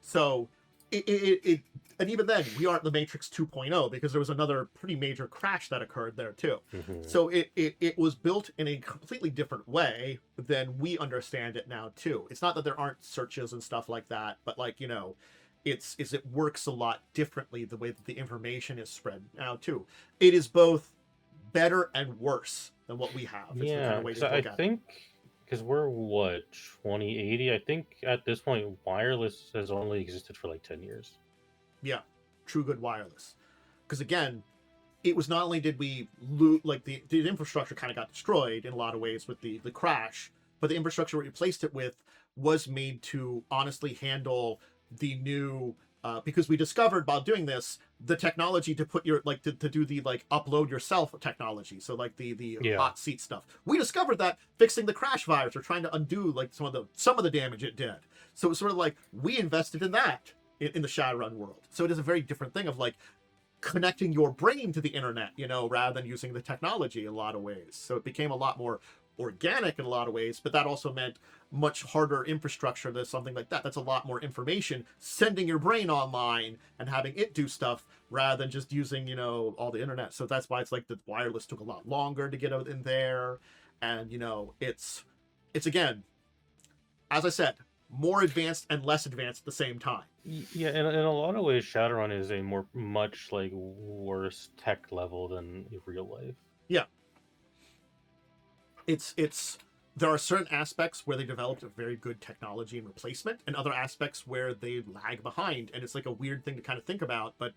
So, it and even then, we aren't the Matrix 2.0 because there was another pretty major crash that occurred there too. So it was built in a completely different way than we understand it now too. It's not that there aren't searches and stuff like that, but like, you know, it works a lot differently the way that the information is spread now too. It is both better and worse than what we have. It's the kind of way to look at it.
Because we're 2080, I think at this point wireless has only existed for like 10 years.
Yeah, true good wireless. Because again, it was not only did we loot, like the infrastructure kind of got destroyed in a lot of ways with the crash, but the infrastructure we replaced it with was made to honestly handle the new because we discovered while doing this the technology to put your like to do the like upload yourself technology, so like the hot seat stuff. We discovered that fixing the crash virus or trying to undo like some of the damage it did. So it's sort of like we invested in that in the Shadowrun world. So it is a very different thing of like connecting your brain to the internet, you know, rather than using the technology in a lot of ways. So it became a lot more organic in a lot of ways, but that also meant much harder infrastructure than something like that. That's a lot more information, sending your brain online and having it do stuff rather than just using, you know, all the internet. So that's why it's like the wireless took a lot longer to get out in there. And, you know, it's again, as I said, more advanced and less advanced at the same time.
Yeah, in a lot of ways, Shadowrun is a much like worse tech level than real life.
Yeah. It's there are certain aspects where they developed a very good technology and replacement, and other aspects where they lag behind, and it's like a weird thing to kind of think about, but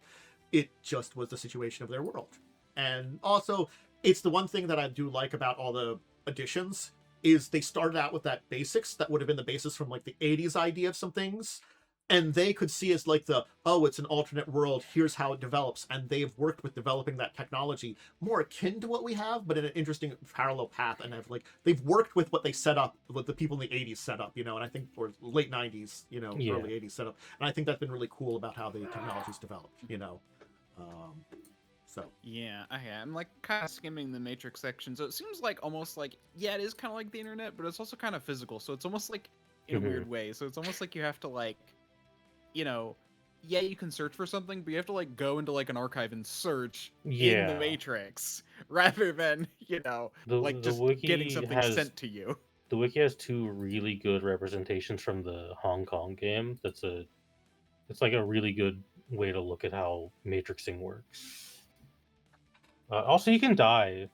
it just was the situation of their world. And also, it's the one thing that I do like about all the additions is they started out with that basics that would have been the basis from like the 80s idea of some things, and they could see as like the, oh, it's an alternate world, here's how it develops, and they've worked with developing that technology more akin to what we have, but in an interesting parallel path, and have like they've worked with what they set up, what the people in the 80s set up, you know, and I think, or late 90s, you know,
Yeah.
early 80s set up, and I think that's been really cool about how the technology's developed, you know. So
Yeah, I'm like kind of skimming the Matrix section, so it seems like almost like, yeah, it is kind of like the internet, but it's also kind of physical, so it's almost like in a weird way. So it's almost like you have to like, you know, yeah, you can search for something, but you have to like go into like an archive and search in the Matrix rather than, you know, like just getting something sent to you.
The wiki has two really good representations from the Hong Kong game. It's like a really good way to look at how matrixing works. Also, you can die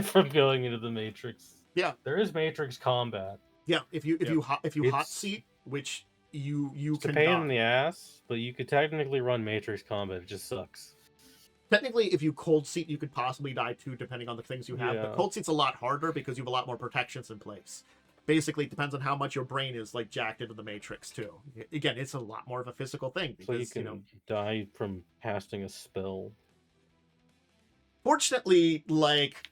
from going into the Matrix.
Yeah,
there is Matrix combat.
Yeah, if you hot seat, which you
it's
can
a pain
die.
in the ass, but you could technically run Matrix combat. It just sucks.
Technically, if you cold seat, you could possibly die too, depending on the things you have.
Yeah.
But cold seat's a lot harder because you have a lot more protections in place. Basically, it depends on how much your brain is like jacked into the Matrix too. Again, it's a lot more of a physical thing because
so you can die from casting a spell.
Fortunately, like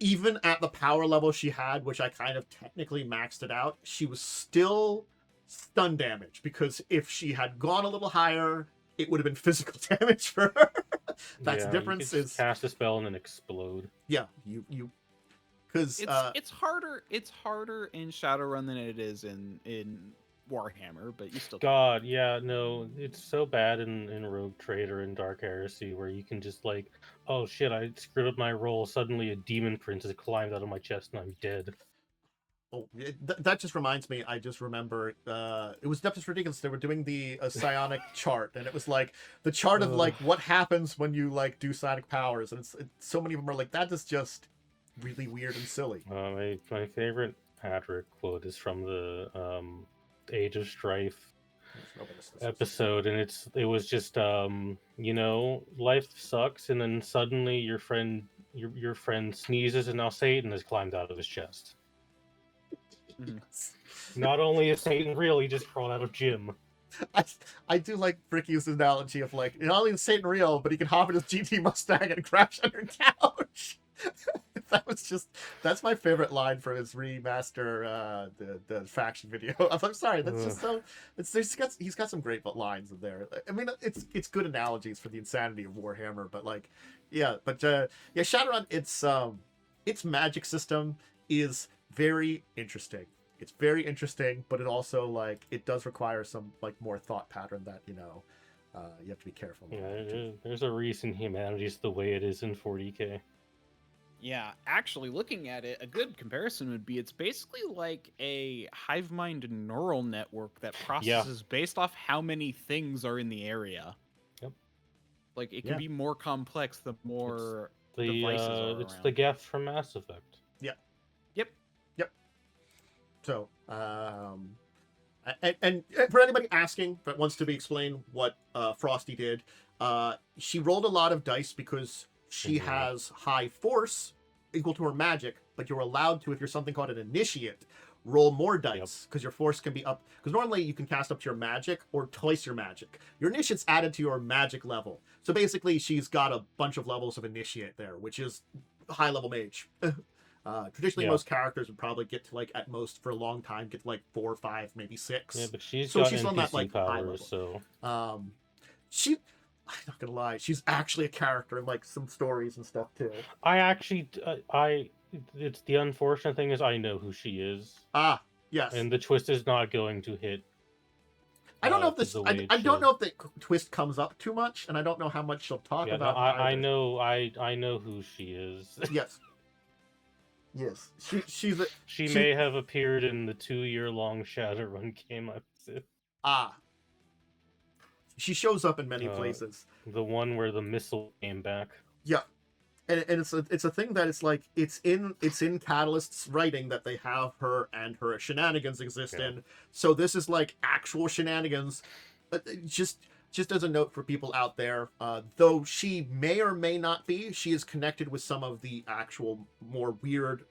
even at the power level she had, which I kind of technically maxed it out, she was still stun damage, because if she had gone a little higher, it would have been physical damage for her. That's the difference.
You is cast a spell and then explode.
Yeah, you because
it's harder in Shadowrun than it is in Warhammer, but you still
God, yeah, no, it's so bad in Rogue Trader and Dark Heresy, where you can just like, oh shit, I screwed up my roll, suddenly a demon prince has climbed out of my chest and I'm dead.
Oh, that just reminds me, I just remember, it was Deptus Ridiculous, they were doing the psionic chart, and it was like, the chart of like, what happens when you like do psionic powers, and so many of them are like, that is just really weird and silly.
My favorite Adric quote is from the Age of Strife episode, and it was just you know, life sucks, and then suddenly your friend sneezes and now Satan has climbed out of his chest. Not only is Satan real, he just crawled out of Jim.
I do like Ricky's analogy of like, not only is Satan real, but he can hop in his GT Mustang and crash on your couch. That's my favorite line for his remaster, the faction video. I'm sorry, that's just so. He's got some great lines in there. I mean, it's good analogies for the insanity of Warhammer, but like, yeah, Shadowrun, its magic system is very interesting. It's very interesting, but it also like it does require some like more thought pattern that, you know, you have to be careful.
Yeah, there's a reason humanity's the way it is in 40K.
Yeah, actually, looking at it, a good comparison would be it's basically like a hive mind neural network that processes based off how many things are in the area.
Yep.
Like, it can be more complex the more devices are around.
It's the Geth from Mass Effect.
Yeah.
Yep.
So, and for anybody asking that wants to be explained what Frosty did, she rolled a lot of dice because she has high force equal to her magic, but you're allowed to, if you're something called an initiate, roll more dice because your force can be up. Because normally you can cast up to your magic or twice your magic. Your initiate's added to your magic level. So basically, she's got a bunch of levels of initiate there, which is high level mage. Traditionally, most characters would probably get to like at most for a long time get to like 4 or 5, maybe 6.
Yeah, but she's
on that like
powers,
high level.
So
I'm not gonna lie, she's actually a character in like some stories and stuff too.
I actually it's the unfortunate thing is I know who she is,
Ah, yes.
and the twist is not going to hit.
I don't know if this.
the way it
I don't
should.
know if the twist comes up too much, and I don't know how much she'll talk
Yeah, no,
about.
I
either.
know I know who she is.
Yes. Yes. She's a,
She
she-
may have appeared in the 2-year-long Shadowrun game I was in.
ah. She shows up in many
Uh,
places.
The one where the missile came back.
Yeah. And it's a thing that it's like it's in Catalyst's writing that they have her and her shenanigans exist
Yeah.
in. So this is like actual shenanigans. Just as a note for people out there, though she may or may not be, she is connected with some of the actual more weird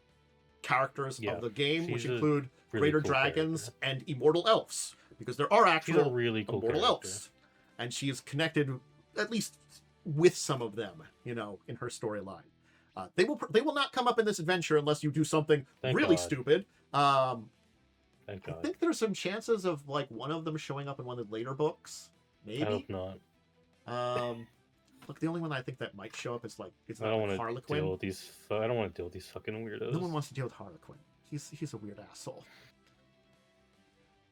characters
Yeah,
of the game, which
she's a
include
really
greater
cool
dragons
character.
and immortal elves, because there are
She's a
actual
really cool
immortal
character.
elves, and she is connected at least with some of them, you know, in her storyline. They will not come up in this adventure unless you do something
Thank
really
God.
stupid.
Thank
I
God.
think there's some chances of like one of them showing up in one of the later books.
I hope
Maybe.
not.
Look, the only one I think that might show up is like it's
I
not
don't
like
want to
Harlequin.
deal with these. I don't want to deal with these fucking weirdos.
No one wants to deal with Harlequin. He's a weird asshole.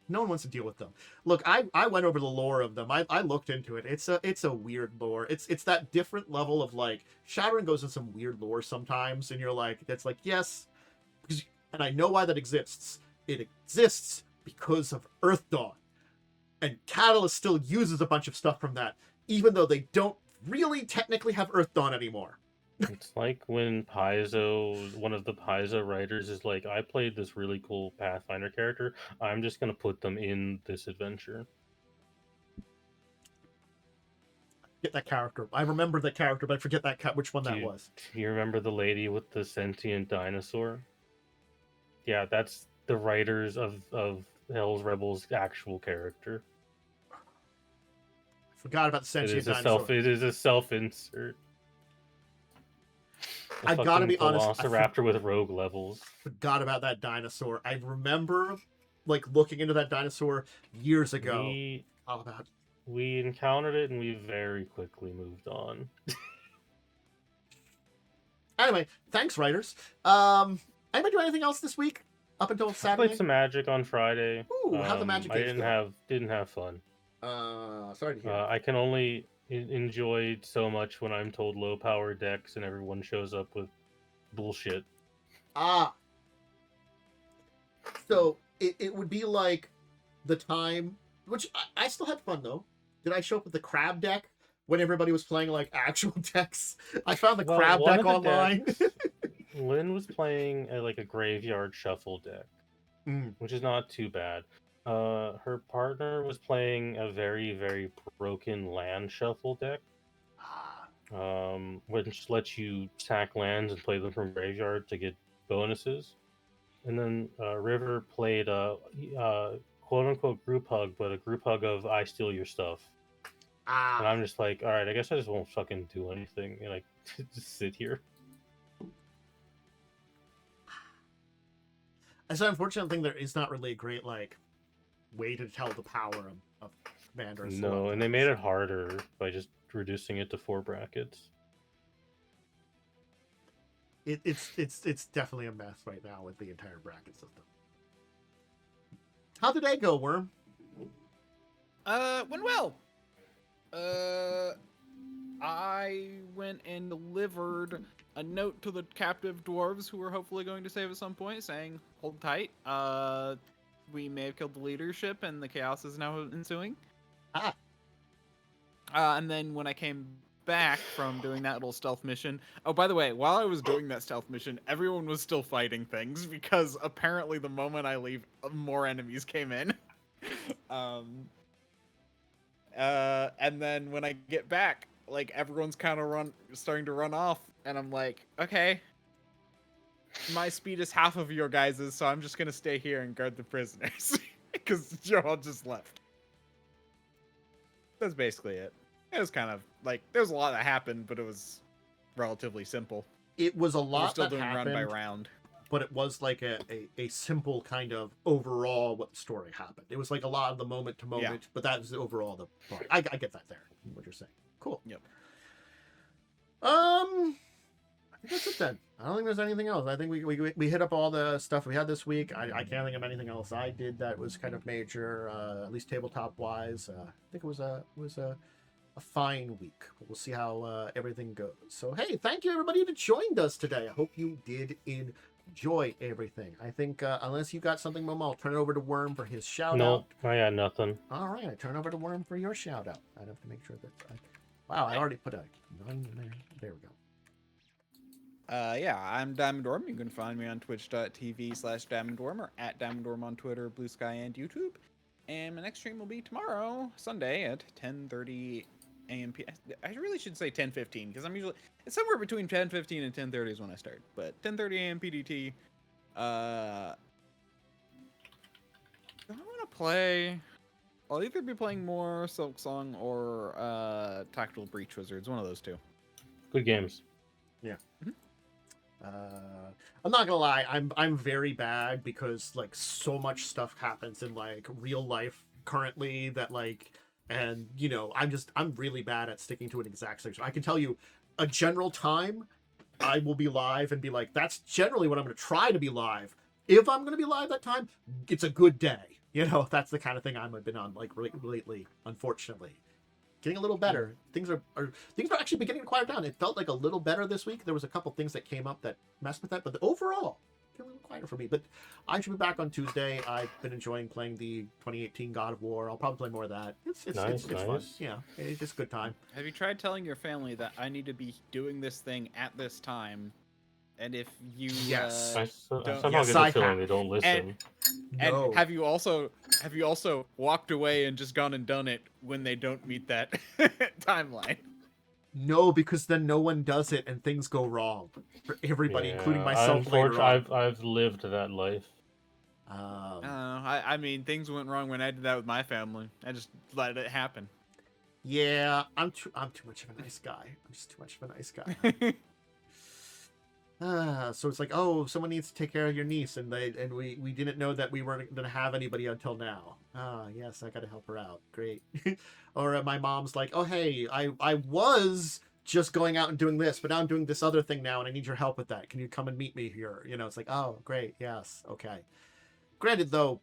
No one wants to deal with them. Look, I went over the lore of them. I looked into it. It's a weird lore. It's that different level of like Shadowrun goes in some weird lore sometimes, and you're like, that's like yes, because, and I know why that exists. It exists because of Earth Dawn, and Catalyst still uses a bunch of stuff from that, even though they don't really technically have Earth Dawn anymore.
It's like when Paizo, one of the Paizo writers, is like, I played this really cool Pathfinder character. I'm just going to put them in this adventure.
Get that character. I remember that character, but I forget which one that was.
Do you remember the lady with the sentient dinosaur? Yeah, that's the writers of Hell's Rebels' actual character.
Forgot about the sentient dinosaur.
It is a self-insert.
I gotta be honest,
Velociraptor with rogue levels.
Forgot about that dinosaur. I remember like looking into that dinosaur years ago. All about.
We encountered it and we very quickly moved on.
Anyway, thanks, writers. Anybody do anything else this week up until
I
Saturday?
played some Magic on Friday.
Ooh, how'd the Magic
I
games
didn't have fun.
Sorry to hear.
I can only enjoy so much when I'm told low power decks and everyone shows up with bullshit.
So it would be like the time, which I still had fun though. Did I show up with the crab deck when everybody was playing like actual decks? I found the crab deck online.
Lynn was playing a graveyard shuffle deck, which is not too bad. Her partner was playing a very, very broken land shuffle deck, which lets you sack lands and play them from graveyard to get bonuses. And then River played a quote-unquote group hug, but a group hug of I steal your stuff. And I'm just like, all right, I guess I just won't fucking do anything and like just sit here.
It's an unfortunate thing. There is not really a great like way to tell the power of Commander.
No, and they made it harder by just reducing it to 4 brackets.
It's definitely a mess right now with the entire bracket system. How did that go, Worm?
Went well. I went and delivered a note to the captive dwarves who were hopefully going to save at some point, saying, "Hold tight. We may have killed the leadership, and the chaos is now ensuing." And then when I came back from doing that little stealth mission. Oh, by the way, while I was doing that stealth mission, everyone was still fighting things because apparently the moment I leave, more enemies came in. And then when I get back, like everyone's kind of starting to run off, and I'm like, okay, my speed is half of your guys's, so I'm just gonna stay here and guard the prisoners because Joel just left. That's basically it. It was kind of like there's a lot that happened, but it was relatively simple.
It was a
We're
lot
still
that
doing
happened,
round by round.
but it was like a simple kind of overall what the story happened. It was like a lot of the moment to moment, but that was overall the part. I get that there, what you're saying. Cool.
Yep.
I That's it then. I don't think there's anything else. I think we hit up all the stuff we had this week. I can't think of anything else I did that was kind of major, at least tabletop wise. I think it was a fine week. We'll see how everything goes. So hey, thank you everybody that joined us today. I hope you did enjoy everything. I think unless you got something, Momo, I'll turn it over to Worm for his shout out.
No, I got nothing.
All right, I turn over to Worm for your shout out. I'd have to make sure that. Wow, I already put a 9 in there. There we go.
Yeah, I'm DiamondWyrm. You can find me on twitch.tv/DiamondWyrm or at DiamondWyrm on Twitter, Blue Sky, and YouTube. And my next stream will be tomorrow, Sunday, at 10:30 a.m. I really should say 10:15 because it's somewhere between 10:15 and 10:30 is when I start. But 10:30 a.m. PDT. Do I want to play? I'll either be playing more Silk Song or Tactical Breach Wizards. One of those two.
Good games.
Yeah. I'm not gonna lie, I'm very bad because like so much stuff happens in like real life currently that like, and you know, I'm really bad at sticking to an exact section. I can tell you a general time I will be live and be like, that's generally what I'm gonna try to be live. If I'm gonna be live that time, it's a good day. You know, that's the kind of thing I've been on like lately, unfortunately. Getting a little better. Things are actually beginning to quiet down. It felt like a little better this week. There was a couple things that came up that messed with that, but overall, a little quieter for me. But I should be back on Tuesday. I've been enjoying playing the 2018 God of War. I'll probably play more of that. It's
Nice.
fun. Yeah, it's just a good time.
Have you tried telling your family that I need to be doing this thing at this time? And if you
Yes.
I
don't-
somehow
Yes,
get the
I
feeling
have.
they don't listen.
And
No.
have you also walked away and just gone and done it when they don't meet that timeline?
No, because then no one does it and things go wrong for everybody, including myself later on.
Unfortunately, I've lived that life.
I mean, things went wrong when I did that with my family. I just let it happen.
Yeah, I'm too much of a nice guy. I'm just too much of a nice guy. So it's like, oh, someone needs to take care of your niece, and we didn't know that we weren't going to have anybody until now. Ah, yes, I got to help her out. Great. Or my mom's like, oh, hey, I was just going out and doing this, but now I'm doing this other thing now, and I need your help with that. Can you come and meet me here? You know, it's like, oh, great, yes, okay. Granted, though,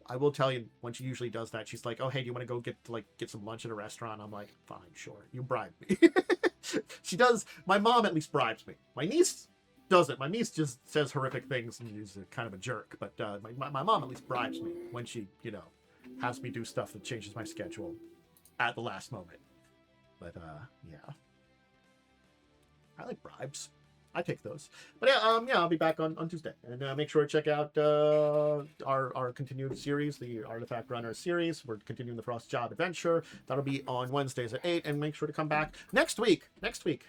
I will tell you, when she usually does that, she's like, oh, hey, do you want to go get some lunch at a restaurant? I'm like, fine, sure. You bribe me. She does. My mom at least bribes me. My niece doesn't. My niece just says horrific things and is kind of a jerk. But my mom at least bribes me when she, you know, has me do stuff that changes my schedule at the last moment. But yeah, I like bribes. I take those. But yeah, I'll be back on Tuesday, and make sure to check out our continued series, the Artifact Runner series. We're continuing the Frost Job Adventure. That'll be on Wednesdays at 8, and make sure to come back next week.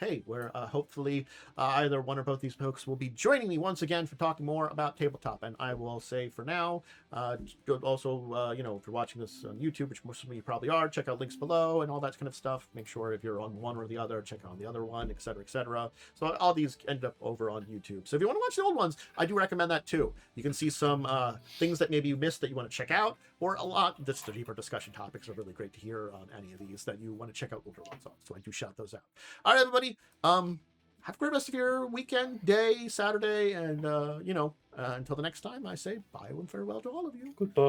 Hey, where hopefully either one or both these folks will be joining me once again for talking more about tabletop. And I will say for now, also, you know, if you're watching this on YouTube, which most of you probably are, check out links below and all that kind of stuff. Make sure if you're on one or the other, check out the other one, etc., etc. So all these end up over on YouTube. So if you want to watch the old ones, I do recommend that too. You can see some things that maybe you missed that you want to check out, or a lot. The deeper discussion topics are really great to hear on any of these that you want to check out older ones on. So I do shout those out. All right, everybody. Have a great rest of your weekend, day, Saturday, and you know, until the next time, I say bye and farewell to all of you.
Goodbye.